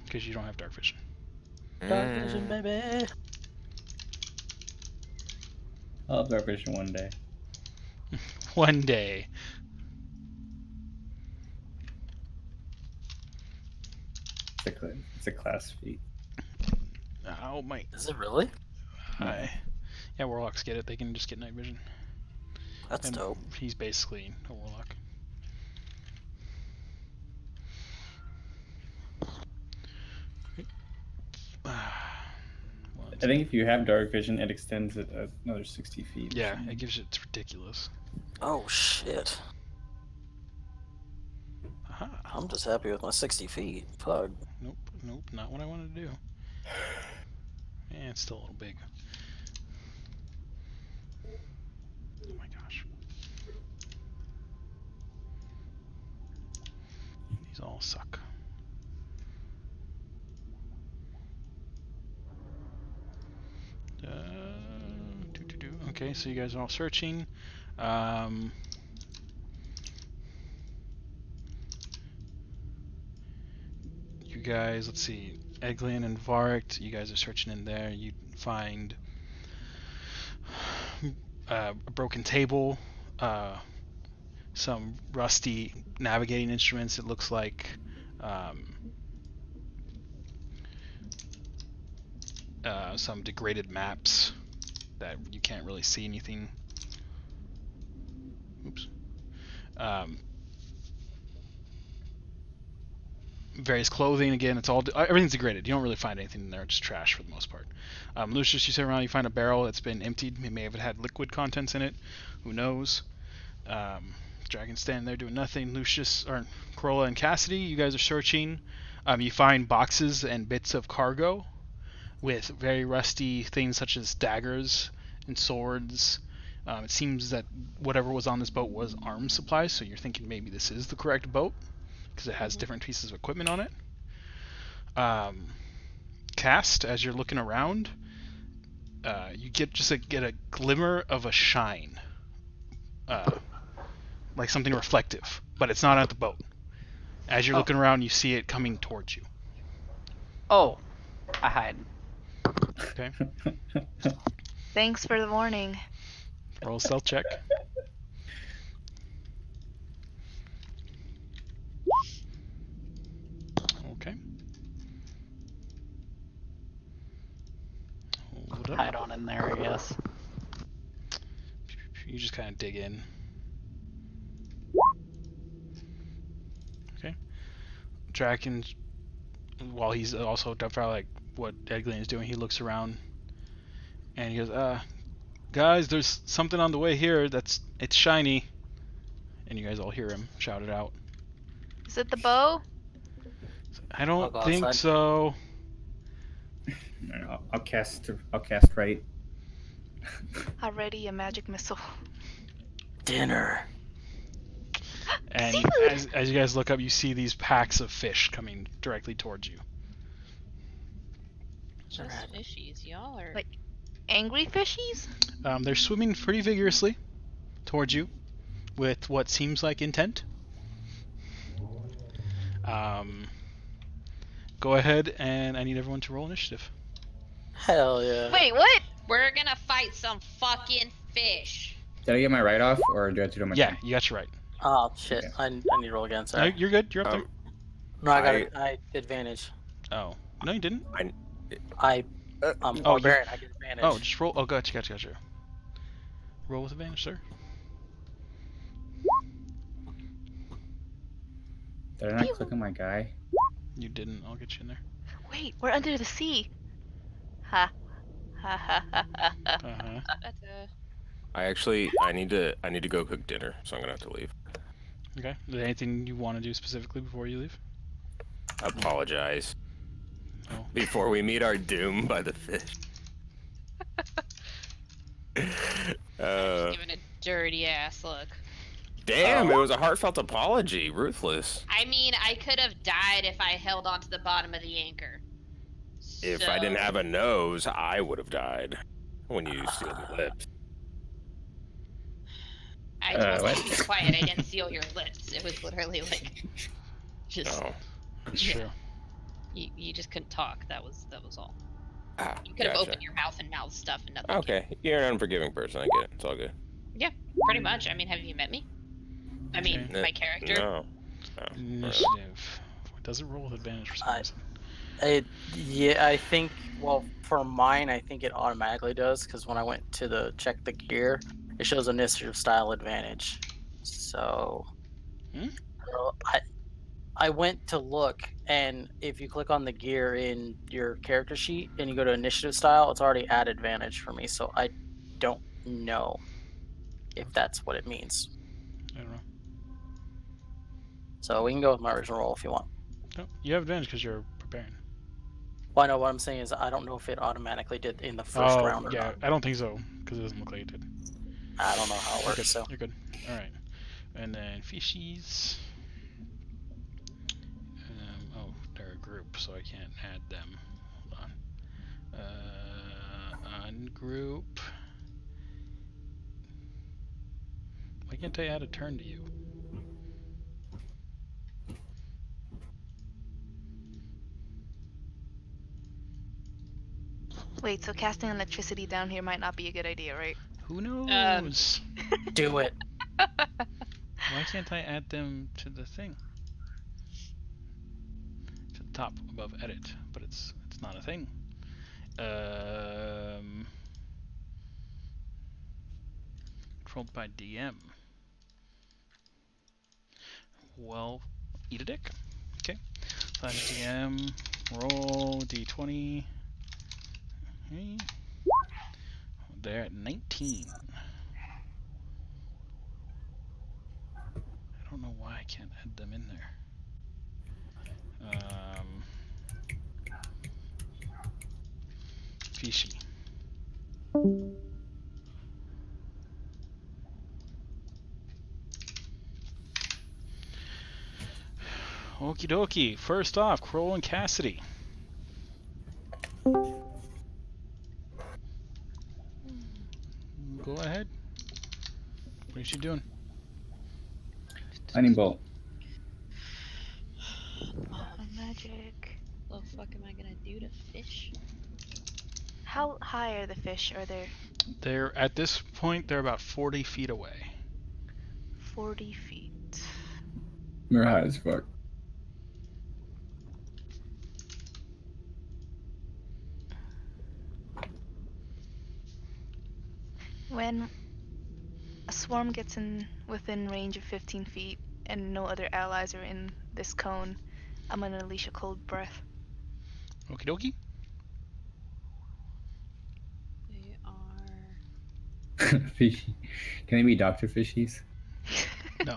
because you don't have dark vision. Dark vision, baby. I'll have dark vision one day. One day. It's a class feat. Oh my. Is it really? Yeah, warlocks get it. They can just get night vision. That's And dope. he's basically a warlock. I think if you have dark vision, it extends it another 60 feet. Yeah, it gives you. It's ridiculous. Oh shit. Aha. I'm just happy with my 60 feet. Fuck. Nope, not what I wanted to do. Yeah, it's still a little big. Oh my gosh. These all suck. Okay, so you guys are all searching. You guys, let's see. Eglin and Varkt, you guys are searching in there. You find a broken table, some rusty navigating instruments. It looks like some degraded maps that you can't really see anything. Oops. Various clothing. Again, it's all everything's degraded. You don't really find anything in there. It's trash for the most part. Lucius, you sit around. You find a barrel that's been emptied. It may have had liquid contents in it. Who knows? Dragon's standing there doing nothing. Lucius, or Corolla and Cassidy, you guys are searching. You find boxes and bits of cargo with very rusty things such as daggers and swords. It seems that whatever was on this boat was arms supplies, so you're thinking maybe this is the correct boat because it has different pieces of equipment on it. Cast, as you're looking around, you get a glimmer of a shine, like something reflective, but it's not at the boat. As you're looking around, you see it coming towards you. Oh, I hide. Okay. Thanks for the warning. Roll a stealth check. Okay. Hold it up. Hide on in there, I guess. You just kind of dig in. Okay. Draken, while he's also dumbfounded like what Eglin is doing, he looks around and he goes, guys, there's something on the way here it's shiny. And you guys all hear him shout it out. Is it the bow? I don't go think outside. so. No, I'll cast right. Already a magic missile. Dinner. And Seafood! as you guys look up, you see these packs of fish coming directly towards you. Just Alright. fishies, y'all are. Like- Angry fishies? They're swimming pretty vigorously towards you with what seems like intent. Go ahead, and I need everyone to roll initiative. Hell yeah. Wait, what? We're gonna fight some fucking fish. Did I get my write off, or do I have to do my Yeah, turn? you got you right. Oh shit. Okay. I need to roll again. No, Sorry. you're good. You're up there. No, I advantage. Oh, no, you didn't. I'm Oh, barbarian. I get advantage. Oh, just roll. Oh, gotcha. Roll with advantage, sir. Did I not click on my guy? You didn't. I'll get you in there. Wait, we're under the sea. Ha. Ha ha ha ha ha. Uh-huh. That's I need to go cook dinner, so I'm gonna have to leave. Okay. Is there anything you want to do specifically before you leave? Apologize. Oh. Before we meet our doom by the fish. just giving a dirty ass look. Damn, it was a heartfelt apology. Ruthless. I mean, I could have died if I held onto the bottom of the anchor. If I didn't have a nose, I would have died when you sealed my lips. I told you what? to be quiet. I didn't seal your lips. It was literally like, just Oh, It's Yeah. true. you just couldn't talk. That was all. ah, You could have gotcha. opened your mouth and mouthed stuff and nothing. Okay, you're an unforgiving person. I get it. It's all good. Yeah, pretty much. I mean, have you met me? I mean, Okay. my character. No. Initiative. Does it roll with advantage for some reason? Yeah, I think. Well, for mine, I think it automatically does because when I went to check the gear, it shows initiative style advantage. So, so I went to look, and if you click on the gear in your character sheet and you go to initiative style, it's already at advantage for me. So I don't know if that's what it means. I don't know. So we can go with my original roll if you want. No, you have advantage because you're preparing. Well, I know what I'm saying is I don't know if it automatically did in the first round or yeah, not. I don't think so because it doesn't look like it did. I don't know how it You're works. good. So You're good. All right. And then fishies. Oh, they're a group, so I can't add them. Hold on. Ungroup. Why can't I add a turn to you? Wait, so casting electricity down here might not be a good idea, right? Who knows? Do it. Why can't I add them to the thing? To the top above edit, but it's not a thing. Controlled by DM. Well, eat a dick. Okay. Slash DM. Roll d20. Okay. They're at 19. I don't know why I can't add them in there. Fishy. Okie dokie. First off, Kroll and Cassidy. Go ahead. What is she doing? Lightning bolt. Magic. What the fuck am I gonna do to fish? How high are the fish? Are they They're at this point. They're about 40 feet away. 40 feet? They're high as fuck. When a swarm gets in within range of 15 feet and no other allies are in this cone, I'm gonna unleash a cold breath. Okie dokie. They are. Fishy. Can they be Dr. Fishies? No.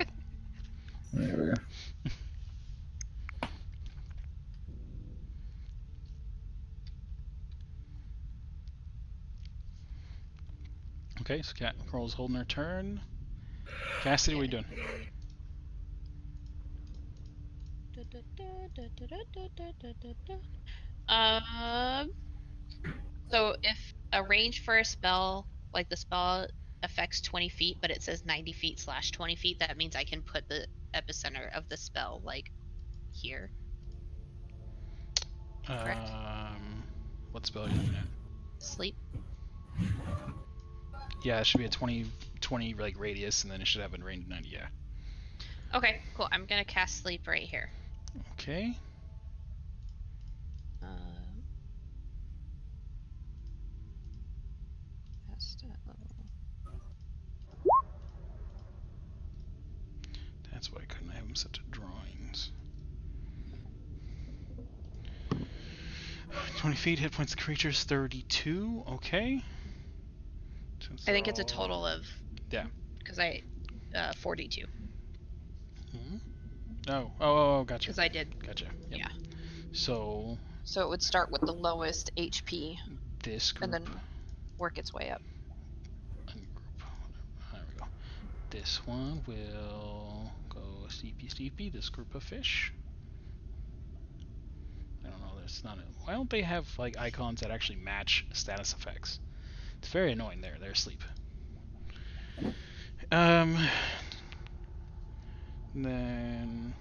There we go. Okay, so Kroll's holding her turn. Cassidy, what are you doing? So if a range for a spell, like the spell affects 20 feet, but it says 90 feet / 20 feet, that means I can put the epicenter of the spell like here. Correct. What spell are you looking at? Sleep. Yeah, it should be a 20 like radius, and then it should have a range of 90. Yeah. Okay, cool. I'm gonna cast sleep right here. Okay. Cast at level. That's why I couldn't have them set to drawings. 20 feet, hit points of the creatures 32. Okay. I think it's a total of. Yeah. Because 42. Oh, gotcha. Because I did. Gotcha. Yep. Yeah. So it would start with the lowest HP. This group. And then work its way up. Ungroup. There we go. This one will go steepy. This group of fish. I don't know. There's not. Why don't they have like icons that actually match status effects? It's very annoying. They're asleep. Then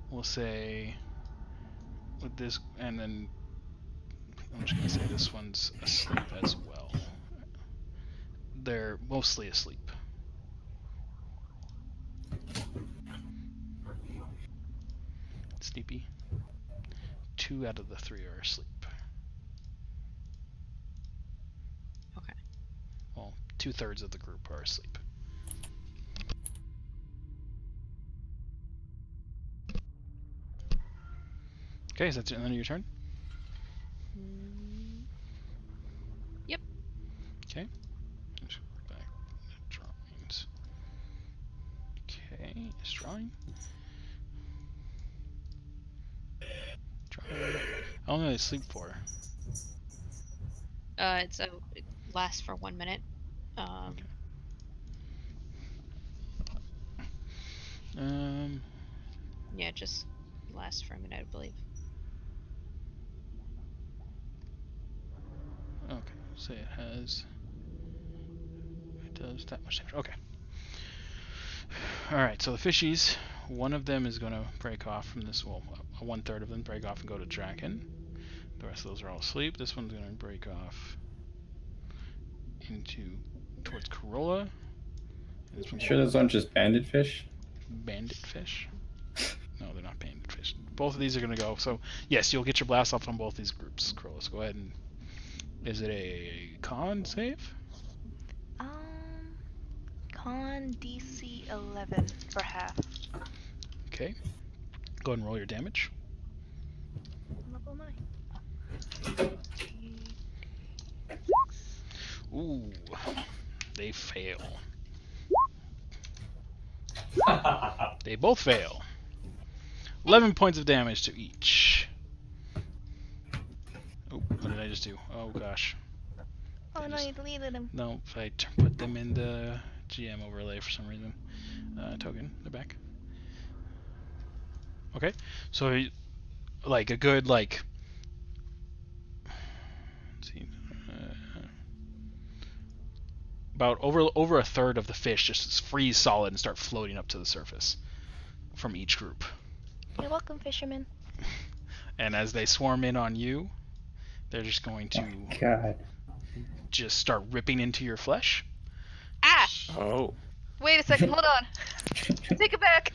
we'll say with this, and then I'm just gonna say this one's asleep as well. They're mostly asleep. Sleepy. 2 out of the 3 are asleep. Okay. Well, 2/3 of the group are asleep. Okay, is that the end of your turn? Yep. Okay. Let's go back to drawings. Okay, it's drawing. How long do they sleep for? It lasts for 1 minute. Yeah, just lasts for a minute, I believe. Okay, so it does that much damage. Okay. Alright, so the fishies, one of them is going to break off from this, well, 1/3 of them break off and go to Draken. The rest of those are all asleep. This one's gonna break off towards Corolla. And this one's Sure, those aren't just banded fish. bandit fish. No, they're not bandit fish. Both of these are gonna go. So yes, you'll get your blast off on both these groups. Corolla, so go ahead and. Is it a con save? Con DC 11 for half. Okay. Go ahead and roll your damage. Level 9. Ooh, they fail. They both fail. 11 points of damage to each. Oh, what did I just do? Oh gosh. Oh no, you deleted him. No, I put them in the GM overlay for some reason. Token, they're back. Okay, so like a good let's see, about over a third of the fish just freeze solid and start floating up to the surface from each group. You're welcome, fisherman. And as they swarm in on you, they're just going to just start ripping into your flesh. Ah! Oh. Wait a second, hold on. Take it back.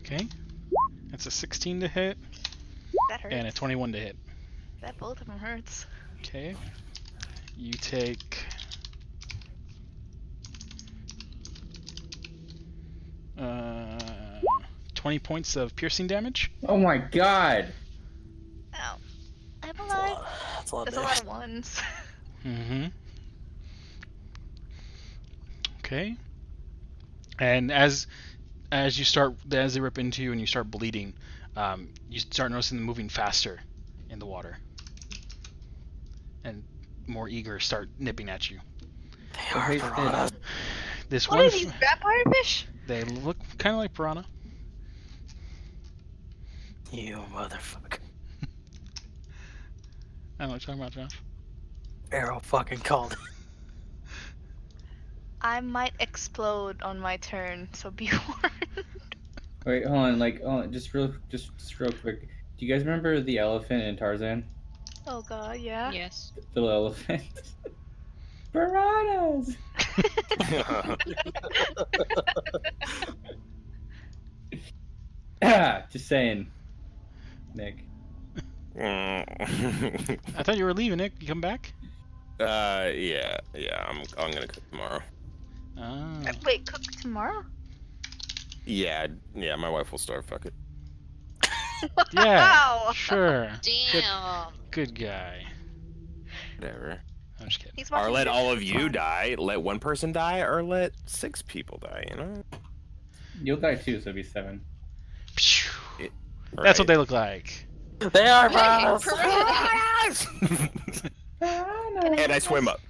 Okay, that's a 16 to hit That hurts. and a 21 to hit. That both of them hurts. Okay, you take 20 points of piercing damage. Oh my god! Ow. I'm alive. That's a lot There's of a lot of ones. Mm-hmm. Okay. And as they rip into you and you start bleeding, you start noticing them moving faster in the water, and more eager start nipping at you. They are piranhas. This What one, are these, vampire fish? they look kind of like piranha. You motherfucker. I don't know what you're talking about, Josh. Arrow fucking called it. I might explode on my turn, so be warned. Wait, hold on, just real quick. Do you guys remember the elephant in Tarzan? Oh god, yeah. Yes. The little elephant. Piranhas! Just saying, Nick. I thought you were leaving, Nick. You come back? Yeah. I'm gonna cook tomorrow. Ah. Wait, cook tomorrow? Yeah. My wife will starve. Fuck it. Yeah. Wow. Sure. Damn. Good guy. Whatever. I'm just kidding. He's Or watching let this all of for you fun. die. Let one person die, or let 6 people die. You know. You'll die too, so it'll be 7. Phew. It- That's what right. they look like. They are Hey, piranhas. piranha. And I swim up.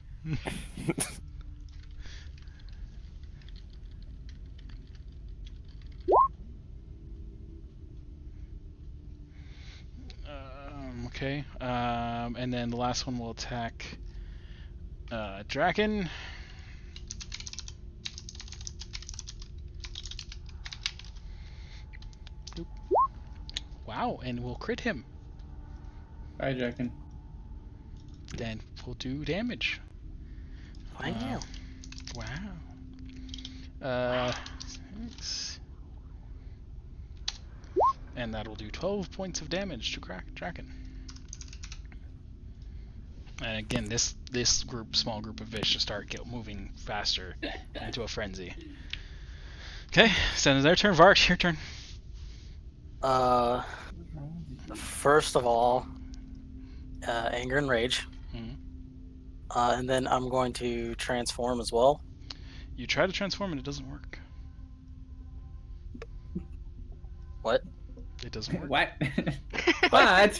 Okay. And then the last one will attack Draken. Oop. Wow, and we'll crit him. Bye, Draken. Then we'll do damage. Wow. Wow. 6. And that'll do 12 points of damage to Draken. And again, this small group of fish just start moving faster into a frenzy. Okay, so it's their turn. Vart, your turn. First of all, anger and rage. Mhm. And then I'm going to transform as well. You try to transform and it doesn't work. What? It doesn't work. What? What?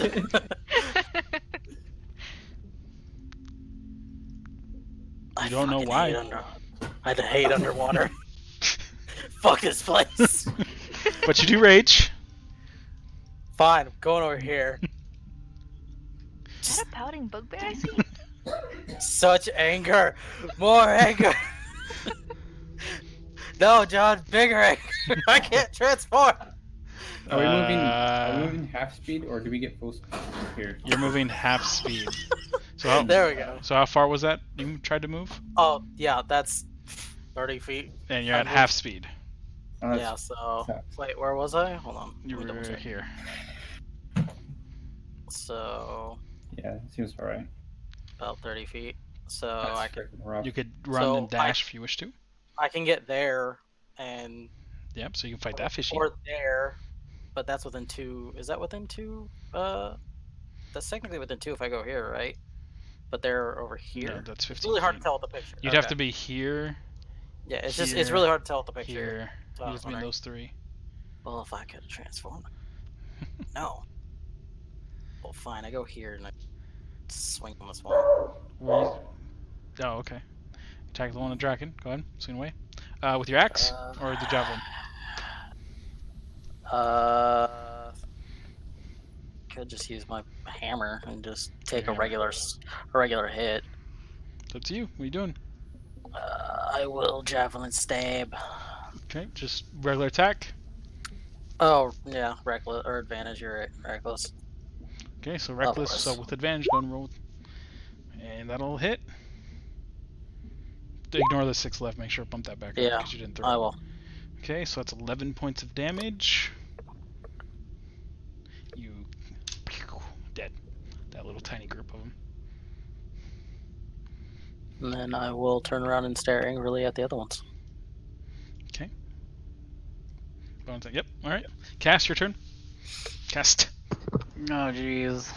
You don't know fucking why. I hate underwater. Fuck this place. But you do rage. Fine, I'm going over here. Is that a pouting bugbear I see? Such anger. More anger. No, John, bigger anger. I can't transform. Are we moving? Are we moving half speed, or do we get full speed here? You're moving half speed. So how, There we go. So how far was that you tried to move? Oh yeah, that's 30 feet. And you're I at half moved. speed. Oh, Yeah. So wait, where was I? Hold on. You Let me double were check. here. So yeah, it seems alright. about 30 feet. So That's I could. freaking rough. You could run and So I dash if you wish to. I can get there and Yep. So you can fight that fishy. or there, but that's within 2. Is that within 2? That's technically within 2 if I go here, right? But they're over here. No, that's 15 It's really hard feet. to tell with the picture. You'd have to be here. Yeah, it's here, just it's really hard to tell with the picture. Here. So You I was just mean wondering. those three. Well, if I could transform. No. Well, fine. I go here and I swing on this one. Oh, okay. Attack the one on the dragon. Go ahead. Swing away. With your axe or the javelin? Could just use my hammer and just take Your a regular hit. It's up to you. What are you doing? I will javelin stab. Okay, just regular attack. Oh yeah, reckless or advantage. You're right, reckless. Okay, so reckless. So with advantage, go and roll. And that'll hit. Ignore the 6 left. Make sure to bump that back up Yeah, because you didn't throw. I will. Okay, so that's 11 points of damage. You dead. That little tiny group of them. And then I will turn around and stare angrily at the other ones. Okay. Bonus. Yep. All right. Cast, your turn. Cast. Oh jeez.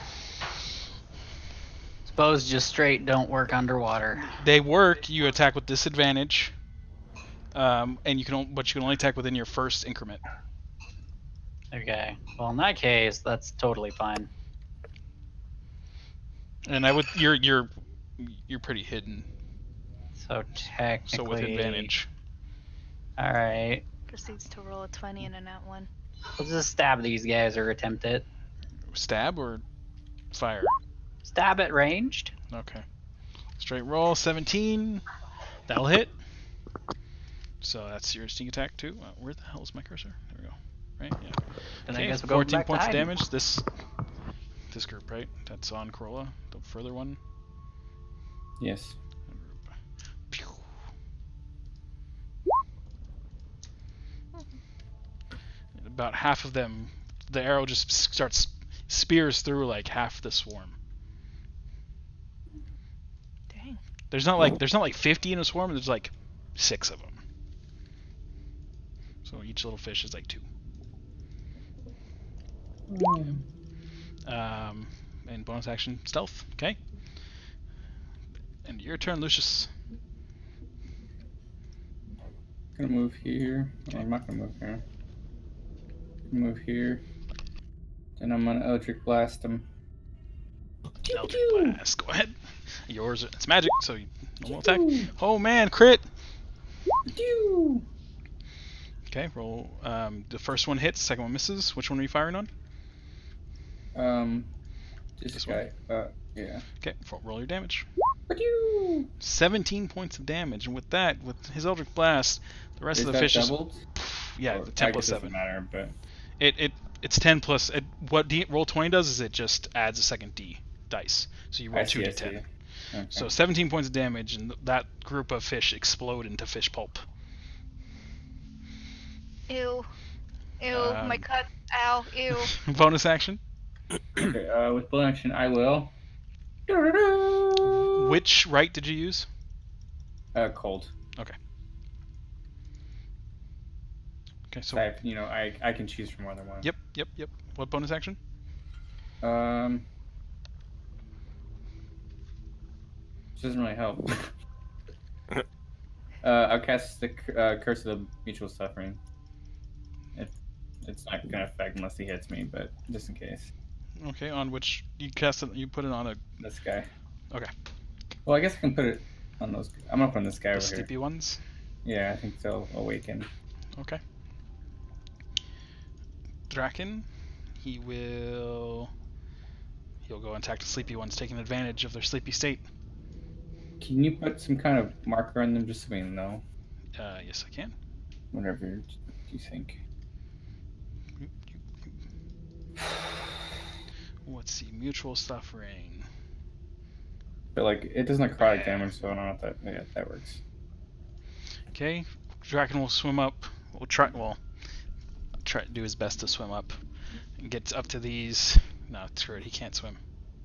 Suppose just straight don't work underwater. They work. You attack with disadvantage. And you can, but you can only attack within your first increment. Okay. Well, in that case, that's totally fine. And you're pretty hidden. So technically. So with advantage. All right. Proceeds to roll a 20 and a nat 1. Let's just stab these guys or attempt it. Stab or fire? Stab at ranged. Okay. Straight roll, 17. That'll hit. So that's your sneak attack too. Where the hell is my cursor? There we go. Right? Yeah. Then Okay, I guess we'll go 14 back to points of hiding. damage. This group, right? That's on Corolla. The further one. Yes. Pew. About half of them, the arrow just starts spears through like half the swarm. Dang. There's not like 50 in a swarm. There's like 6 of them. So each little fish is like 2. And bonus action stealth. Okay. And your turn, Lucius. Gonna move here. Okay. I'm not gonna move here. Move here. Then I'm gonna Eldritch Blast him. Eldritch Blast. Go ahead. Yours. It's magic, so normal attack. Oh man, crit. Okay, roll. The first one hits. Second one misses. Which one are you firing on? This guy. Yeah. Okay, roll your damage. 17 points of damage, and with that, with his Eldritch Blast, the rest Is of the that fish doubled? yeah, Or, 10 I plus guess 7. Doesn't matter, but It's 10 plus. What roll 20 does is it just adds a second D dice, so you roll 2d10. Okay. So 17 points of damage, and that group of fish explode into fish pulp. Ew. Ew. My cut. Ow. Ew. Bonus action. Okay. With bonus action, I will. Which right did you use? Cold. Okay. Okay, so I can choose from more than one. Yep. What bonus action? Which doesn't really help. I'll cast the Curse of the Mutual Suffering. It's not gonna affect unless he hits me, but just in case. Okay, on which you cast it? You put it on this guy. Okay. Well, I guess I can put it on those. I'm gonna put on this guy The over here. sleepy ones. Yeah, I think they'll awaken. Okay. Draken, he'll go and attack the sleepy ones, taking advantage of their sleepy state. Can you put some kind of marker on them just so we know? Yes, I can. Whatever you think. Let's see, mutual suffering. But like, it does necrotic damage, so I don't know if that works. Okay, Draken will swim up. We'll try to do his best to swim up and get up to these. No, screw it, he can't swim.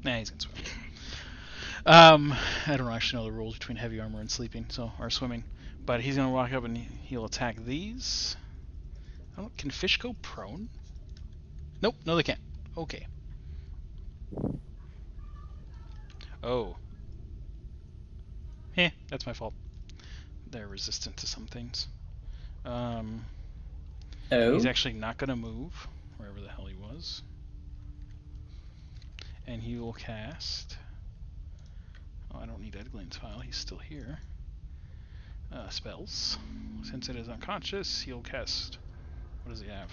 Nah, he's gonna swim. I don't actually know the rules between heavy armor and sleeping, or swimming. But he's gonna walk up and he'll attack these. Can fish go prone? Nope, no they can't. Okay. Oh. That's my fault. They're resistant to some things. He's actually not gonna move wherever the hell he was. And he will cast. Oh, I don't need Edglin's file, he's still here. Spells. Since it is unconscious, he'll cast. What does he have?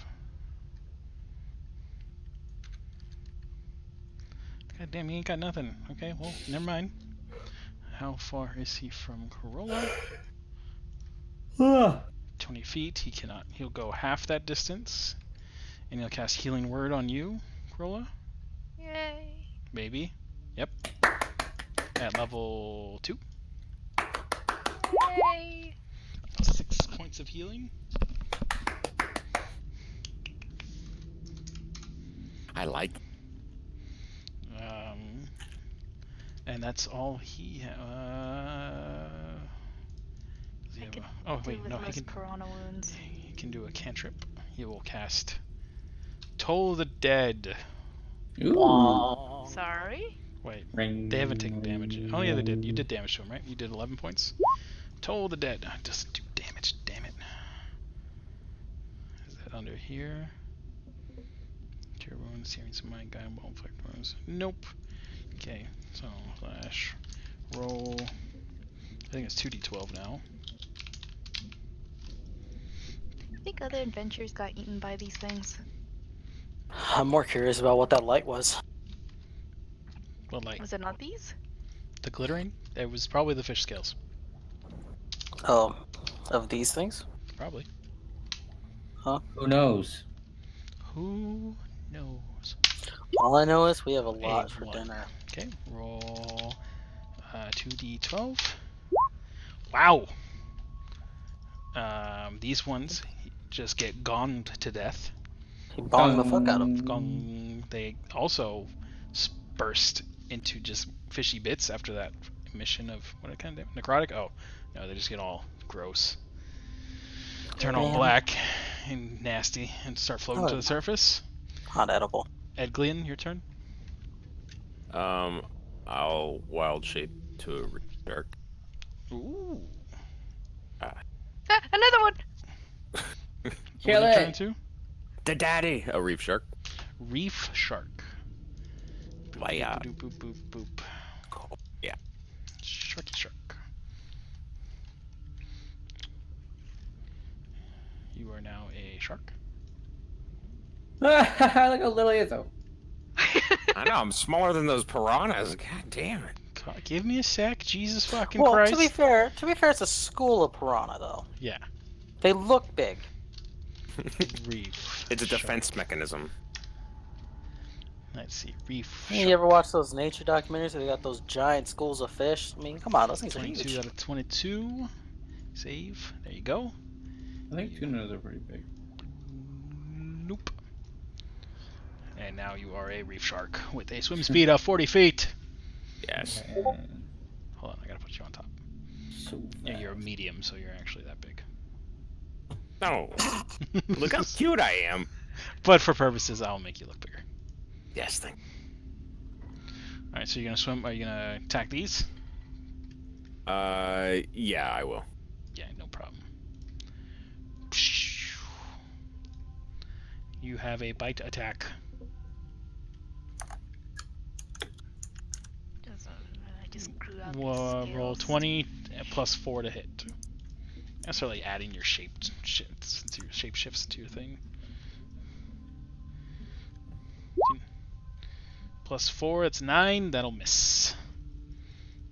God damn, he ain't got nothing. Okay, well, never mind. How far is he from Corolla? 20 feet. He cannot. He'll go half that distance. And he'll cast Healing Word on you, Corolla. Yay. Maybe. Yep. At level 2. Yay. 6 points of healing. I like. And that's all he. Oh wait, no, he can. Piranha wounds. He can do a cantrip. He will cast Toll the Dead. Ooh. Sorry. Wait, Ring. they haven't taken damage. Oh yeah, they did. You did damage to him, right? You did 11 points. Toll the Dead. Doesn't do damage. Damn it. Is that under here? Cure wounds, hearing some mind, guide, wall effect wounds. Nope. Okay, so slash roll. I think it's 2d12 now. I think other adventurers got eaten by these things. I'm more curious about what that light was. What light? Was it not these? The glittering? It was probably the fish scales. Oh, of these things? Probably. Huh? Who knows? Who knows? All I know is we have a lot for 1. dinner. Okay, roll 2d12. Wow! These ones just get gonged to death. He bonged the fuck out of him. Gong. They also burst into just fishy bits after that emission of what kind of necrotic? Oh, no, they just get all gross. Turn all black and nasty and start floating to the surface. Not edible. Edglian, your turn. I'll wild shape to a reef shark. Ooh. Another one. Kill what are you it. turning to? The daddy, a reef shark. Reef shark. Boop, Boop, boop, boop, boop. Yeah. Sharky shark. You are now a shark. Look how little he is, though. I know, I'm smaller than those piranhas. God damn it. God, give me a sec, Jesus fucking Well, Christ. to be fair, it's a school of piranha though. Yeah. They look big. Reef. It's a shark. defense mechanism. Let's see, reef. You ever watch those nature documentaries where they got those giant schools of fish? I mean, come on, those things are 22 huge. out of 22. Save. There you go. I think tunas are pretty big. Nope. And now you are a reef shark with a swim speed of 40 feet. Yes. Hold on, I gotta put you on top. So Yeah, you're a medium, so you're actually that big. No. Look how cute I am. But for purposes, I'll make you look bigger. Yes, thank. Alright, so you're gonna swim. Are you gonna attack these? Yeah, I will. Yeah, no problem. You have a bite attack. I just grew out Roll these 20 plus 4 to hit. Necessarily adding your shape shifts into your thing. Plus 4, it's 9. That'll miss.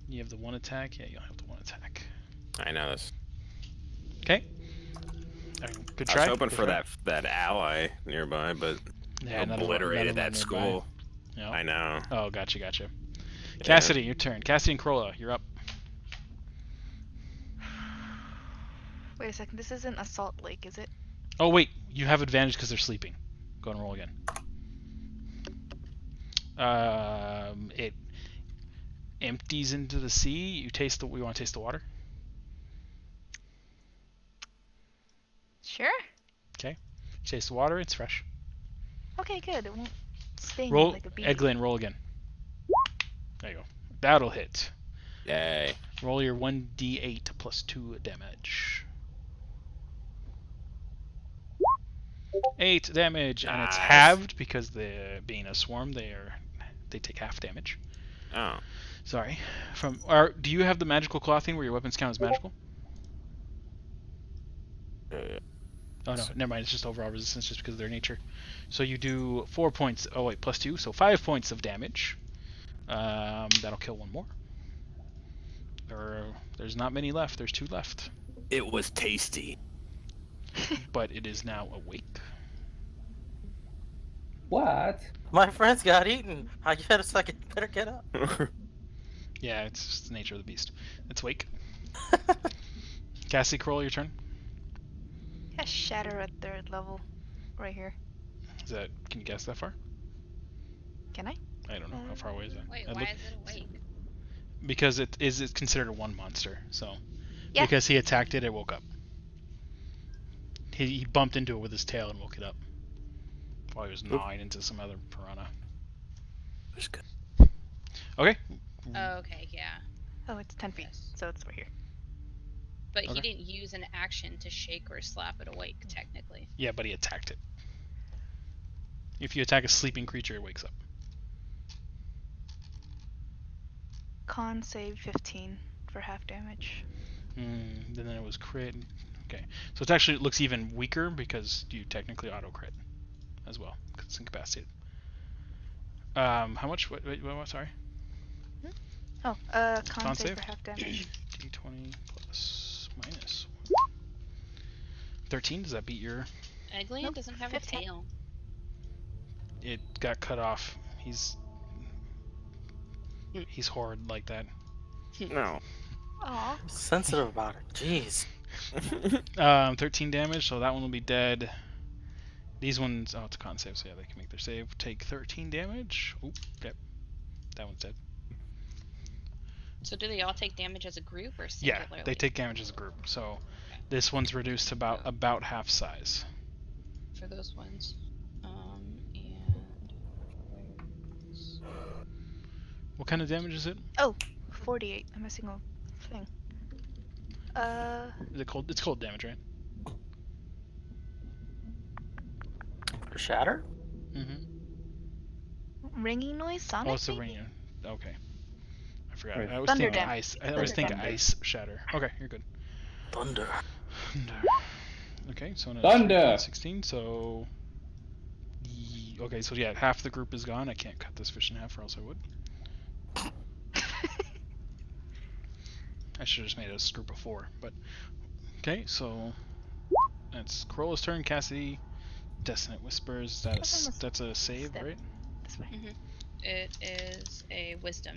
You have the 1 attack. Yeah, you'll have the 1 attack. I know this. Okay. I mean, good try. I was hoping good for try. that ally nearby, but Yeah, obliterated that none of them are school. No. I know. Oh, gotcha. Yeah. Cassidy, your turn. Cassidy and Corolla, you're up. Wait a second. This isn't Assault Lake, is it? Oh wait, you have advantage because they're sleeping. Go and roll again. It empties into the sea. You taste the. We want to taste the water. Sure. Okay. You taste the water. It's fresh. Okay, good. It won't sting Roll. like a bee. Eglin, roll again. There you go. That'll hit. Yay. Roll your 1d8 plus 2 damage. 8 damage, and it's Nice. halved because being a swarm, they take half damage. Oh. Sorry. Do you have the magical claw thing where your weapons count as magical? Oh no, never mind. It's just overall resistance, just because of their nature. So you do 4 points. Oh wait, plus 2, so 5 points of damage. That'll kill one more. There's not many left. There's 2 left. It was tasty. But it is now awake. What? My friends got eaten. I better get up. Yeah, it's just the nature of the beast. It's awake. Cassie, Kroll, your turn. Yeah, shatter at 3rd level. Right here. Can you guess that far? Can I? I don't know. How far away is that? Wait, It why look- is it awake? Because it's considered a 1 monster, so. Yeah. Because he attacked it woke up. He bumped into it with his tail and woke it up. While he was gnawing into some other piranha. Okay. Oh, okay, yeah. Oh, it's 10 feet, Yes. so it's right here. But Okay. he didn't use an action to shake or slap it awake, technically. Yeah, but he attacked it. If you attack a sleeping creature, it wakes up. Con save 15 for half damage. Then it was crit. Okay. So it looks even weaker because you technically auto crit as well, because it's incapacitated. How much? What, sorry? Oh, con save save? for half damage. D20 plus minus 13. Does that beat your... Eglian Nope, doesn't have 15. a tail. It got cut off. He's horrid like that. No. Aw. Sensitive about it. Jeez. 13 damage, so that one will be dead. These ones, it's a con save, so yeah, they can make their save. Take 13 damage. Oop, okay. That one's dead. So do they all take damage as a group or Yeah, singularly? they take damage as a group. So this one's reduced to about half size. For those ones. What kind of damage is it? Oh, 48. I'm missing a thing. Is it cold? It's cold damage, right? For shatter? Ringing noise? Sonic? Oh, it's the maybe? ring. Okay. I forgot. Right. I was Thunder thinking damage. ice. I always think Thunder. ice shatter. Okay, you're good. Thunder. Okay, so another Thunder! 16, so... Okay, so yeah, half the group is gone. I can't cut this fish in half or else I would. I should have just made it a group of 4, but... Okay, so... That's Corolla's turn. Cassidy, Dissonant Whispers. That's a save, Step. right? This way. It is a wisdom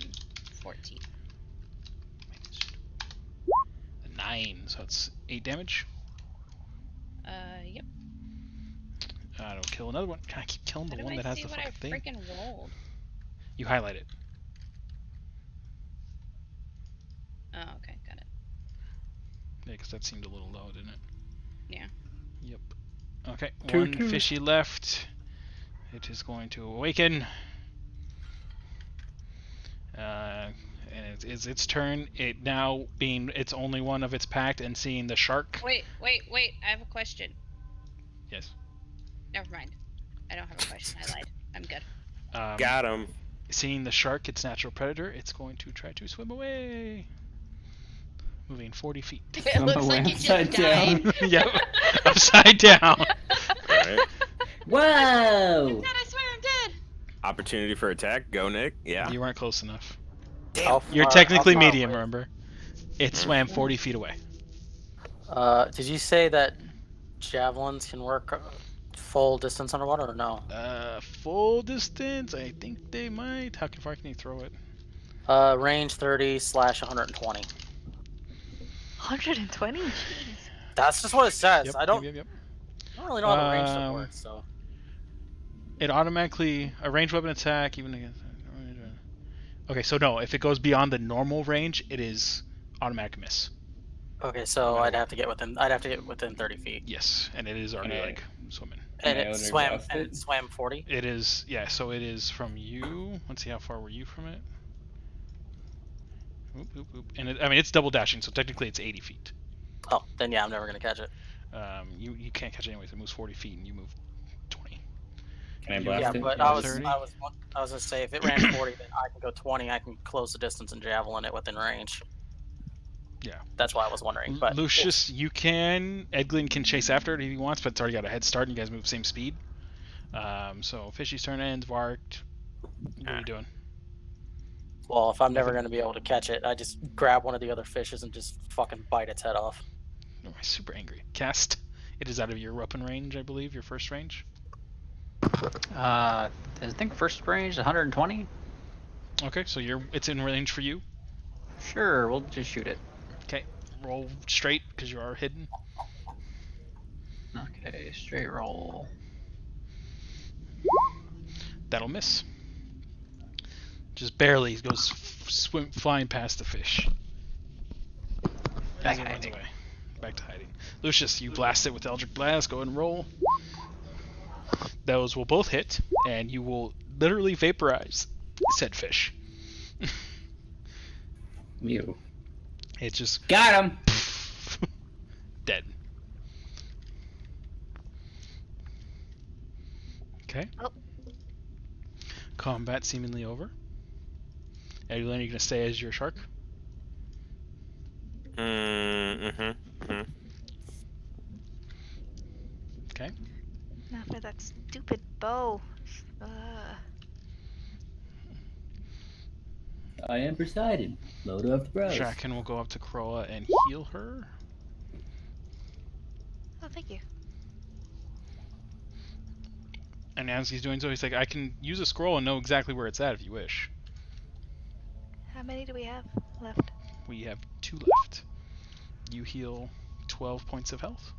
14. A 9, so it's 8 damage. Yep. It'll kill another one. Can I keep killing the How do one I that has see the what I fucking thing? freaking rolled? You highlight it. Oh, okay, got it. Yeah, because that seemed a little low, didn't it? Yeah. Yep. Okay, Toot one toot. fishy left. It is going to awaken. And it is its turn. It now being its only one of its pact and seeing the shark. Wait. I have a question. Yes. Never mind. I don't have a question. I lied. I'm good. Got him. Seeing the shark, its natural predator, it's going to try to swim away. Moving 40 feet. It looks like it just Upside down. died. Yep. Upside down. Right. Whoa! Dad, I swear I'm dead. Opportunity for attack. Go, Nick. Yeah. You weren't close enough. How You're far- technically how far medium, away? remember? It swam 40 feet away. Did you say that javelins can work full distance underwater or no? Full distance. I think they might. How far can you throw it? Range 30 / 120. 120? Jeez. That's just what it says. Yep. I don't Yep. really know how the range stuff works, so. It automatically a ranged weapon attack even against. Okay, so no, if it goes beyond the normal range, it is automatic miss. Okay, so I'd have to get within 30 feet. Yes, and it is already I- like swimming. And Can I it Elder swam Exhaust and it? it swam 40. It is, yeah. So it is from you. Let's see, how far were you from it? Oop, oop, oop. And I mean, it's double dashing, so technically it's 80 feet. Oh, then yeah, I'm never gonna catch it. You can't catch it anyways. It moves 40 feet, and you move 20. Can I You- blast Yeah, it? but Yeah, I was 30. gonna say if it ran 40, then I can go 20. I can close the distance and javelin it within range. Yeah. That's why I was wondering. But Lucius, you can. Edglin can chase after it if he wants, but it's already got a head start, and you guys move the same speed. So Fishy's turn ends. Varked. What are you doing? well, if I'm never Nothing. gonna be able to catch it, I just grab one of the other fishes and just fucking bite its head off. Oh, I'm super angry. Cast. It is out of your weapon range, I believe, your first range. I think first range 120. Okay, so it's in range for you. Sure, we'll just shoot it. Okay, roll straight because you are hidden. Okay, straight roll. That'll miss. Just barely goes flying past the fish. Back As it runs hiding. away. Back to hiding. Lucius, you blast it with Eldritch Blast. Go ahead and roll. Those will both hit, and you will literally vaporize said fish. Ew. It just Got him! dead. Okay. Oh. Combat seemingly over. Eglin, are you gonna stay as your shark? Okay. Not for that stupid bow. I am Poseidon. Load off the bros. Draken will go up to Kroa and heal her. Oh, thank you. And as he's doing so, he's like, I can use a scroll and know exactly where it's at if you wish. How many do we have left? We have 2 left. You heal 12 points of health.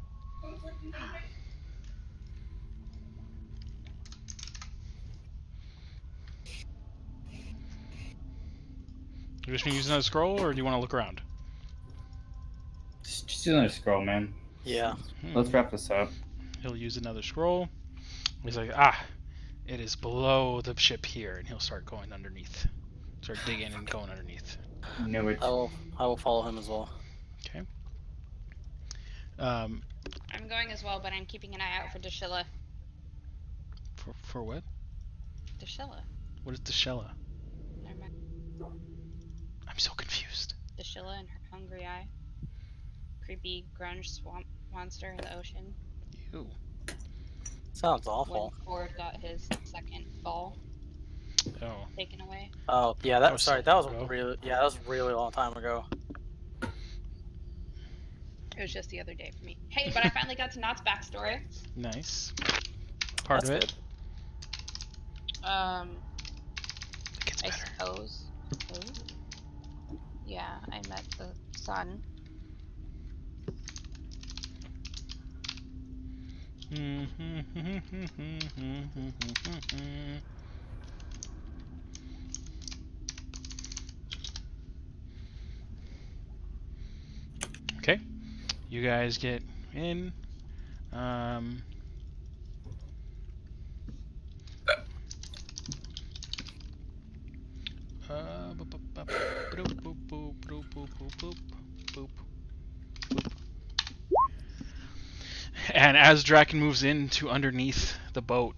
You just gonna use another scroll, or do you want to look around? Just another scroll, man. Yeah. Let's wrap this up. He'll use another scroll. He's like, it is below the ship here, and he'll start going underneath. Start digging and going underneath. Knew it. I will follow him as well. Okay. I'm going as well, but I'm keeping an eye out for Deshilla. For what? Deshilla. What is Deshella? Never mind. I'm so confused. Deshilla and her hungry eye. Creepy grunge swamp monster in the ocean. Ew. Sounds awful. When Ford got his second ball Oh. taken away. Oh yeah, That was so that was long ago. that was a really long time ago. It was just the other day for me. Hey, but I finally got to Knott's backstory. Nice. Part That's of it. It gets I better. suppose. Oh. Yeah, I met the son. Okay, you guys get in. And as Draken moves into underneath the boat,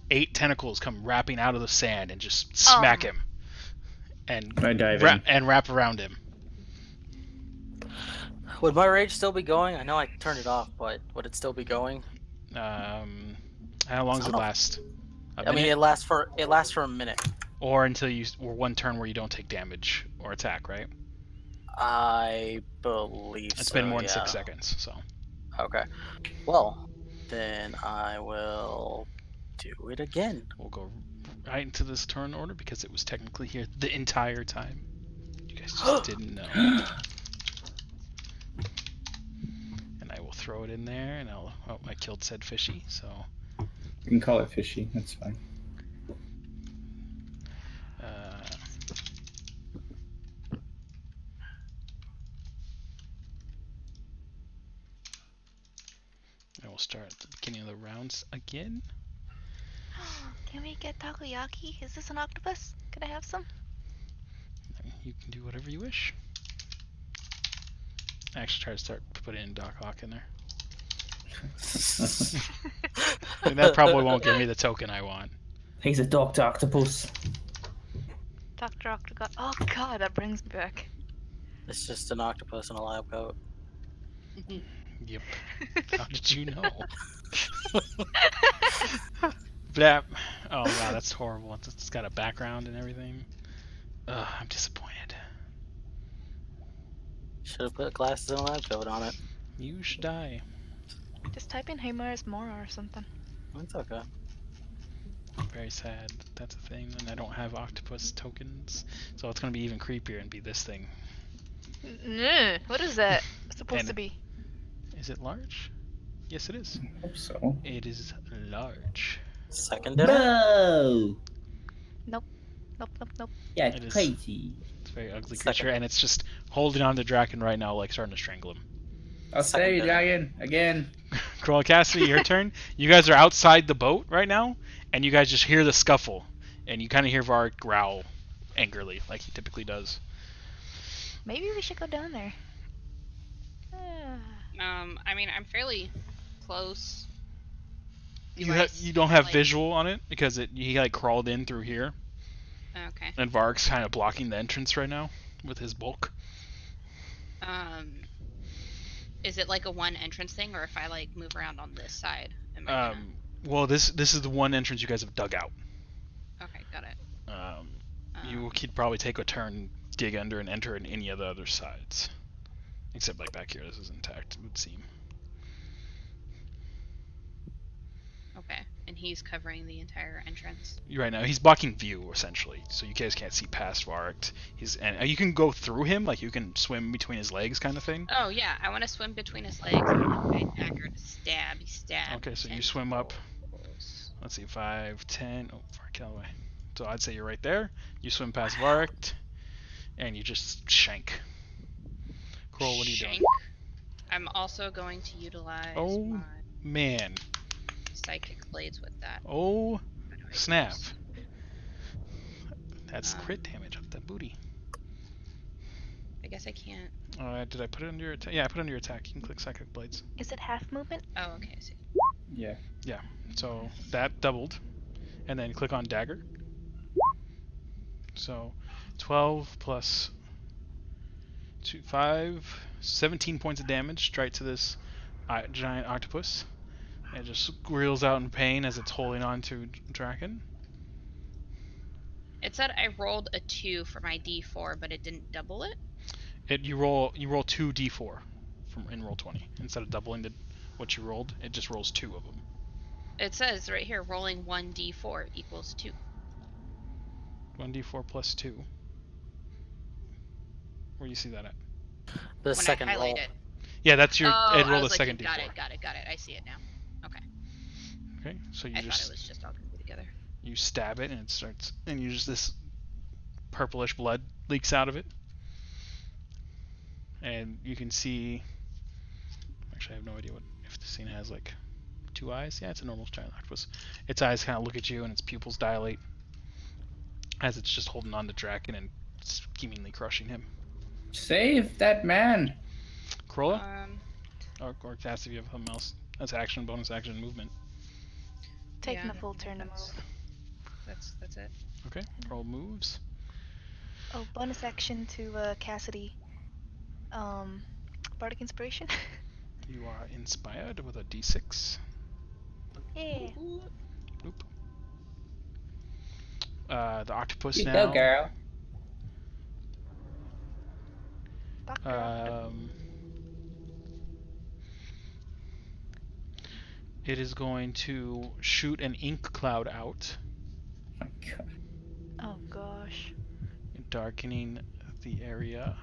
8 tentacles come wrapping out of the sand and just smack him, and I dive in. and wrap around him. Would my rage still be going? I know I turned it off, but would it still be going? How long does it last? I mean, it lasts for a minute. Or until or one turn where you don't take damage or attack, right? I believe It's so, been more than yeah. 6 seconds, so. Okay. Well, Then I will do it again. We'll go right into this turn order because it was technically here the entire time. You guys just didn't know. And I will throw it in there, and I'll. Oh, I killed said fishy, so. You can call it fishy. That's fine. I will start at the beginning of the rounds again. Can we get takoyaki? Is this an octopus? Can I have some? You can do whatever you wish. I actually try to start putting Doc Ock in there. And that probably won't give me the token I want. He's a Dr. Octopus. Dr. Octopus. Oh god, that brings me back. It's just an octopus in a lab coat. Yep. How did you know? That. Oh wow, that's horrible. It's got a background and everything. Ugh, I'm disappointed. Should have put glasses and a lab coat on it. You should die. Just type in Heimer's Mora or something. It's okay. Very sad. That's a thing, and I don't have octopus tokens, so it's gonna be even creepier and be this thing. What is that supposed And to be? Is it large? Yes, it is. I hope so. It is large. Second dinner? No! Nope. Yeah, It is. crazy. It's a very ugly Second. creature, and it's just holding on to Draken right now, like starting to strangle him. I'll stay, dragon, again. Cruel Cassidy, your turn. You guys are outside the boat right now, and you guys just hear the scuffle, and you kind of hear Varric growl angrily, like he typically does. Maybe we should go down there. I mean, I'm fairly close. You don't have visual on it because he like crawled in through here, Okay. and Varric's kind of blocking the entrance right now with his bulk. Is it like a one entrance thing, or if I like move around on this side? Am I gonna... Well, this is the one entrance you guys have dug out. Okay, got it. You could probably take a turn, dig under, and enter in any of the other sides. Except like back here, this is intact, it would seem. Okay, and he's covering the entire entrance. Right now, he's blocking view essentially, so you guys can't see past Varric. And you can go through him, like you can swim between his legs, kind of thing. Oh yeah, I want to swim between his legs. Okay, dagger to stab. He stabbed. Okay, so you swim up. Let's see, 5, 10. Oh, Varric out of the way. So I'd say you're right there. You swim past Varric, and you just shank. Kroll, what are you doing? I'm also going to utilize my man. psychic blades with that. Oh, snap. That's crit damage up the booty. I guess I can't. Did I put it under your attack? Yeah, I put it under your attack. You can click psychic blades. Is it half movement? Oh, okay, I see. Yeah. Yeah, so that doubled. And then click on dagger. So 12 plus 2, 5, 17 points of damage straight to this giant octopus. It just squeals out in pain as it's holding on to Draken. It said I rolled a 2 for my D4, but it didn't double it. You roll 2 D4 in roll 20 instead of doubling what you rolled. It just rolls 2 of them. It says right here, rolling 1 D4 equals 2. 1 D4 plus 2. Where do you see that at? The second I highlight roll. it. Yeah, that's your. Oh, Roll I the was second like, D4. got it. I see it now. Okay. Okay, so you I thought just it was just all gonna be together. you stab it and it starts, and you just this purplish blood leaks out of it, and you can see. Actually, I have no idea if the scene has like 2 eyes. Yeah, it's a normal giant octopus. Its eyes kind of look at you, and its pupils dilate as it's just holding on to Draken and schemingly crushing him. Save that man. Corolla? Or Cass, if you have something else. That's action, bonus action, movement. Taking a full turn to move. That's it. Okay, roll moves. Oh, bonus action to Cassidy. Bardic Inspiration. You are inspired with a d6. Yeah. Oop. The octopus You now. go, girl. It is going to shoot an ink cloud out, Oh my god. Oh gosh. darkening the area.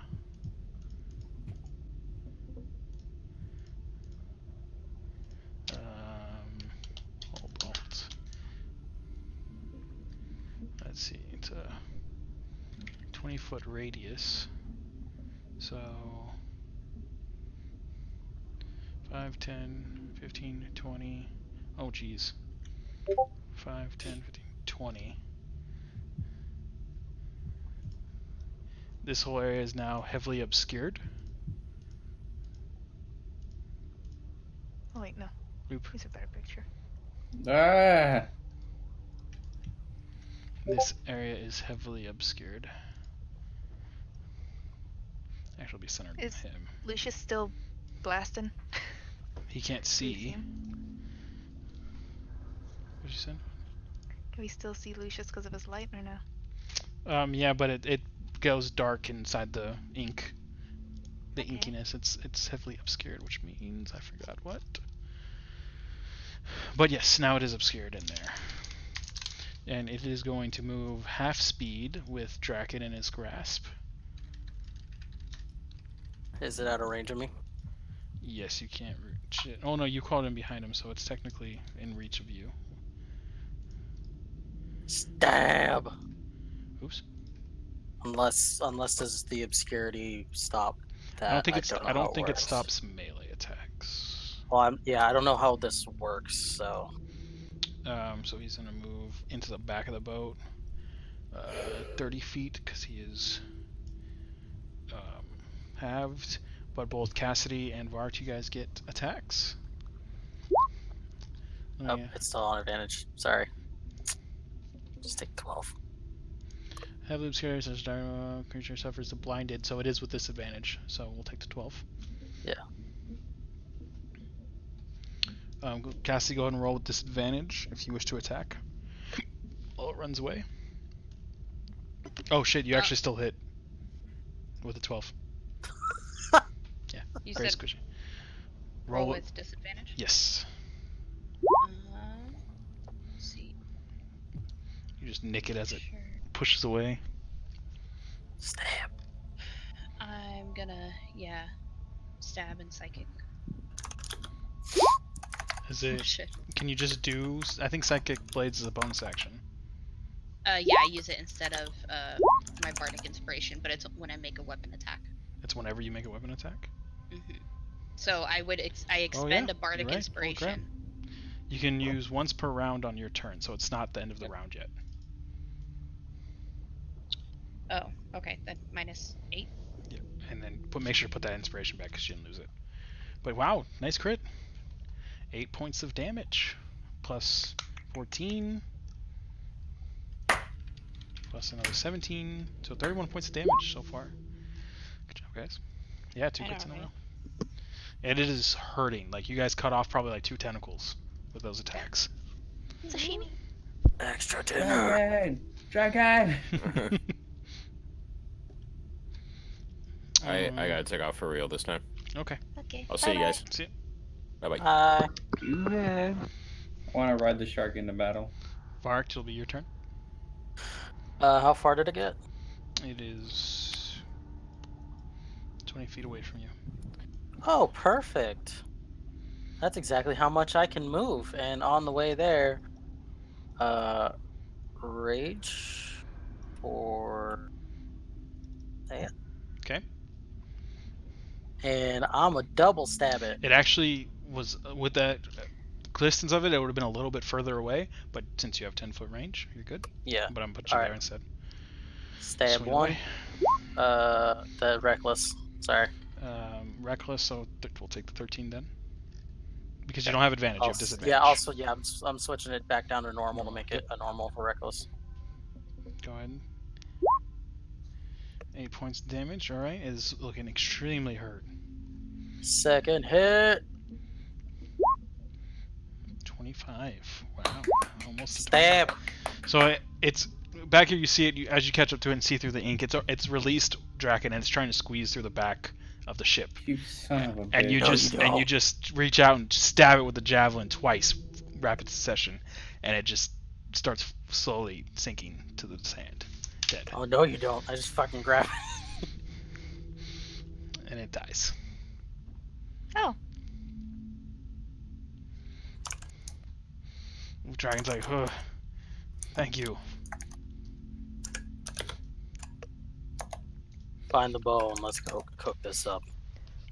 Hold alt. Let's see, it's a 20-foot radius. So 5, 10, 15, 20. Oh geez. 5, 10, 15, 20. This whole area is now heavily obscured. Oh wait, no. Oop. Here's a better picture. Ah! This area is heavily obscured. Actually, it'll be centered Is on him. Lucius still blasting? He can't Do we see see. him? What you said? Can we still see Lucius because of his light or no? Yeah, but it goes dark inside the ink. The Okay. inkiness. It's heavily obscured, which means I forgot what. But yes, now it is obscured in there. And it is going to move half speed with Draken in his grasp. Is it out of range of me? Yes, you can't reach it. Oh no, you called him behind him, so it's technically in reach of you. Stab. Oops. Unless does the obscurity stop that? I don't think know I how don't think it works. stops melee attacks. Well, I don't know how this works, so. So he's gonna move into the back of the boat, 30 feet, because he is halved. But both Cassidy and Vart, you guys get attacks. Oh, it's still on advantage. Sorry. Just take 12. Heavily obscured, such creature suffers the blinded, so it is with disadvantage. So we'll take the 12. Yeah. Cassidy, go ahead and roll with disadvantage if you wish to attack. Oh, it runs away. Oh shit, you actually still hit with a 12. Yeah, You very said squishy. roll with disadvantage? Yes. Let's see. You just nick it as it Sure. pushes away. Stab. I'm gonna, stab and psychic. Is Oh it? shit. Can you just do? I think Psychic Blades is a bonus action. Yeah, I use it instead of my bardic inspiration, but it's when I make a weapon attack. It's whenever you make a weapon attack. So I would I expend a bardic You're right. inspiration. You can use once per round on your turn, so it's not the end of the round yet. Oh, okay, then -8. Yep. And then make sure to put that inspiration back because you didn't lose it. But wow, nice crit. 8 points of damage, plus 14, plus another 17, so 31 points of damage so far. Good job, guys. Yeah, 2 crits in a row. And it is hurting. Like, you guys cut off probably like 2 tentacles with those attacks. Sashimi. Extra dinner. Dragon! I gotta take off for real this time. Okay. Okay. I'll see you guys. See ya. Bye bye. I want to ride the shark into battle. Vark, it'll be your turn. How far did it get? It is 20 feet away from you. Oh, perfect. That's exactly how much I can move. And on the way there, rage for that. Okay. And I'm a double stab it. It actually was, with that distance of it, it would have been a little bit further away, but since you have 10-foot range, you're good. Yeah. But I'm going to put you there instead. Stab Swing one. away. The reckless. Sorry. Reckless, so we'll take the 13 then. Because you don't have advantage, you have disadvantage. Yeah, I'm switching it back down to normal to make it a normal for reckless. Go ahead. 8 points of damage, alright. Is looking extremely hurt. Second hit. 25. Wow. Almost a Stab. 20. So it's back here. You see it as you catch up to it and see through the ink. It's released Draken and it's trying to squeeze through the back of the ship. You son of a And you bitch. just reach out and stab it with the javelin twice, rapid succession, and it just starts slowly sinking to the sand, dead. Oh no, you don't. I just fucking grab it. And it dies. Oh. The dragon's like, oh, thank you. Find the bow and let's go cook this up.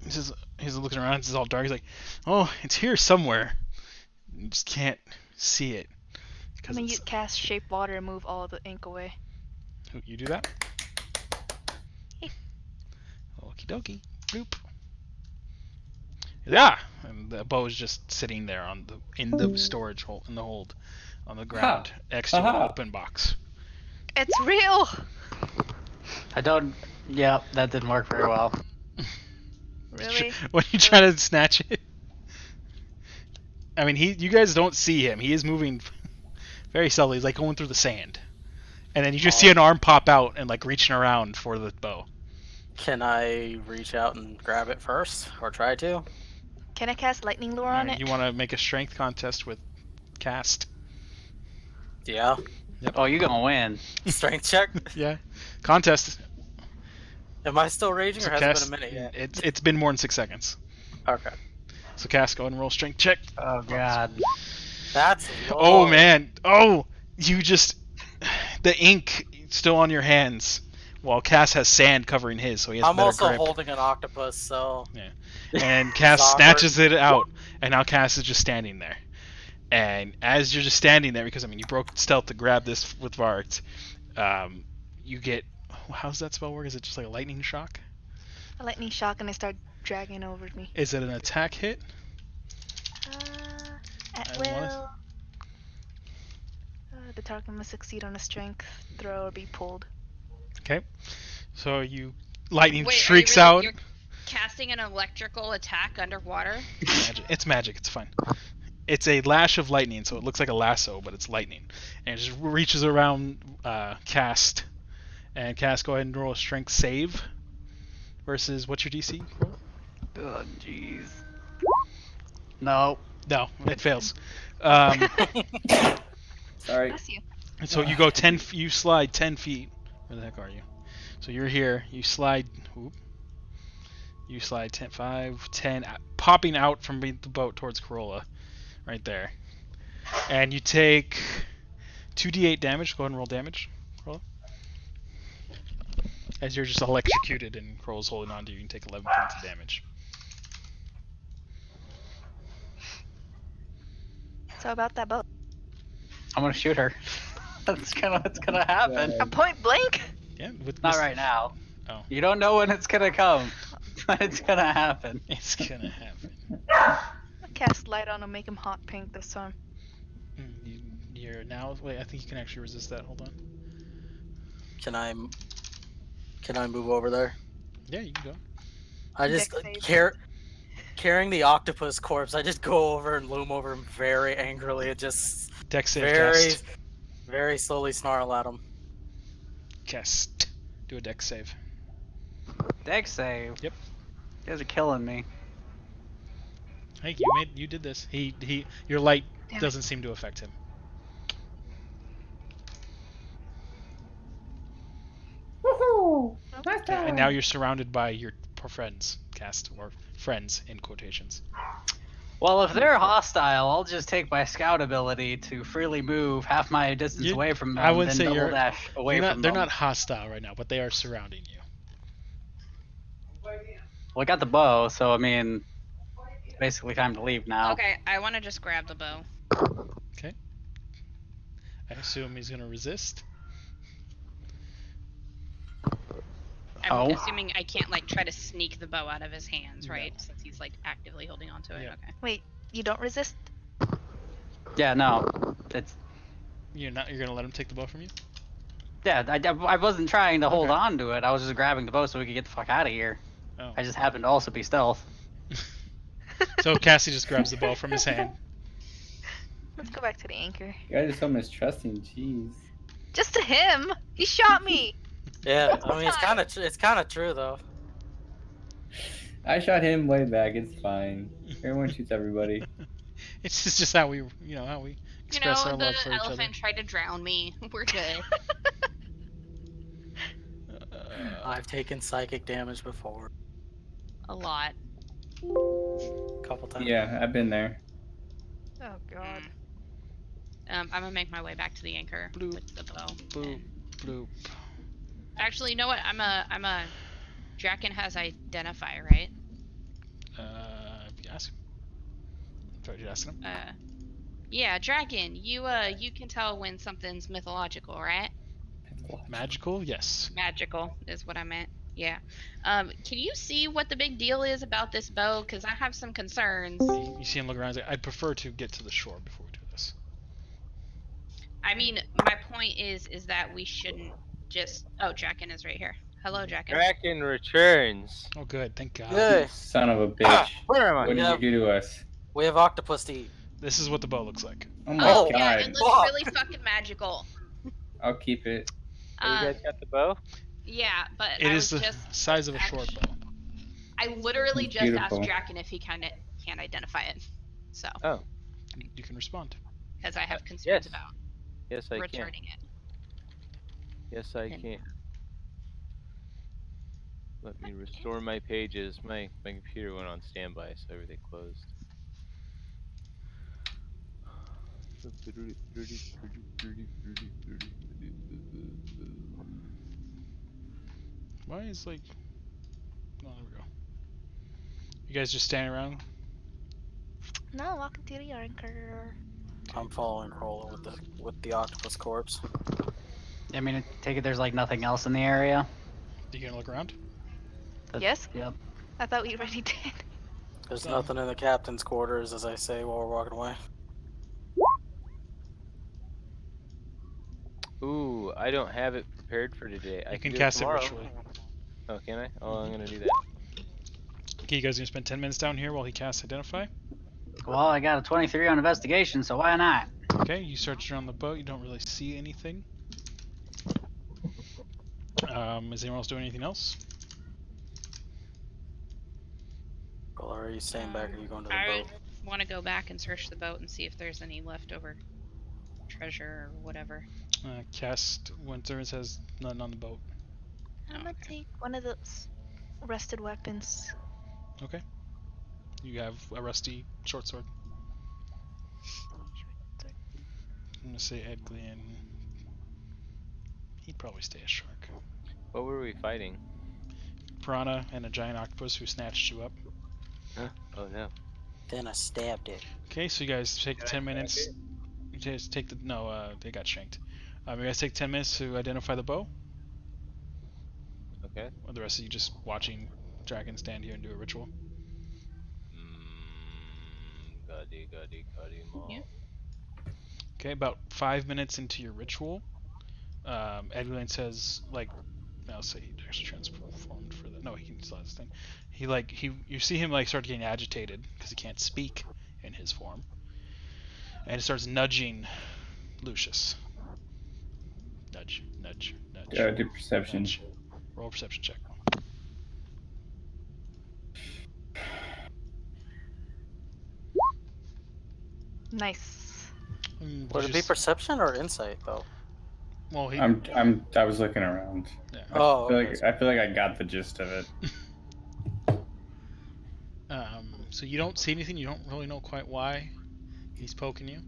He's looking around. It's all dark. He's like, oh, it's here somewhere. You just can't see it. I'm gonna cast Shape Water and move all the ink away. You do that? Hey. Okie dokie. Bloop. Yeah, and the bow is just sitting there in the storage hole in the hold on the ground next to an open box. It's real. I don't. Yeah, that didn't work very well. Really? When you try to snatch it, I mean, you guys don't see him. He is moving very subtly. He's like going through the sand, and then you just see an arm pop out and like reaching around for the bow. Can I reach out and grab it first, or try to? Can I cast Lightning Lure on it? You want to make a strength contest with Cast? Yeah. Yep. Oh, you're gonna win. Strength check? Yeah. Contest. Am I still raging, or has Cast, it been a minute yet? It's been more than 6 seconds. Okay. So Cast, go ahead and roll strength check. Oh god. That's low. Oh man. Oh, you just the ink still on your hands, while Cass has sand covering his, so he has I'm better also grip. holding an octopus, so... Yeah. And Cass Awkward. snatches it out, and now Cass is just standing there. And as you're just standing there, because I mean you broke stealth to grab this with Vart, you get, how's that spell work? Is it just like a lightning shock? A lightning shock and I start dragging over me. Is it an attack hit? At I will. wanna- The target must succeed on a strength throw or be pulled. Okay. So you lightning Wait, shrieks are you really, out. You're casting an electrical attack underwater? It's magic. It's fine. It's a lash of lightning, so it looks like a lasso, but it's lightning, and it just reaches around Cast. And Cast, go ahead and roll a strength save. Versus what's your DC? Roll? Oh jeez. No. No, it fails. Sorry. Bless you. And so you go 10. You slide 10 feet. Where the heck are you? So you're here. You slide. Whoop. You slide 10, 5, 10, popping out from the boat towards Corolla, right there. And you take 2d8 damage. Go ahead and roll damage, Corolla. As you're just electrocuted and Corolla's holding on to you, you can take 11 points of damage. So about that boat. I'm gonna shoot her. That's what's gonna happen. A point blank? Yeah, with Not right now. Oh. You don't know when it's gonna come. But it's gonna happen. It's gonna happen. I'll cast light on him, make him hot pink this time. You're now. Wait, I think you can actually resist that. Hold on. Can I move over there? Yeah, you can go. I just Dex save. carrying the octopus corpse. I just go over and loom over him very angrily. It just Dex save very, cast. very slowly snarl at him. Cast. Do a dex save. Dex save. Yep. You guys are killing me. Hey, you did this. Your light Damn it. doesn't seem to affect him. Woohoo! Okay, and now you're surrounded by your friends, Cast, or friends in quotations. Well, if they're hostile, I'll just take my scout ability to freely move half my distance away from them. I wouldn't then say double dash away from they're them. not hostile right now, but they are surrounding you. Well, I got the bow, so I mean, it's basically time to leave now. Okay, I want to just grab the bow. Okay. I assume he's gonna resist. I'm assuming I can't like try to sneak the bow out of his hands, right? Since he's like actively holding on to it. Yeah. Okay. Wait, you don't resist? Yeah, no, it's You're gonna let him take the bow from you? yeah. I wasn't trying to hold Okay. on to it. I was just grabbing the bow so we could get the fuck out of here. Oh. I just happened to also be stealth. So Cassie just grabs the bow from his hand. Let's go back to the anchor. You guys are so mistrusting. Jeez. Just to him! He shot me! Yeah, I mean it's kind of true though. I shot him way back. It's fine. Everyone shoots everybody. It's just how we, how we express our the love for each other. elephant tried to drown me. We're good. I've taken psychic damage before. A lot. A couple times. Yeah, I've been there. Oh god. I'm gonna make my way back to the anchor Bloop, with the bow. Bloop, and- bloop. Actually, you know what? I'm a. Draken has identify, right? If you ask. Sorry, did you ask him? Yeah, Draken. You can tell when something's mythological, right? Magical? Yes. Magical is what I meant. Yeah. Can you see what the big deal is about this bow? Because I have some concerns. You see him look around. He's like, I'd prefer to get to the shore before we do this. I mean, my point is that we shouldn't just. Oh, Draken is right here. Hello, Draken. Draken returns. Oh, good. Thank God. Good. Son of a bitch. Where am I? What did Yeah. you do to us? We have octopus to eat. This is what the bow looks like. Oh my Oh god. yeah, it looks Fuck. really fucking magical. I'll keep it. Oh, you guys got the bow? Yeah, but It I is was the just. size of a short bow. I literally It's just beautiful. asked Draken if he can't identify it. So. Oh. You can respond. Because I have concerns yes. about Yes, I can. returning it. Yes, I can. Let me restore my pages. My computer went on standby, so everything closed. Why is like... Oh, there we go. You guys just standing around? No, walking to the anchor. I'm following Rolla with the octopus corpse. I mean, I take it there's like nothing else in the area. You gonna look around? Yes? Yep. I thought we already did. There's So- nothing in the captain's quarters, as I say while we're walking away. Ooh, I don't have it prepared for today. I You can do cast it tomorrow. ritually. Oh, can I? Oh, I'm gonna do that. Okay, you guys gonna spend 10 minutes down here while he casts Identify? Well, I got a 23 on investigation, so why not? Okay, you search around the boat. You don't really see anything. Is anyone else doing anything else? Rolla, are you staying back or are you going to the I boat? want to go back and search the boat and see if there's any leftover treasure or whatever. Cast Winter. It says none on the boat. I'm gonna take one of those rusted weapons. Okay. You have a rusty short sword. I'm gonna say Ed Glenn. He'd probably stay a shark. What were we fighting? Piranha and a giant octopus who snatched you up. Huh? Oh no. Then I stabbed it. Okay, so you guys take 10 minutes. You guys take the they got shanked. You guys take 10 minutes to identify the bow. Okay. Or the rest of you just watching Dragon stand here and do a ritual. Gadi, ma. Yeah. Okay, about 5 minutes into your ritual, Edwin says, like, I'll say he actually transformed for that. No, he still has this thing. You see him like start getting agitated because he can't speak in his form, and he starts nudging Lucius. Nudge, nudge, nudge. Do perception. Nudge. Roll a perception check. Nice. Would it be perception or insight though? Well, he. I was looking around. Yeah. Oh, I feel like I got the gist of it. So you don't see anything. You don't really know quite why he's poking you.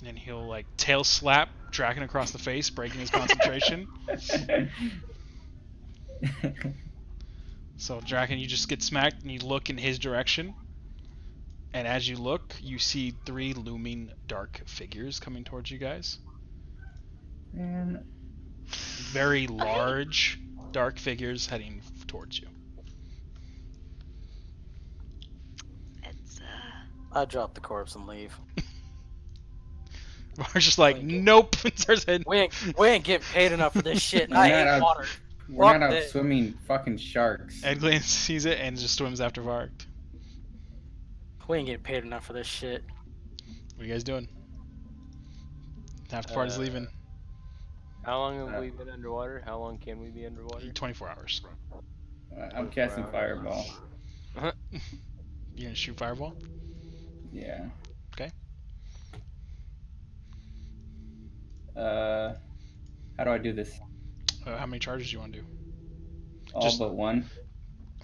And he'll like tail slap Draken across the face, breaking his concentration. So Draken, you just get smacked, and you look in his direction. And as you look, you see 3 looming dark figures coming towards you guys. Man. Very large dark figures heading towards you. It's I drop the corpse and leave. Mar's just like, nope. Starts heading. We ain't getting paid enough for this shit. And We're I not hate out- water. We're Fuck not out this. swimming fucking sharks. Ed Glenn sees it and just swims after Varg. We ain't getting paid enough for this shit. What are you guys doing? Half the party's leaving. How long have we been underwater? How long can we be underwater? 24 hours. I'm 24 casting hours. fireball. You gonna shoot fireball? Yeah. Okay. How do I do this? How many charges do you want to do? All but one.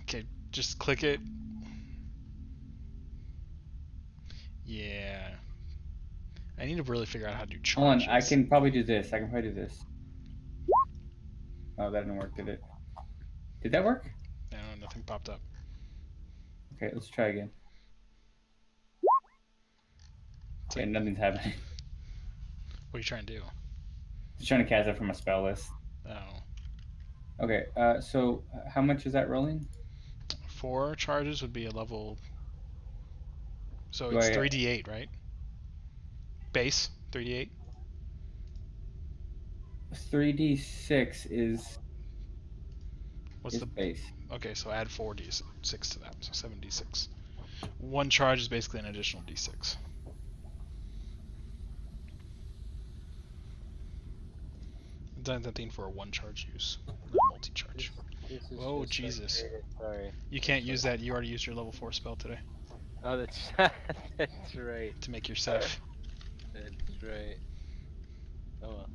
Okay, just click it. Yeah. I need to really figure out how to do charges. Hold on, I can probably do this. Oh, that didn't work, did it? Did that work? No, nothing popped up. Okay, let's try again. It's Okay, like, nothing's happening. what are you trying to do? Just trying to cast it from a spell list. Oh. Okay, so how much is that rolling? 4 charges would be a level. So Do it's I 3d8, right? Base 3d8. 3d6 is What's the base. Okay, so add 4d6 to that, so 7d6. 1 charge is basically an additional d6. Done that thing for a 1 charge use, not multi-charge. This is Oh just Jesus! frustrating. Sorry. You can't use that. You already used your level 4 spell today Oh, that's that's right. to make your safe. That's right. Oh well.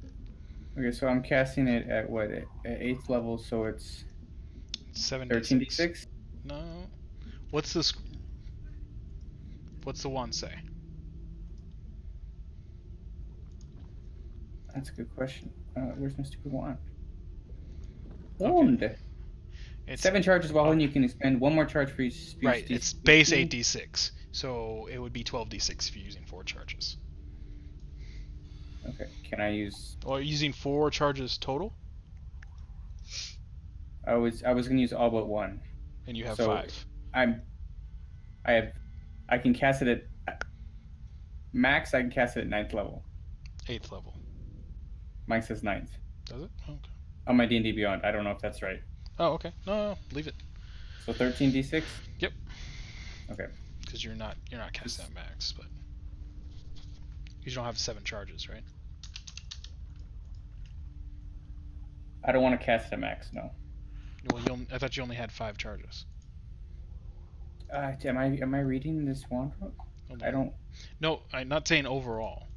Okay, so I'm casting it at what? At 8th level, so it's 7d6. 13d6? No. What's this? What's the one say? That's a good question. Where's my stupid wand? Okay. Wand! It's 7 charges while holding, you can expend 1 more charge for each speech. right. It's base 8d6, so it would be 12d6 if you're using 4 charges. Okay, can I use... Or using 4 charges total, I was gonna use all but 1. and you have So 5. I can cast it at... Max, I can cast it at 9th level. 8th level. Mine says 9th. Does it? Oh, okay. On my D&D Beyond. I don't know if that's right. Oh, okay. No, leave it. So 13d6? Yep. Okay. Because you're not casting at max, but you don't have 7 charges, right? I don't want to cast it at max, no. Well, I thought you only had 5 charges. Am I reading this wand wrong? I don't... No, I'm not saying overall.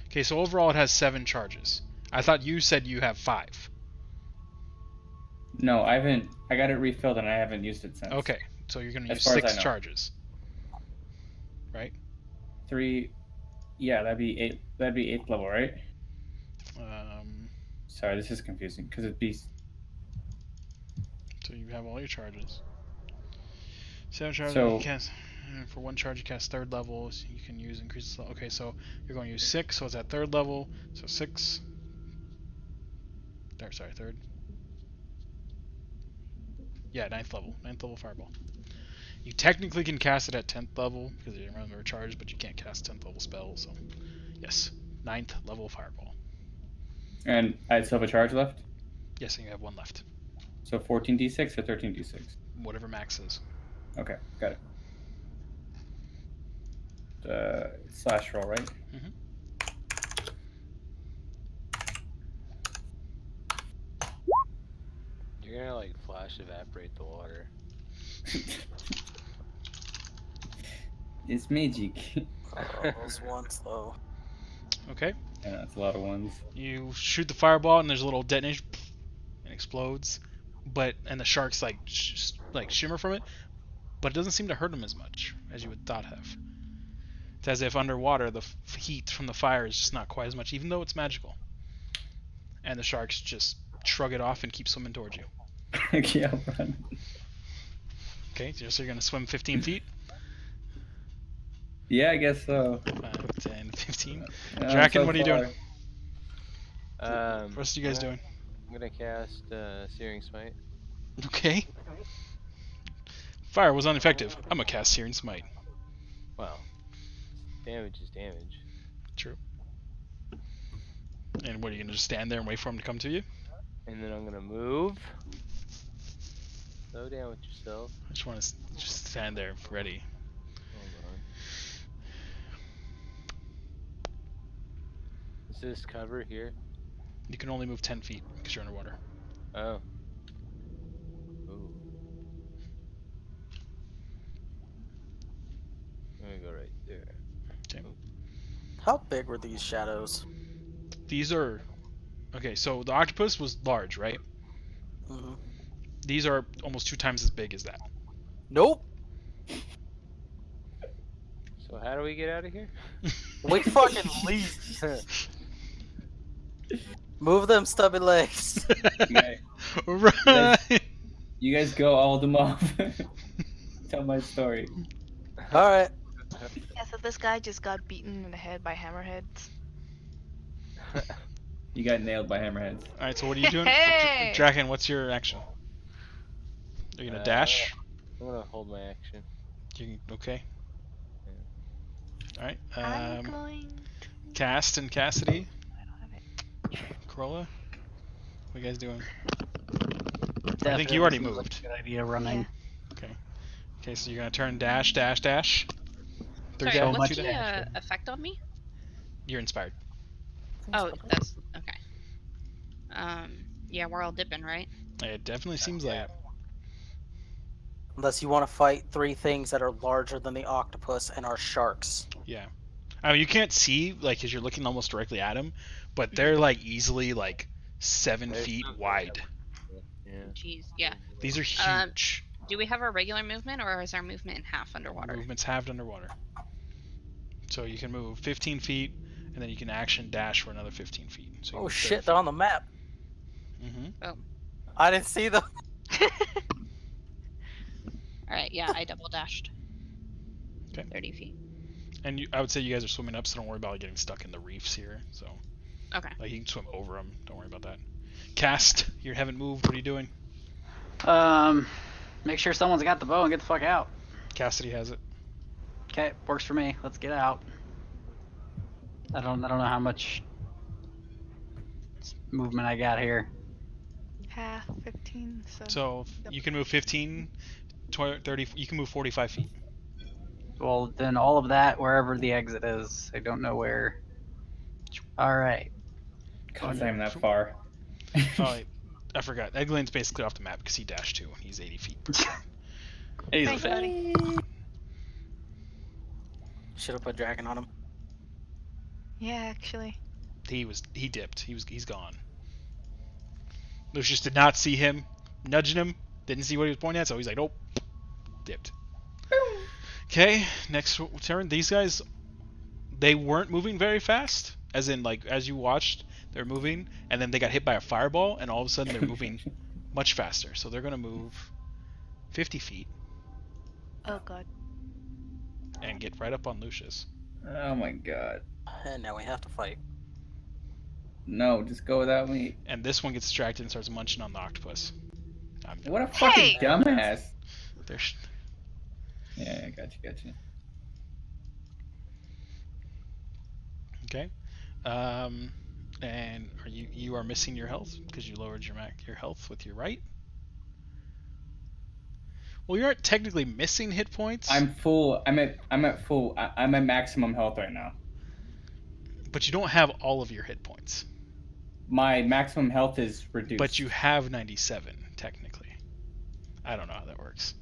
Okay, so overall it has 7 charges. I thought you said you have 5. No, I haven't... I got it refilled and I haven't used it since. Okay, so you're going to As use far as 6 I know. charges. Right? 3... Yeah, that'd be 8. That'd be 8th level, right? Sorry, this is confusing because it'd be... So you have all your charges. 7 charges. So- You cast, for 1 charge, you cast 3rd level. So you can use increase. Okay, so you're going to use 6. So it's at 3rd level. So 6. Sorry, 3rd. Yeah, 9th level. 9th level fireball. You technically can cast it at 10th level because you remember charged, but you can't cast 10th level spells. So yes, 9th level fireball. And I still have a charge left? Yes, and you have 1 left. So 14d6 or 13d6? Whatever max is. Okay, got it. Slash roll, right? Mhm. You're gonna like flash evaporate the water. It's magic. Those ones though. Okay. Yeah, that's a lot of ones. You shoot the fireball and there's a little detonation and explodes, and the sharks like shimmer from it, but it doesn't seem to hurt them as much as you would thought have. It's as if underwater the heat from the fire is just not quite as much, even though it's magical. And the sharks just shrug it off and keep swimming towards you. Yeah, I'll run. Okay, so you're gonna swim 15 feet. Yeah, I guess so. 5, 10, 15. I'm Draken, so what are you far. doing? What's you guys doing? I'm gonna cast Searing Smite. Okay. Fire was ineffective. I'm gonna cast Searing Smite. Well, damage is damage. True. And what, are you gonna just stand there and wait for him to come to you? And then I'm gonna move. Slow down with yourself. I just want to just stand there ready. Hold on. Is this cover here? You can only move 10 feet because you're underwater. Oh. Ooh. I'm gonna go right there. Okay. How big were these shadows? These are okay. So the octopus was large, right? Mm-hmm. These are almost 2 times as big as that. Nope. So how do we get out of here? We fucking leave. Move them stubby legs. Okay. Right. You guys go, I'll hold them off. Tell my story. All right. Yeah, so this guy just got beaten in the head by hammerheads. You got nailed by hammerheads. All right. So what are you doing, Hey! Draken? What's your action? Are you gonna dash? I'm gonna hold my action. Okay. Yeah. All right. I'm going to. Cast and Cassidy, I don't have it. Corolla. What are you guys doing? Definitely I think you already seems like moved. a good idea running. Yeah. Okay. Okay. So you're gonna turn dash, dash, dash. 30 Sorry, So feet, what's much two the dash. dashing. effect on me? You're inspired. Oh, that's okay. Yeah, we're all dipping, right? It definitely seems like it. Unless you want to fight 3 things that are larger than the octopus and are sharks. Yeah. I mean, you can't see like because you're looking almost directly at them, but Mm-hmm. they're like easily like 7 There's feet something wide. Yeah. Jeez, yeah. These are Um, huge. Do we have our regular movement, or is our movement in half underwater? Movement's halved underwater. So you can move 15 feet, and then you can action dash for another 15 feet. So Oh shit, they're on the map. Mm-hmm. Oh, I didn't see them. all right. Yeah, I double dashed. Okay. 30 feet. And I would say you guys are swimming up, so don't worry about getting stuck in the reefs here. So Okay. like you can swim over them. Don't worry about that. Cast. You haven't moved. What are you doing? Make sure someone's got the bow and get the fuck out. Cassidy has it. Okay, works for me. Let's get out. I don't know how much movement I got here. Half 15, so. So you can move 15, 20, 30. You can move 45 feet. Well, then all of that wherever the exit is. I don't know where. All right. God, it's not even that far. Oh, I forgot. Eglane's basically off the map because he dashed too. He's 80 feet. He's Thanks, a fan. buddy. Should have put dragon on him. Yeah, actually. He dipped. He's gone. Lucius did not see him, nudging him. Didn't see what he was pointing at, so he's like, nope, dipped. Okay, next turn. These guys, they weren't moving very fast. As in, like, as you watched, they're moving, and then they got hit by a fireball, and all of a sudden they're moving much faster. So they're gonna move 50 feet Oh god. and get right up on Lucius. Oh my god. And now we have to fight. No, just go without me. And this one gets distracted and starts munching on the octopus. I'm done. What a fucking Hey! dumbass. There's Yeah, I got you. Okay. And are you are missing your health because you lowered your health with your right? Well, you aren't technically missing hit points. I'm full. I'm at full. I'm at maximum health right now. But you don't have all of your hit points. My maximum health is reduced. But you have 97 technically. I don't know how that works.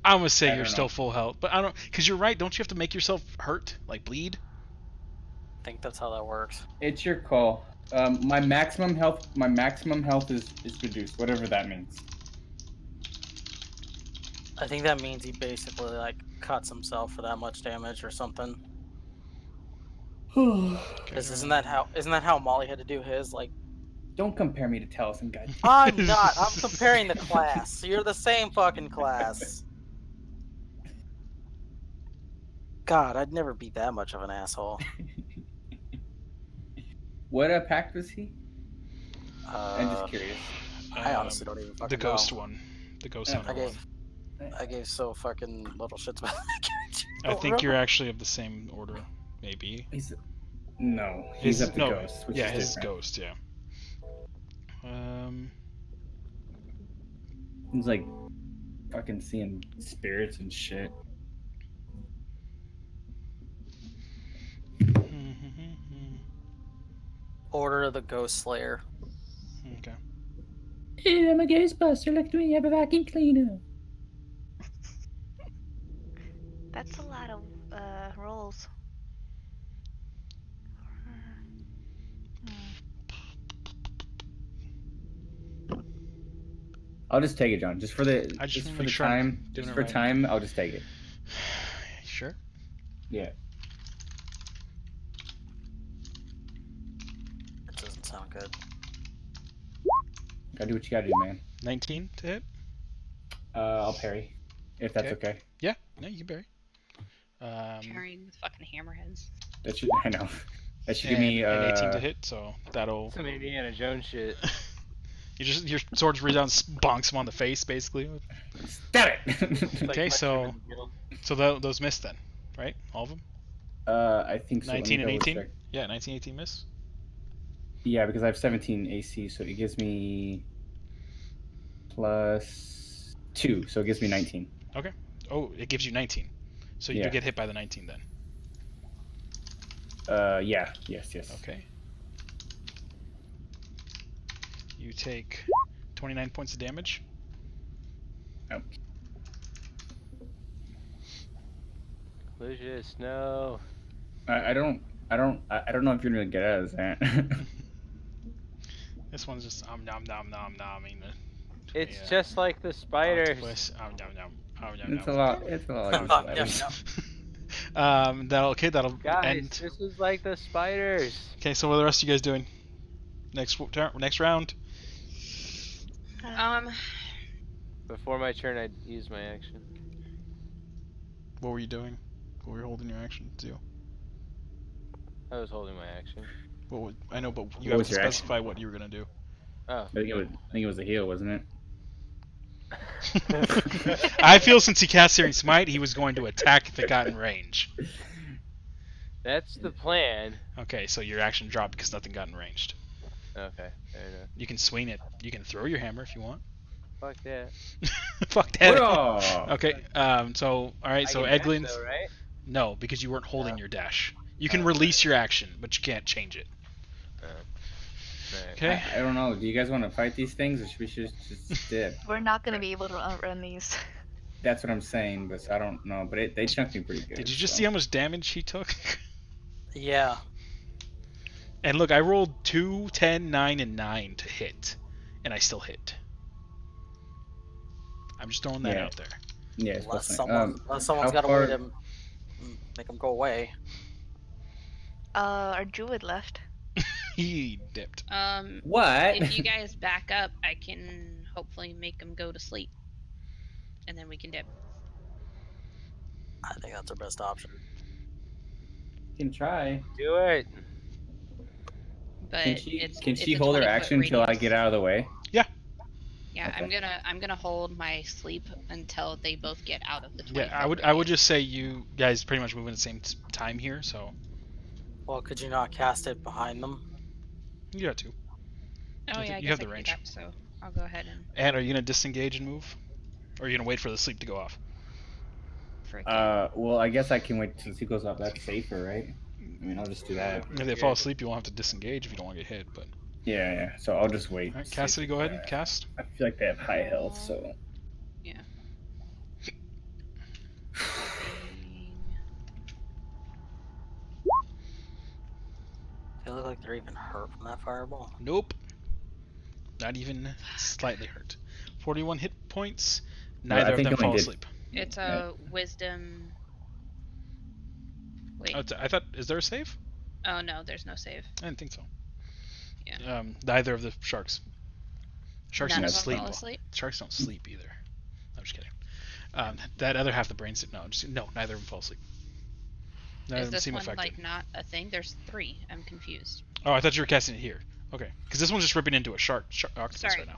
I'm gonna say you're still full health, but I don't because you're right. Don't you have to make yourself hurt, like bleed? I think that's how that works. It's your call. My maximum health is reduced, whatever that means. I think that means he basically like cuts himself for that much damage or something. Because isn't that how Molly had to do his? Like, don't compare me to Taliesin, guys. I'm not. I'm comparing the class. You're the same fucking class. God, I'd never be that much of an asshole. What pact was he? I'm just curious. I honestly don't even fucking the ghost know. one. The ghost hunter one. I gave so fucking little shits about that character. I think you're actually of the same order, maybe. He's up to ghost, which is his different. ghost, yeah. He's like fucking seeing spirits and shit. Order of the Ghost Slayer. Okay. Hey, I'm a Ghostbuster. Look at me. I'm a vacuum cleaner. That's a lot of rolls. I'll just take it, John. Just for the I just want to for make the sure I'm time. doing Just it for right. time, I'll just take it. Sure. Yeah. That doesn't sound good. Gotta do what you gotta do, man. 19 to hit. I'll parry, if that's okay. Yeah. No, you can parry. Parrying with fucking hammerheads. That should. I know. That should give me an 18 to hit, so that'll. Some Indiana Jones shit. Your sword reaches down, bonks him on the face, basically. Stab it. Okay, so those missed then, right? All of them. I think so. 19 and 18. Check. Yeah, 19, 18 miss. Yeah, because I have 17 AC, so it gives me +2, so it gives me 19. Okay. Oh, it gives you 19. So you do get hit by the 19 then. Yeah. Yes. Okay. You take 29 points of damage. Oh. Lucius, no. I don't know if you're gonna get out of that. This one's just nom nom nom nom. It's just like the spiders. Nom nom. It's a lot like spiders. That'll Guys, end. this is like the spiders. Okay, so what are the rest of you guys doing? Next round. Before my turn, I'd use my action. What were you doing? What were you holding your action to? I was holding my action. I know, but you What have was to your action? specify what you were gonna do. Oh. I think it was a heal, wasn't it? I feel since he cast Searing Smite, he was going to attack if it got in range. That's the plan. Okay, so your action dropped because nothing got in ranged. Okay, fair enough. You can swing it. You can throw your hammer if you want. Fuck that. Fuck that. Hurrah! Okay. So all right. So I can Eglin's. dash though, right? No, because you weren't holding Oh. your dash. You can release your action, but you can't change it. Right. Okay. I don't know. Do you guys want to fight these things, or should we just dip? We're not gonna be able to outrun these. That's what I'm saying, but I don't know. But they chunked me pretty good. Did you just so. see how much damage he took? Yeah. And look, I rolled 2, 10, 9, and 9 to hit, and I still hit. I'm just throwing that out there. Yeah, it's Unless possible. someone's got a way to make them go away. Our druid left. He dipped. What? If you guys back up, I can hopefully make them go to sleep, and then we can dip. I think that's our best option. You can try. Do it. But Can she it's a hold her 20-foot action until I radius. get out of the way? Yeah, Okay. I'm gonna hold my sleep until they both get out of the 20. Yeah, I would just say you guys pretty much move in the same time here, so Well, could you not cast it behind them? you got to. Oh yeah, I you guess have I the can range. do that, so I'll go ahead and And are you gonna disengage and move, or are you gonna wait for the sleep to go off? Well, I guess I can wait till he goes up. That's safer, right? I mean, I'll just do that. If they fall asleep, you won't have to disengage if you don't want to get hit. But Yeah. So I'll just wait. all right, Cassidy, go ahead and cast. I feel like they have high health, so. yeah. They look like they're even hurt from that fireball. Nope. Not even slightly hurt. 41 hit points. Neither of think them I only fall did- asleep. It's a wisdom. Wait. Oh, I thought, is there a save? Oh no, there's no save. I didn't think so. Yeah. Neither of the sharks. Sharks None don't of them sleep. fall asleep. Sharks don't sleep either. I'm just kidding. That other half of the brain. No, neither of them fall asleep. Neither Is of them this seem one affected. like not a thing? There's 3. I'm confused. Oh, I thought you were casting it here. Okay, because this one's just ripping into a shark octopus Sorry. right now.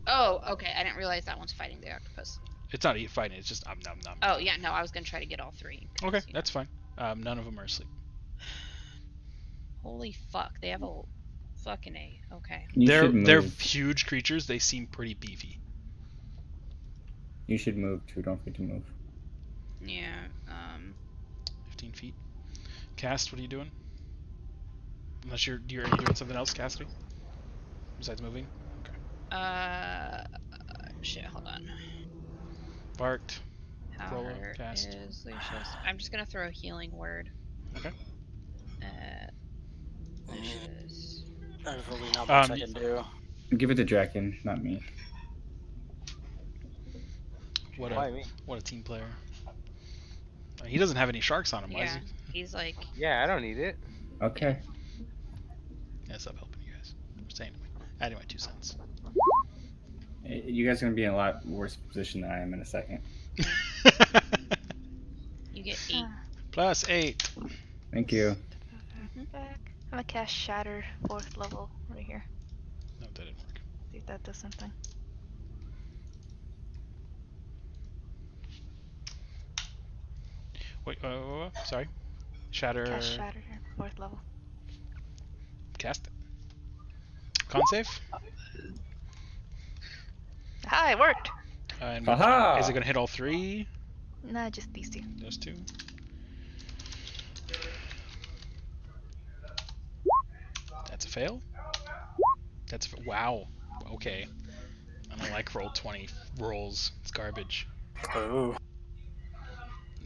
Oh, okay. I didn't realize that one's fighting the octopus. It's not fighting. It's just nom nom nom. Oh yeah, no, I was gonna try to get all 3. 'cause, Okay, you know. that's fine. None of them are asleep. Holy fuck, they have a fucking A. Okay. They're huge creatures. They seem pretty beefy. You should move too. Don't forget to move. Yeah. 15 feet. Cast. What are you doing? Unless are you doing something else, Cassidy? Besides moving? Shit, hold on. Barked. How Corolla, hurt cast. is Lucius? I'm just gonna throw a healing word. Okay. Lucius. There's really not much I Um, can do. Give it to Draken, not me. What Why me? a team player. He doesn't have any sharks on him. Why is Yeah, he? he's like. Yeah, I don't need it. Okay. Yes, I'm helping you guys. I'm saying, adding my 2 cents. You guys are gonna be in a lot worse position than I am in a second. You get 8. Plus 8. Thank you. Back. I'm gonna cast Shatter 4th level right here. No, that didn't work. See if that does something. Wait, sorry. Shatter. Cast Shatter 4th level. Cast it. Con save. Aha, it worked! And Haha! is it gonna hit all 3? Nah, just these 2. Those 2. That's a fail. Wow. Okay. I don't like roll 20 rolls. It's garbage. Ooh.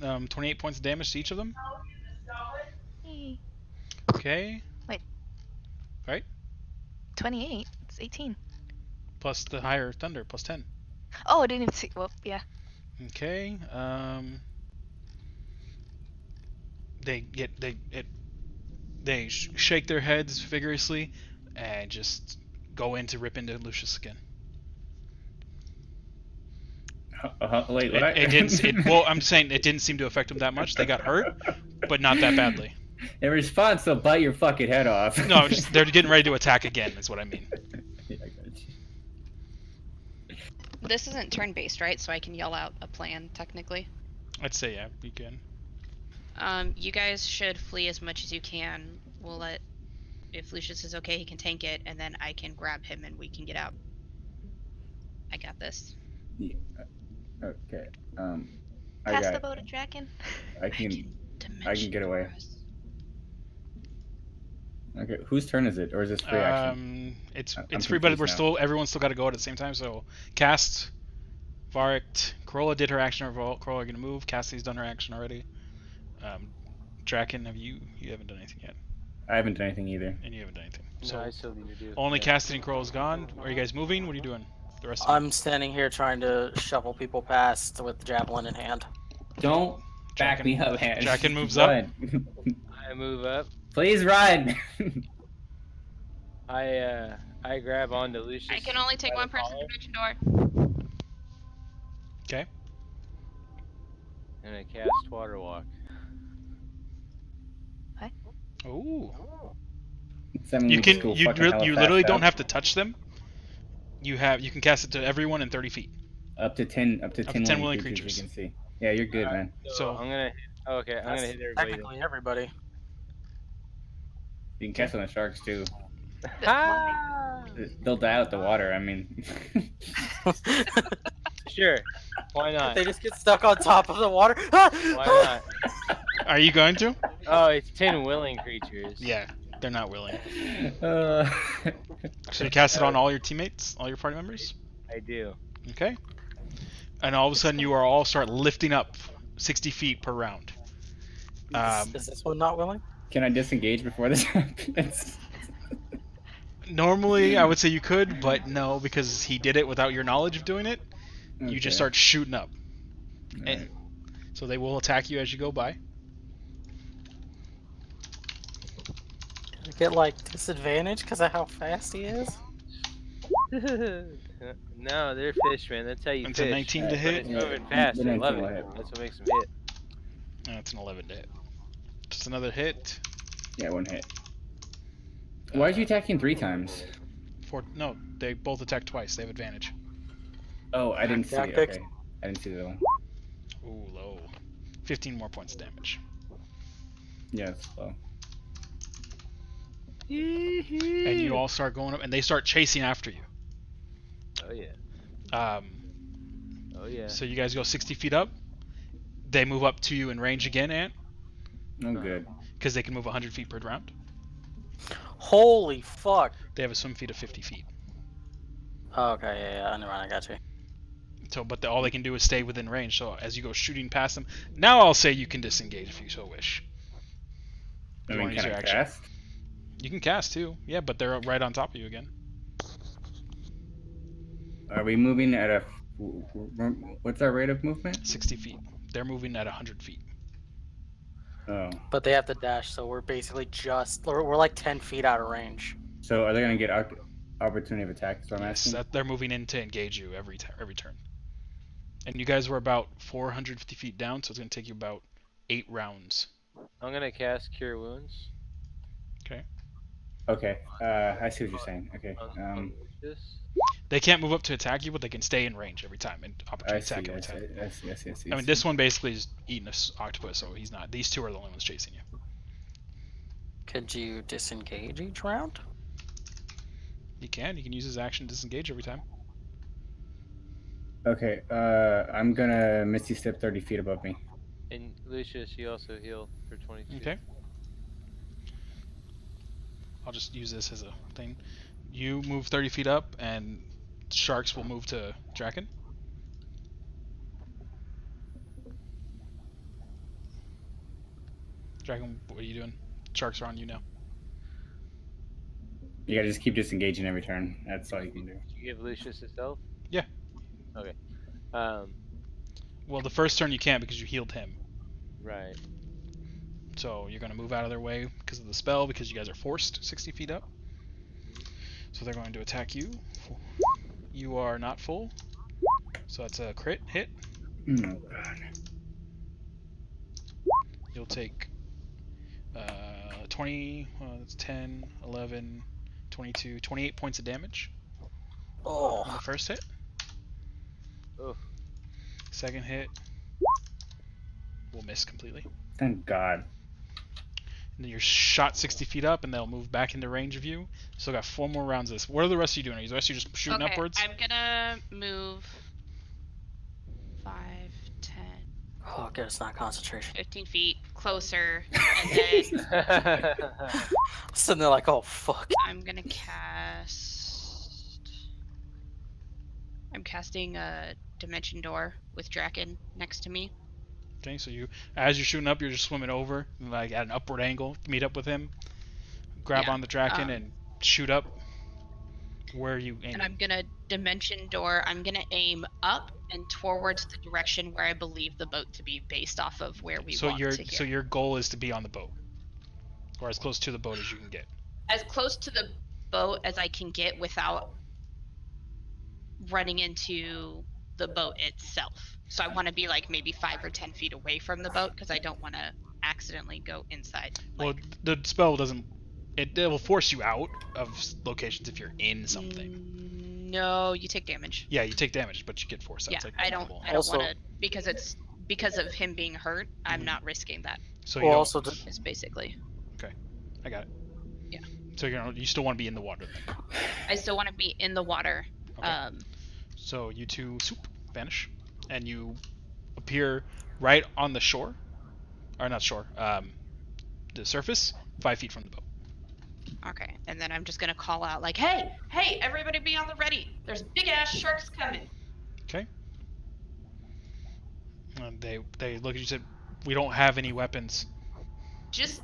28 points of damage to each of them. Hey. Okay. Wait. Right? 28? It's 18. Plus the higher thunder, plus 10. Oh, I didn't even see. Well, yeah. Okay. They shake their heads vigorously and just go in to rip into Lucius again. Wait, what? It didn't. Well, I'm saying it didn't seem to affect them that much. They got hurt, but not that badly. In response, they'll bite your fucking head off. No, they're getting ready to attack again. Is what I mean. Yeah, I got you. This isn't turn-based, right? So I can yell out a plan, technically. I'd say yeah, we can. You guys should flee as much as you can. We'll let. If Lucius is okay, he can tank it, and then I can grab him and we can get out. I got this. Yeah. Okay. I Pass got the it. boat at Draken. I can get away. Okay, whose turn is it, or is this free action? It's I'm free, but confused now. everyone's still got to go at the same time. So cast, Varict, Corolla did her action. Corolla gonna move. Cassie's done her action already. Draken, you haven't done anything yet, I haven't done anything either. and you haven't done anything. No, So I still need to do. only Yeah. Cassidy and Corolla's gone. Are you guys moving? What are you doing? The rest of you? I'm standing here trying to shuffle people past with the javelin in hand. Don't back Draken- me up, hand. Draken moves up. Run. I move up. Please run. I grab onto Lucius. I can only take by one the person collar, through each door. Okay. and I cast Water Walk. Ooh. Someone You would can just go you fucking hella you fast literally out. don't have to touch them. You can cast it to everyone in 30 feet. Up to 10 to 10 willing willing creatures creatures. you can see. Yeah, you're good, man. So- I'm gonna. Okay, I'm gonna hit everybody. Technically, everybody. You can cast on the sharks too. Ah! They'll die out the water. I mean, Sure. Why not? They just get stuck on top of the water. Ah! Why not? Are you going to? Oh, it's 10 willing creatures. Yeah, they're not willing. uh, So you cast it on all your teammates, all your party members. I do. Okay. And all of a sudden, you are all start lifting up 60 feet per round. Is this one not willing? can I disengage before this happens? Normally, I would say you could, but no, because he did it without your knowledge of doing it. You just Okay. start shooting up. Alright. And so they will attack you as you go by. I get like disadvantage because of how fast he is. No, they're fish, man. That's how you It's a fish. 19 to But hit. it's moving fast. The I 19 love will it. hit. That's what makes them hit. That's an 11 to hit. Just another hit. Yeah, one hit. Why are you attacking 3 times? No, they both attack twice. They have advantage. Oh, I didn't see. Tactics. Okay, I didn't see the one. Ooh, low. 15 more points of damage. Yeah, it's low. And you all start going up, and they start chasing after you. Oh yeah. Um, Oh yeah. So you guys go 60 feet up. They move up to you in range again, Ant, Oh, good. because they can move 100 feet per round. Holy fuck. They have a swim speed of 50 feet. Oh, okay, yeah, never mind, I got you. So, but all they can do is stay within range. So as you go shooting past them, now I'll say you can disengage if you so wish. I You mean, want to use can your I action? cast? You can cast too. Yeah, but they're right on top of you again. Are we moving at a? What's our rate of movement? 60 feet. They're moving at 100 feet. Oh. But they have to dash, so we're basically we're like 10 feet out of range. So are they gonna get opportunity of attack? Is what I'm Yes, asking. they're moving in to engage you every turn. And you guys were about 450 feet down, so it's going to take you about 8 rounds. I'm gonna cast Cure Wounds. Okay. Okay. I see what you're saying. Okay. On Lucius. They can't move up to attack you, but they can stay in range every time and I opportunity attack see. every I time. see. I see. I see. I see. I mean, this one basically is eating an octopus, so he's not. These two are the only ones chasing you. Could you disengage each round? He can. He can use his action to disengage every time. Okay. I'm gonna Misty Step 30 feet above me. And Lucius, you also heal for 22. Okay. I'll just use this as a thing. You move 30 feet up, and sharks will move to Draken. Dragon, what are you doing? Sharks are on you now. You gotta just keep disengaging every turn. That's all you can do. Did you give Lucius his health? Yeah. Okay. Well, the first turn you can't because you healed him. Right. So you're going to move out of their way because of the spell, because you guys are forced 60 feet up. So they're going to attack you. You are not full. So that's a crit hit. Oh, God. You'll take 20, that's 10, 11, 22, 28 points of damage on the Oh, first hit. Oh. Second hit will miss completely. Thank God. And then you're shot 60 feet up, and they'll move back into range of you. Still got 4 more rounds of this. What are the rest of you doing? Are the rest of you just shooting Okay, upwards? I'm gonna move 5, 10, oh, good, it's not concentration. 15 feet closer, and then Sitting there like, oh, fuck. I'm gonna cast. I'm casting a Dimension Door with Draken next to me. Okay, so you, as you're shooting up, you're just swimming over, like at an upward angle, meet up with him, grab Yeah, on the Draken, and shoot up. Where are you aiming? And I'm gonna Dimension Door. I'm gonna aim up and towards the direction where I believe the boat to be, based off of where we walked to here. So your goal is to be on the boat, or as close to the boat as you can get. As close to the boat as I can get without running into the boat itself. So I want to be like maybe 5 or 10 feet away from the boat because I don't want to accidentally go inside. Well, the spell doesn't. It will force you out of locations if you're in something. No, you take damage. Yeah, you take damage, but you get forced out. Yeah, It's like I don't Also- want to, because of him being hurt. I'm not risking that. So you Well, don't. also, Is basically. I got it. Yeah. So you still want to be in the water then. I still want to be in the water. Okay. So you two vanish, and you appear right on the shore, or not shore, the surface, 5 feet from the boat. Okay, and then I'm just gonna call out like, "Hey, everybody, be on the ready! There's big ass sharks coming!" Okay. And they look at you and said, "We don't have any weapons." Just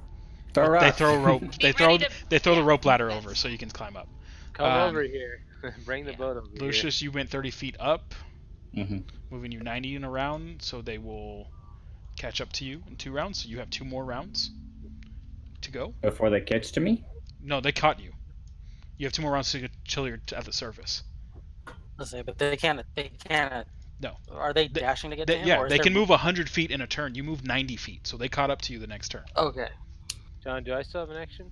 Throw They rock. throw a rope. Be ready to- They throw the yeah, rope ladder that's- over so you can climb up. Come over here. Bring the boat over here. Lucius, you went 30 feet up, Mm-hmm. moving you 90 in a round, so they will catch up to you in 2 rounds. So you have 2 more rounds to go. Before they catch to me. No, they caught you. You have 2 more rounds till you're at the surface. let's say, but they can't. No. Are they dashing to get to him? Yeah, or is they there can move 100 feet in a turn. You move 90 feet, so they caught up to you the next turn. Okay. John, do I still have an action?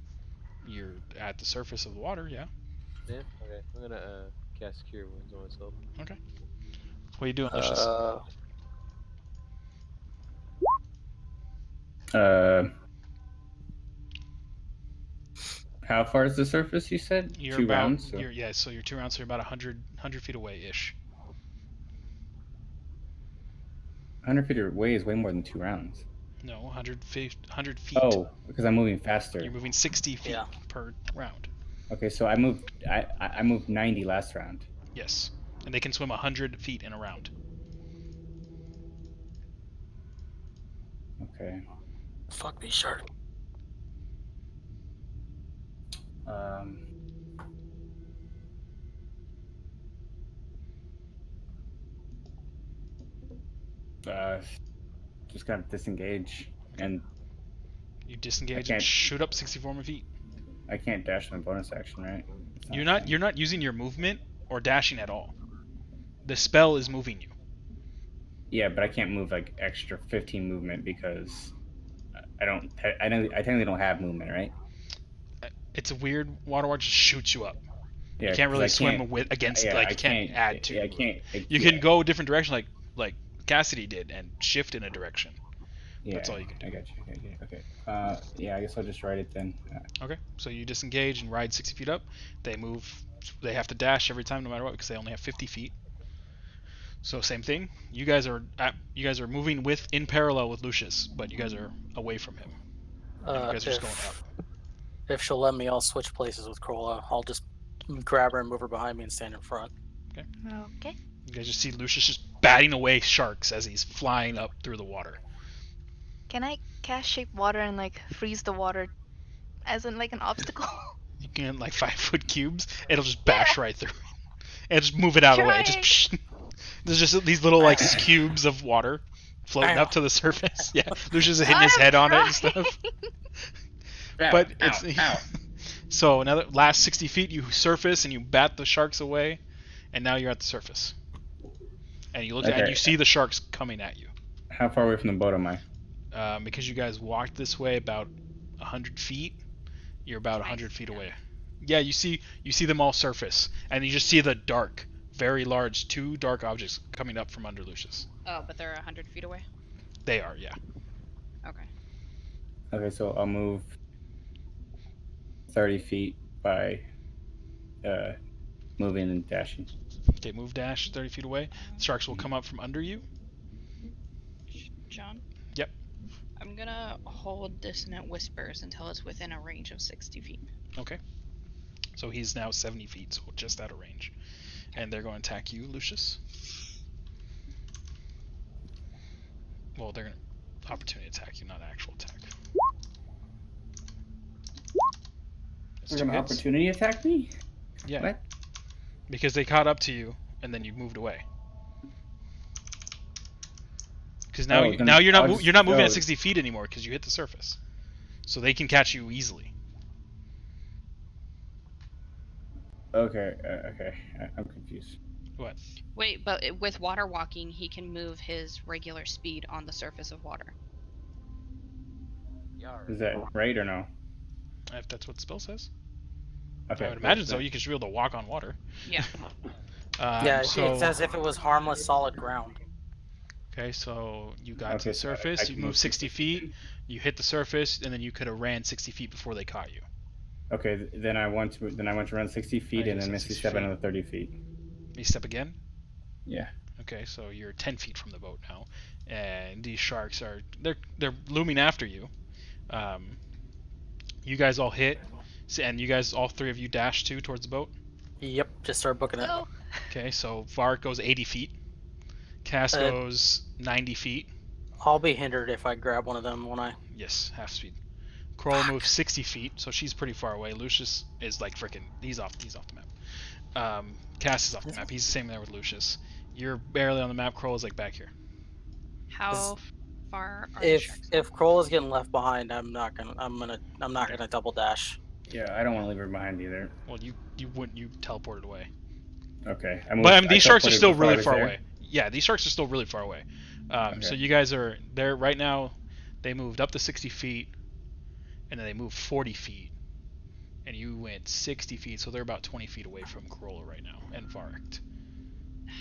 You're at the surface of the water, yeah. Yeah. Okay. I'm gonna cast Cure Wounds on myself. Okay. What are you doing, Lucius? How far is the surface? You said You're 2 about, rounds. So. So you're 2 rounds, so you're about 100 feet away ish. 100 feet away is way more than 2 rounds. No, 100 feet. 100 feet. Oh, because I'm moving faster. You're moving 60 feet per round. Okay, so I moved 90 last round. Yes, and they can swim 100 feet in a round. Okay. Fuck me, shark. Um. Just gotta disengage, and You disengage and shoot up 64 more feet. I can't dash my bonus action, right? You're not using your movement or dashing at all. The spell is moving you. Yeah, but I can't move like extra 15 movement because I technically don't have movement, right? It's a weird water walk just shoots you up. Yeah, you can't really swim against. Yeah, like you can't add to. Yeah, I can't. You can go a different direction, like Cassidy did, and shift in a direction. Yeah, that's all you can do. I got you. Okay. Yeah, I guess I'll just ride it then. Okay, so you disengage and ride 60 feet up. They move. They have to dash every time, no matter what, because they only have 50 feet. So same thing. You guys are moving in parallel with Lucius, but you guys are away from him. And you guys are just going up. If she'll let me, I'll switch places with Corolla. I'll just grab her and move her behind me and stand in front. Okay. You guys just see Lucius just batting away sharks as he's flying up through the water. Can I cast shape water and like freeze the water, as in like an obstacle? You can like 5-foot cubes. It'll just bash right through, and just move it out of the way. Just there's just these little like cubes of water floating up to the surface. Yeah, Lucius is hitting his head on it and stuff. But it's so now that last 60 feet you surface and you bat the sharks away, and now you're at the surface. And you look and you see the sharks coming at you. How far away from the boat am I? Because you guys walked this way about 100 feet, you're about 100 feet away. Yeah, you see them all surface, and you just see the dark, very large, 2 dark objects coming up from under Lucius. Oh, but they're 100 feet away? They are, yeah. Okay. Okay, so I'll move 30 feet by moving and dashing. Okay, move dash 30 feet away. The sharks will come up from under you. John? Yep. I'm gonna hold Dissonant Whispers until it's within a range of 60 feet. Okay. So he's now 70 feet, so just out of range. And they're going to attack you, Lucius. Well, they're going to opportunity attack you, not actual attack. They're going to opportunity attack me? Yeah. What? Because they caught up to you, and then you moved away. Because now, you're not moving at 60 feet anymore because you hit the surface, so they can catch you easily. Okay, I'm confused. What? Wait, but with water walking, he can move his regular speed on the surface of water. Is that right or no? If that's what the spell says. Okay. I would imagine so. You can just be able to walk on water. Yeah. It's as if it was harmless, solid ground. Okay, so you got to the surface, you moved 60 feet, you hit the surface, and then you could have ran 60 feet before they caught you. Okay, then I want to run 60 feet and then Misty step another 30 feet. Misty step again? Yeah. Okay, so you're 10 feet from the boat now, and these sharks are they're looming after you. You guys all hit, and you guys all 3 of you dash too towards the boat. Yep, just start booking it. Okay, so Vark goes 80 feet. Cass goes 90 feet. I'll be hindered if I grab one of them, won't I? Yes, half speed. Kroll moves 60 feet, so she's pretty far away. Lucius is like freaking. He's off the map. Cass is off the map. He's the same there with Lucius. You're barely on the map. Kroll is like back here. How far are the sharks? If Kroll is getting left behind, I'm not gonna double dash. Yeah, I don't want to leave her behind either. Well, you teleported away. Okay. These sharks are still really far away. Yeah, these sharks are still really far away. So you guys are there right now. They moved up to 60 feet, and then they moved 40 feet, and you went 60 feet. So they're about 20 feet away from Corolla right now, and Varric.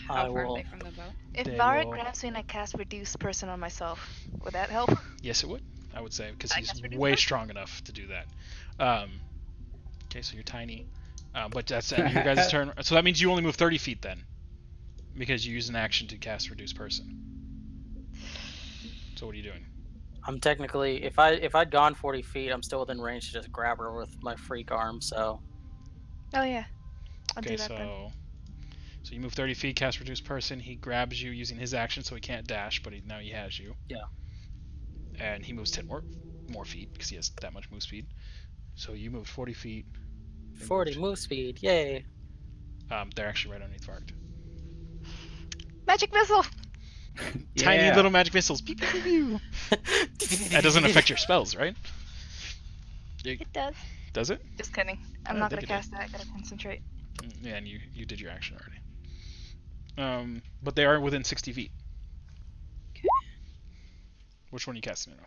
How far are they from the boat? If Varric grabs me and I cast Reduce Person on myself, would that help? Yes, it would. I would say because he's way strong enough to do that. Okay, so you're tiny, but that's your guys' turn. So that means you only move 30 feet then, because you use an action to cast Reduce Person. So what are you doing? I'm technically, if I'd gone 40 feet, I'm still within range to just grab her with my freak arm. So. Oh yeah, I'll Okay, do that then. so you move 30 feet, cast reduce person. He grabs you using his action, so he can't dash, but now he has you. Yeah. And he moves 10 more feet because he has that much move speed. So you moved 40 feet. 40 move speed, yay! They're actually right underneath Varked. Magic missile. Tiny little magic missiles. Pew, pew, pew, pew. That doesn't affect your spells, right? It does. Does it? Just kidding. I'm Oh, not I think gonna it cast that. I gotta concentrate. Yeah, and you did your action already. But they are within 60 feet. Which one are you casting it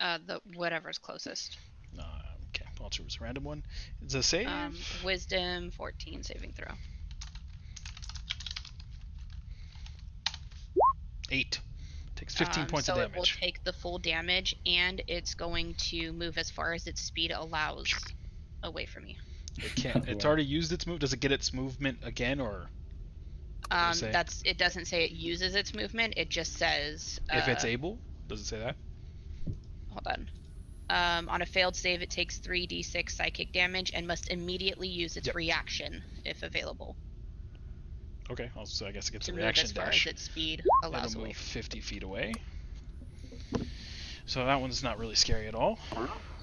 on? The whatever's closest. Okay, I'll choose a random one. It's a save. Wisdom 14 saving throw. 8. Takes 15 points so of damage. it will take the full damage, and it's going to move as far as its speed allows away from you. It can't. It's already used its move. Does it get its movement again, or? It doesn't say it uses its movement. It just says if it's able. Does it say that? Hold on. On a failed save, it takes 3d6 psychic damage and must immediately use its reaction if available. Okay, so I guess it gets to a reaction move as dash. far as its speed allows It'll away move from 50 feet away. So that one's not really scary at all.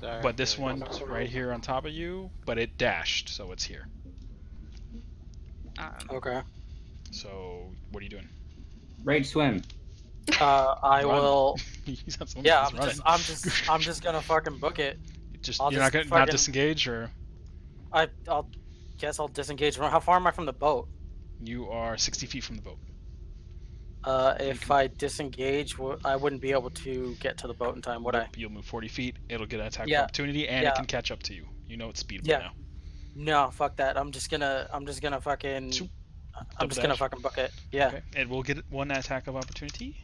Sorry, but this one's right here on top of you, but it dashed, so it's here. Okay. So what are you doing? Rage swim. I Run. will. He's not swimming, Yeah, he's I'm just gonna fucking book it. You're not gonna not disengage, or? I'll guess I'll disengage. How far am I from the boat? You are 60 feet from the boat. If I disengage, I wouldn't be able to get to the boat in time, would I? You'll move 40 feet. It'll get an attack of Yeah. opportunity, and it can catch up to you. You know its speed by now. No, fuck that. I'm just gonna fucking. I'm just gonna fucking book it. Yeah. Okay. It will get one attack of opportunity.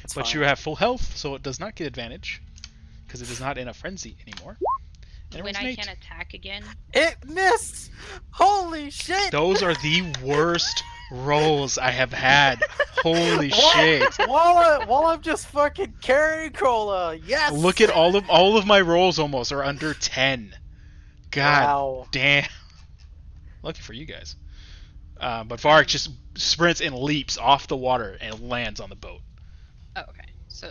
That's but fine. you have full health, so it does not get advantage because it is not in a frenzy anymore. And when I can attack again. It missed. Holy shit! Those are the worst rolls I have had. Holy shit! While I'm just fucking carrying cola. Yes. Look at all of my rolls almost are under 10. God damn. Lucky for you guys. But Vark just sprints and leaps off the water and lands on the boat. Oh, okay. So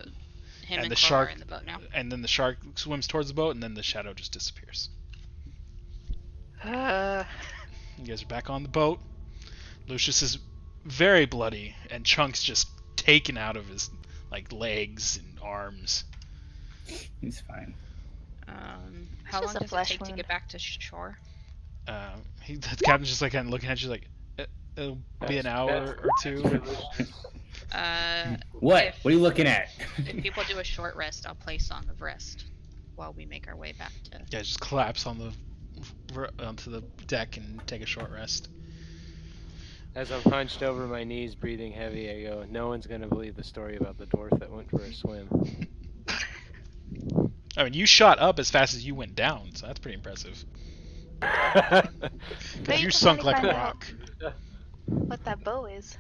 him and the Crow shark are in the boat now. And then the shark swims towards the boat, and then the shadow just disappears. You guys are back on the boat. Lucius is very bloody, and Chunk's just taken out of his legs and arms. He's fine. How long does it take to get back to shore? The captain's just kind of looking at you like, it'll be an hour or two. What are you looking at? If people do a short rest, I'll play Song of Rest while we make our way back to. Yeah, just collapse onto the deck and take a short rest. As I'm hunched over my knees, breathing heavy, I go, no one's gonna believe the story about the dwarf that went for a swim. I mean, you shot up as fast as you went down, so that's pretty impressive. Because you sunk like a rock. What that bow is.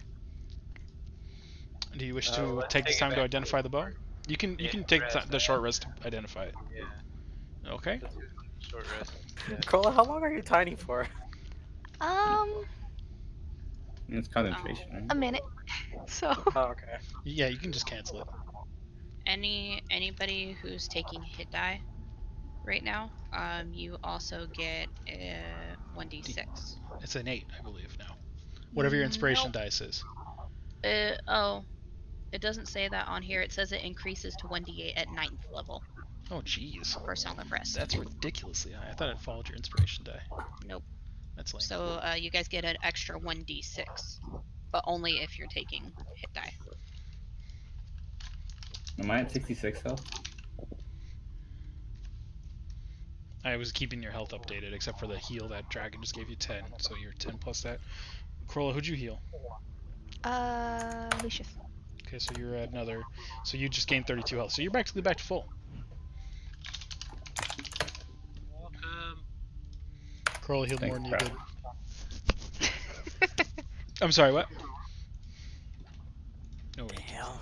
Do you wish to take this time to identify the bow? You can take the short rest to identify it. Yeah. Okay. Short rest. Cola, how long are you tiny for? It's concentration. Right? A minute. So. Oh, okay. Yeah, you can just cancel it. Anybody who's taking hit die right now, you also get a 1d6. It's an 8, I believe now. Whatever your inspiration dice is. It doesn't say that on here. It says it increases to 1d8 at 9th level. Oh, jeez. For Song of Rest. That's ridiculously high. I thought it followed your inspiration die. Nope. That's lame. So you guys get an extra 1d6, but only if you're taking hit die. Am I at 66 health? I was keeping your health updated, except for the heal that dragon just gave you 10, so you're 10 plus that. Corolla, who'd you heal? Lucius. Okay, so you're at another. So you just gained 32 health. So you're basically back to full. Corolla healed more than you did. I'm sorry, what? No, wait. Hell.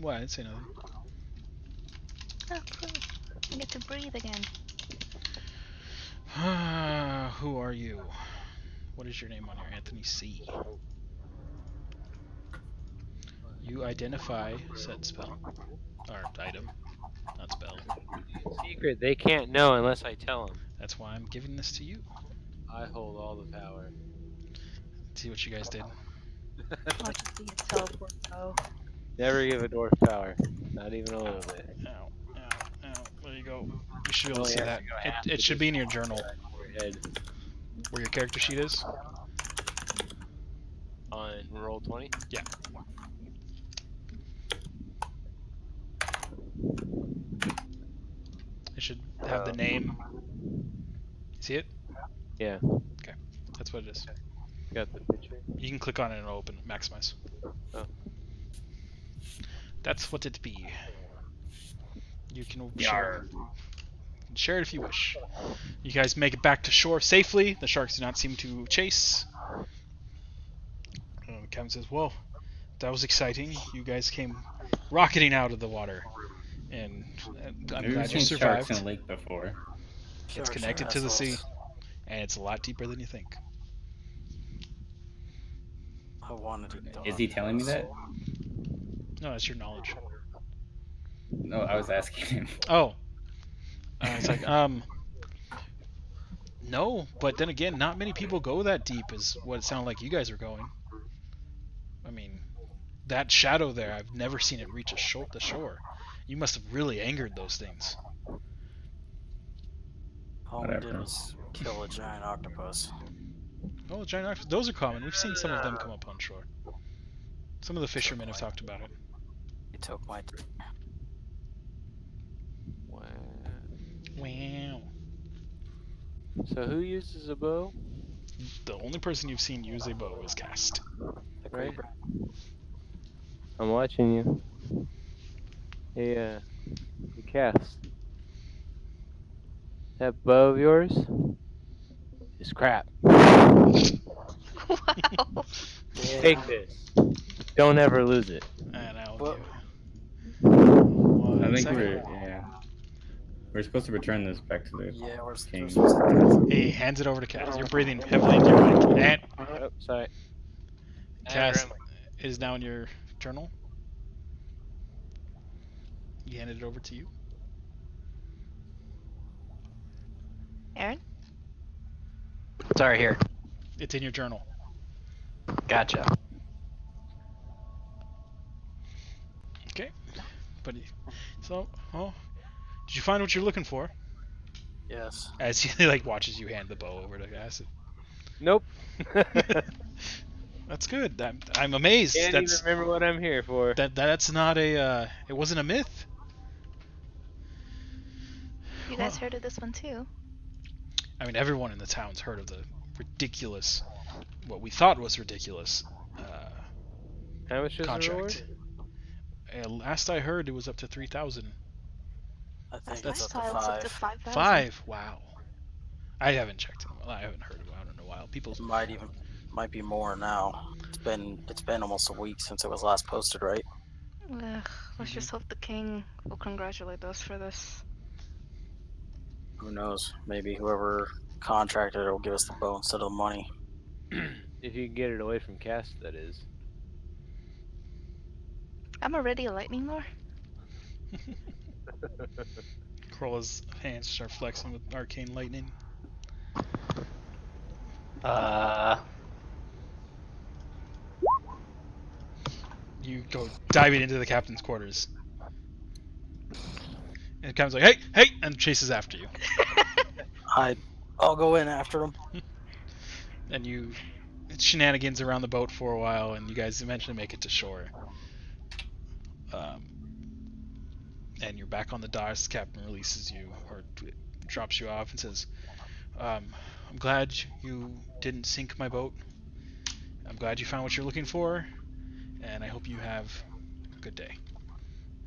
What? I didn't say nothing. Oh, cool. I get to breathe again. Who are you? What is your name on your Anthony C? You identify said spell. Or item, not spell. Secret they can't know unless I tell them. That's why I'm giving this to you. I hold all the power. See what you guys did. Watch it be a teleport bow. Never give a dwarf power. Not even a little bit. Ow, ow, ow. There you go. You should be able to Only see has that. to go It, half it the should be in your distance journal, to your head. where your character sheet is. On roll 20? Yeah. It should have the name. See it? Yeah. Okay. That's what it is. Got the picture. You can click on it and it'll open maximize. Oh. That's what it be. You can Yar. share it if you wish. You guys make it back to shore safely. The sharks do not seem to chase. Captain says, "Well, that was exciting. You guys came rocketing out of the water, and I'm We've glad you seen sharks in survived. a lake before. It's Sharks are connected to the sea, assholes. and it's a lot deeper than you think." I wanted to eat the Is he telling me that? No, that's your knowledge. No, I was asking him. Oh, it's like no, but then again, not many people go that deep, is what it sounded like you guys are going. I mean, that shadow there, I've never seen it reach the shore. You must have really angered those things. All we did Whatever. was kill a giant octopus. Oh, giant octopus. Those are common. We've seen some of them come up on shore. Some of the fishermen have talked about it. He took my. Wow. Wow. So who uses a bow? The only person you've seen use a bow is Cast. Right. I'm watching you. Hey, you cast. That bow of yours is crap. Wow. Yeah. Take this. Don't ever lose it. And I'll Well- give I one think second. we're supposed to return this back to the Yeah, we're king. supposed to. He hands it over to Cast. You're breathing heavily into your mic. And Oh, sorry. Cast is now in your journal. He handed it over to you. Aaron? Sorry, here. It's in your journal. Gotcha. Okay. But so, oh, did you find what you're looking for? Yes. As he like watches you hand the bow over to Cast. Nope. That's good. I'm amazed. Can't even remember what I'm here for. That's not a. It wasn't a myth. You guys heard of this one too? I mean, everyone in the town's heard of the ridiculous, what we thought was ridiculous, How much is contract. the reward? Last I heard, it was up to 3,000. I think Last it's I up saw it was to up to 5. 5,000. 5. Wow. I haven't checked it. I haven't heard about it in a while. People. It might be more now. It's been almost a week since it was last posted, right? Ugh, let's just hope the king will congratulate us for this. Who knows? Maybe whoever contracted it will give us the bow instead of the money. If you can get it away from Cast, that is. I'm already a lightning lore. Krolla's hands start flexing with arcane lightning. You go diving into the captain's quarters. And the captain's like, hey, hey, and chases after you. I'll go in after him. And you shenanigans around the boat for a while, and you guys eventually make it to shore. And you're back on the docks. The captain releases you, or drops you off, and says, I'm glad you didn't sink my boat. I'm glad you found what you're looking for, and I hope you have a good day.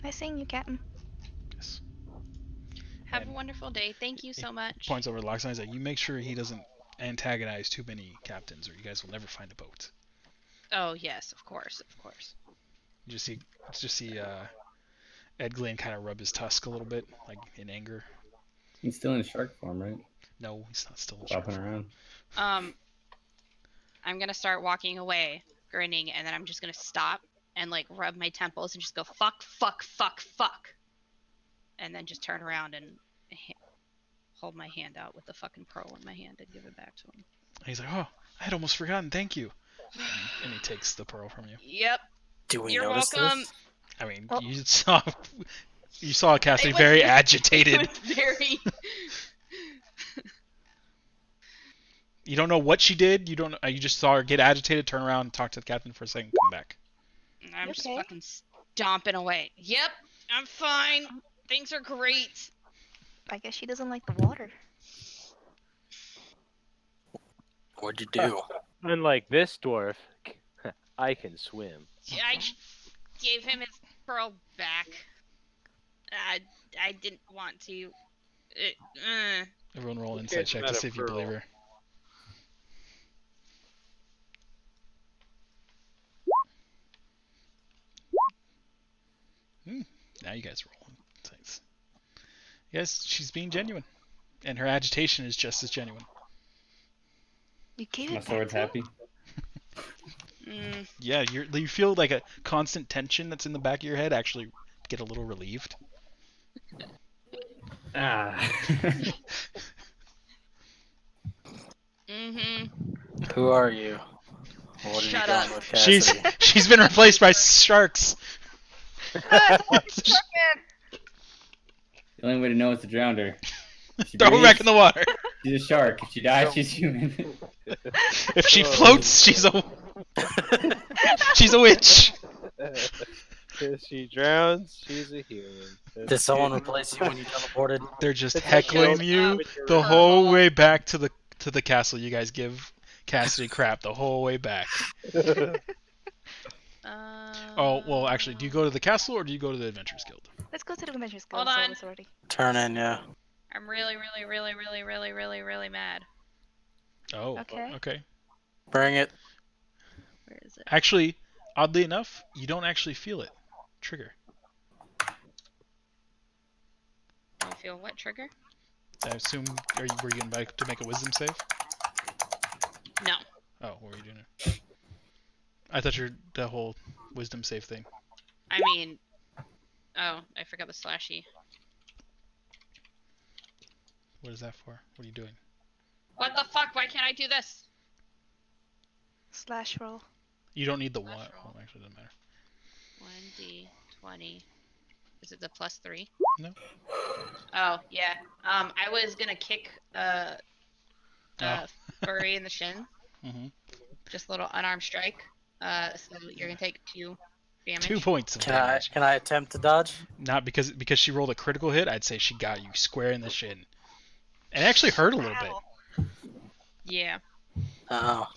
Nice seeing you, Captain. Yes. Have And a wonderful day. Thank you so much. Points over to Loxodon. He's like, you make sure he doesn't antagonize too many captains, or you guys will never find a boat. Oh yes, of course, of course. You just see Ed Glynn kind of rub his tusk a little bit, like in anger. He's still in shark form, right? No, he's not still in shark Flopping form. around. I'm gonna start walking away, grinning, and then I'm just gonna stop and like rub my temples and just go fuck, fuck, fuck, fuck, and then just turn around and hold my hand out with the fucking pearl in my hand and give it back to him. And he's like, "Oh, I had almost forgotten. Thank you." And he takes the pearl from you. Yep. Do we You're notice welcome. this? I mean, Oh. you saw Cassie very agitated. It was very. You don't know what she did. You don't. You just saw her get agitated, turn around, talk to the captain for a second, come back. I'm just Okay. fucking stomping away. Yep, I'm fine. Things are great. I guess she doesn't like the water. What'd you do? Unlike this dwarf, I can swim. I gave him his pearl back. I didn't want to. Everyone roll an Who insight cares check about to a see if you believe pearl? her. Now you guys roll insights. Yes, she's being genuine, and her agitation is just as genuine. You gave My it back sword's to him? happy. Yeah, you feel like a constant tension that's in the back of your head actually get a little relieved. Ah. Who are you? What are Shut you up. doing with Cassidy? She's been replaced by sharks. The only way to know is to drown her. If she Throw her back breathes, in the water. she's a shark. If she dies, she's human. If she floats, she's a witch. If she drowns, she's a human. Did someone replace you when you teleported? They're just It's like heckling those you with your the red whole ball. way back to the castle. You guys give Cassidy crap the whole way back. Oh, well, actually, do you go to the castle or do you go to the Adventurers Guild? Let's go to the Adventurers Hold Guild. on. It's already. Turn in, yeah. I'm really, really, really, really, really, really, really mad. Oh, Okay. okay. Bring it. Where is it? Actually, oddly enough, you don't actually feel it. Trigger. Do you feel what trigger? I assume, were you going to make a wisdom save? No. Oh, what were you doing? I thought the whole wisdom save thing. I mean, oh, I forgot the slashy. What is that for? What are you doing? What the fuck? Why can't I do this? Slash roll. You don't need the one. Slash roll. Oh, actually, it doesn't matter. 1d20. Is it the +3? No. Oh, yeah. I was gonna kick furry in the shin. Mm-hmm. Just a little unarmed strike. So you're gonna take 2 damage. 2 points of Can I damage. can I attempt to dodge? Not because she rolled a critical hit. I'd say she got you square in the shin. And it actually hurt a little bit. Yeah. Oh.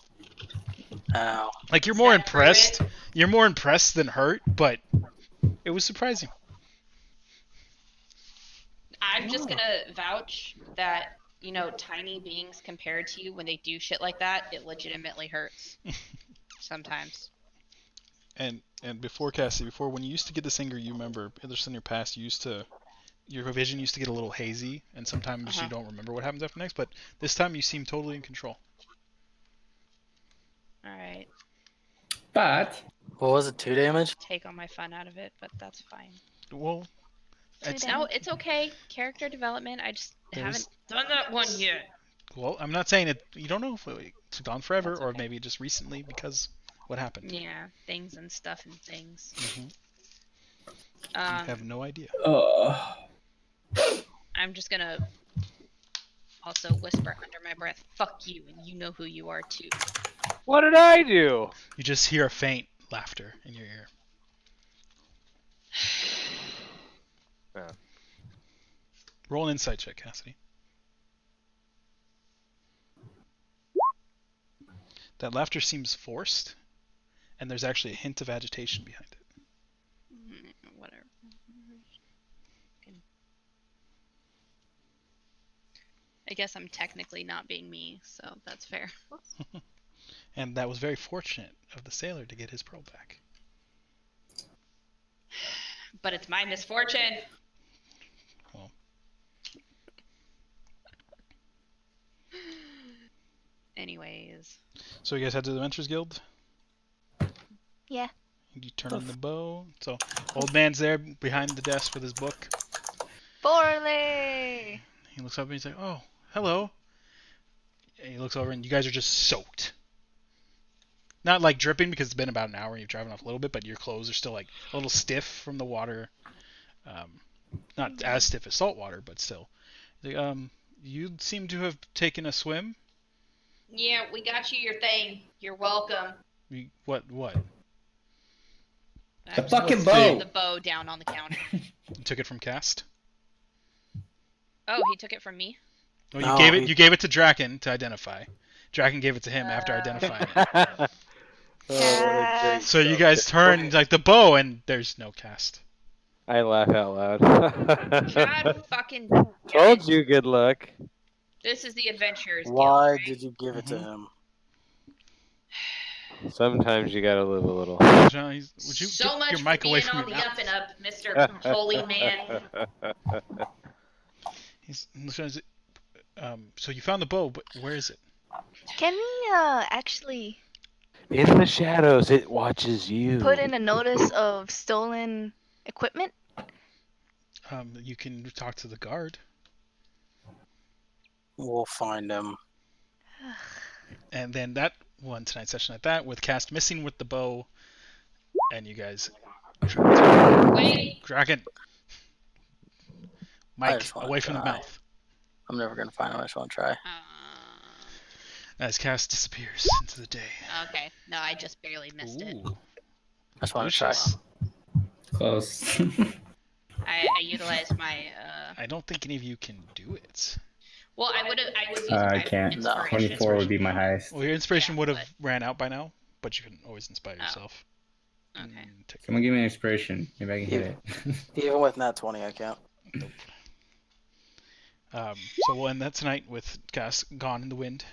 Ow. Like you're more Is that impressed. it? You're more impressed than hurt, but it was surprising. I'm just gonna vouch that, you know, tiny beings compared to you, when they do shit like that, it legitimately hurts. Sometimes. And before Cassie, before when you used to get this anger, you remember, just in your past, your vision used to get a little hazy, and sometimes you don't remember what happens after next. But this time you seem totally in control. All right. But What was it? 2 damage? Take all my fun out of it, but that's fine. Well, No, it's okay. Character development. I just There's- haven't done that one yet. well, I'm not saying it. You don't know if it's gone forever, That's or okay. maybe just recently because what happened. Yeah, things and stuff and things. Mhm. You have no idea. I'm just gonna also whisper under my breath, "Fuck you," and you know who you are too. What did I do? You just hear a faint laughter in your ear. Oh. Roll an insight check, Cassidy. That laughter seems forced, and there's actually a hint of agitation behind it. Whatever. I guess I'm technically not being me, so that's fair. And that was very fortunate of the sailor to get his pearl back. But it's my misfortune. Well. Anyways. So you guys head to the Adventurers Guild? Yeah. You turn on the bow. So old man's there behind the desk with his book. Borley! He looks up and he's like, "Oh, hello." And he looks over and you guys are just soaked. Not like dripping because it's been about an hour and you've driven off a little bit, but your clothes are still like a little stiff from the water. Not as stiff as salt water, but still. You seem to have taken a swim. Yeah, we got you your thing. You're welcome. What? The fucking Laid bow. the bow down on the counter. You took it from Cast? Oh, he took it from me? Well, you gave it to Draken to identify. Draken gave it to him after identifying it. So you guys turn like the bow and there's no Cast. I laugh out loud. God fucking Told you good luck. This is the Adventurers Guild. Why Right? did you give it to him? Sometimes you gotta live a little. John, would you so get much your mic for away being from on your the mouth? up and up, Mr. Holy Man. So you found the bow, but where is it? Can we actually In the shadows, it watches you. put in a notice of stolen equipment? You can talk to the guard. We'll find him. And then that one tonight's session at that with Cast missing with the bow, and you guys. Wait. Dragon. Mike, away from the mouth. I'm never gonna find him. I just want to try. As Cast disappears into the day. Okay. No, I just barely missed it. I just want to try. Close. I utilized my. I don't think any of you can do it. Well, I was using I my can't. inspiration. 24 would be my highest. Well, your inspiration would have ran out by now, but you can always inspire yourself. Okay. Someone give me an inspiration. Maybe I can hit it. Even with nat 20, I can't. So we'll end that tonight with Cast gone in the wind.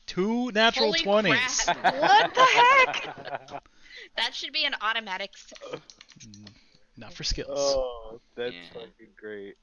2 natural Holy 20s. crap. What the heck? That should be an automatic. Not for skills. Oh, that's Yeah. fucking great.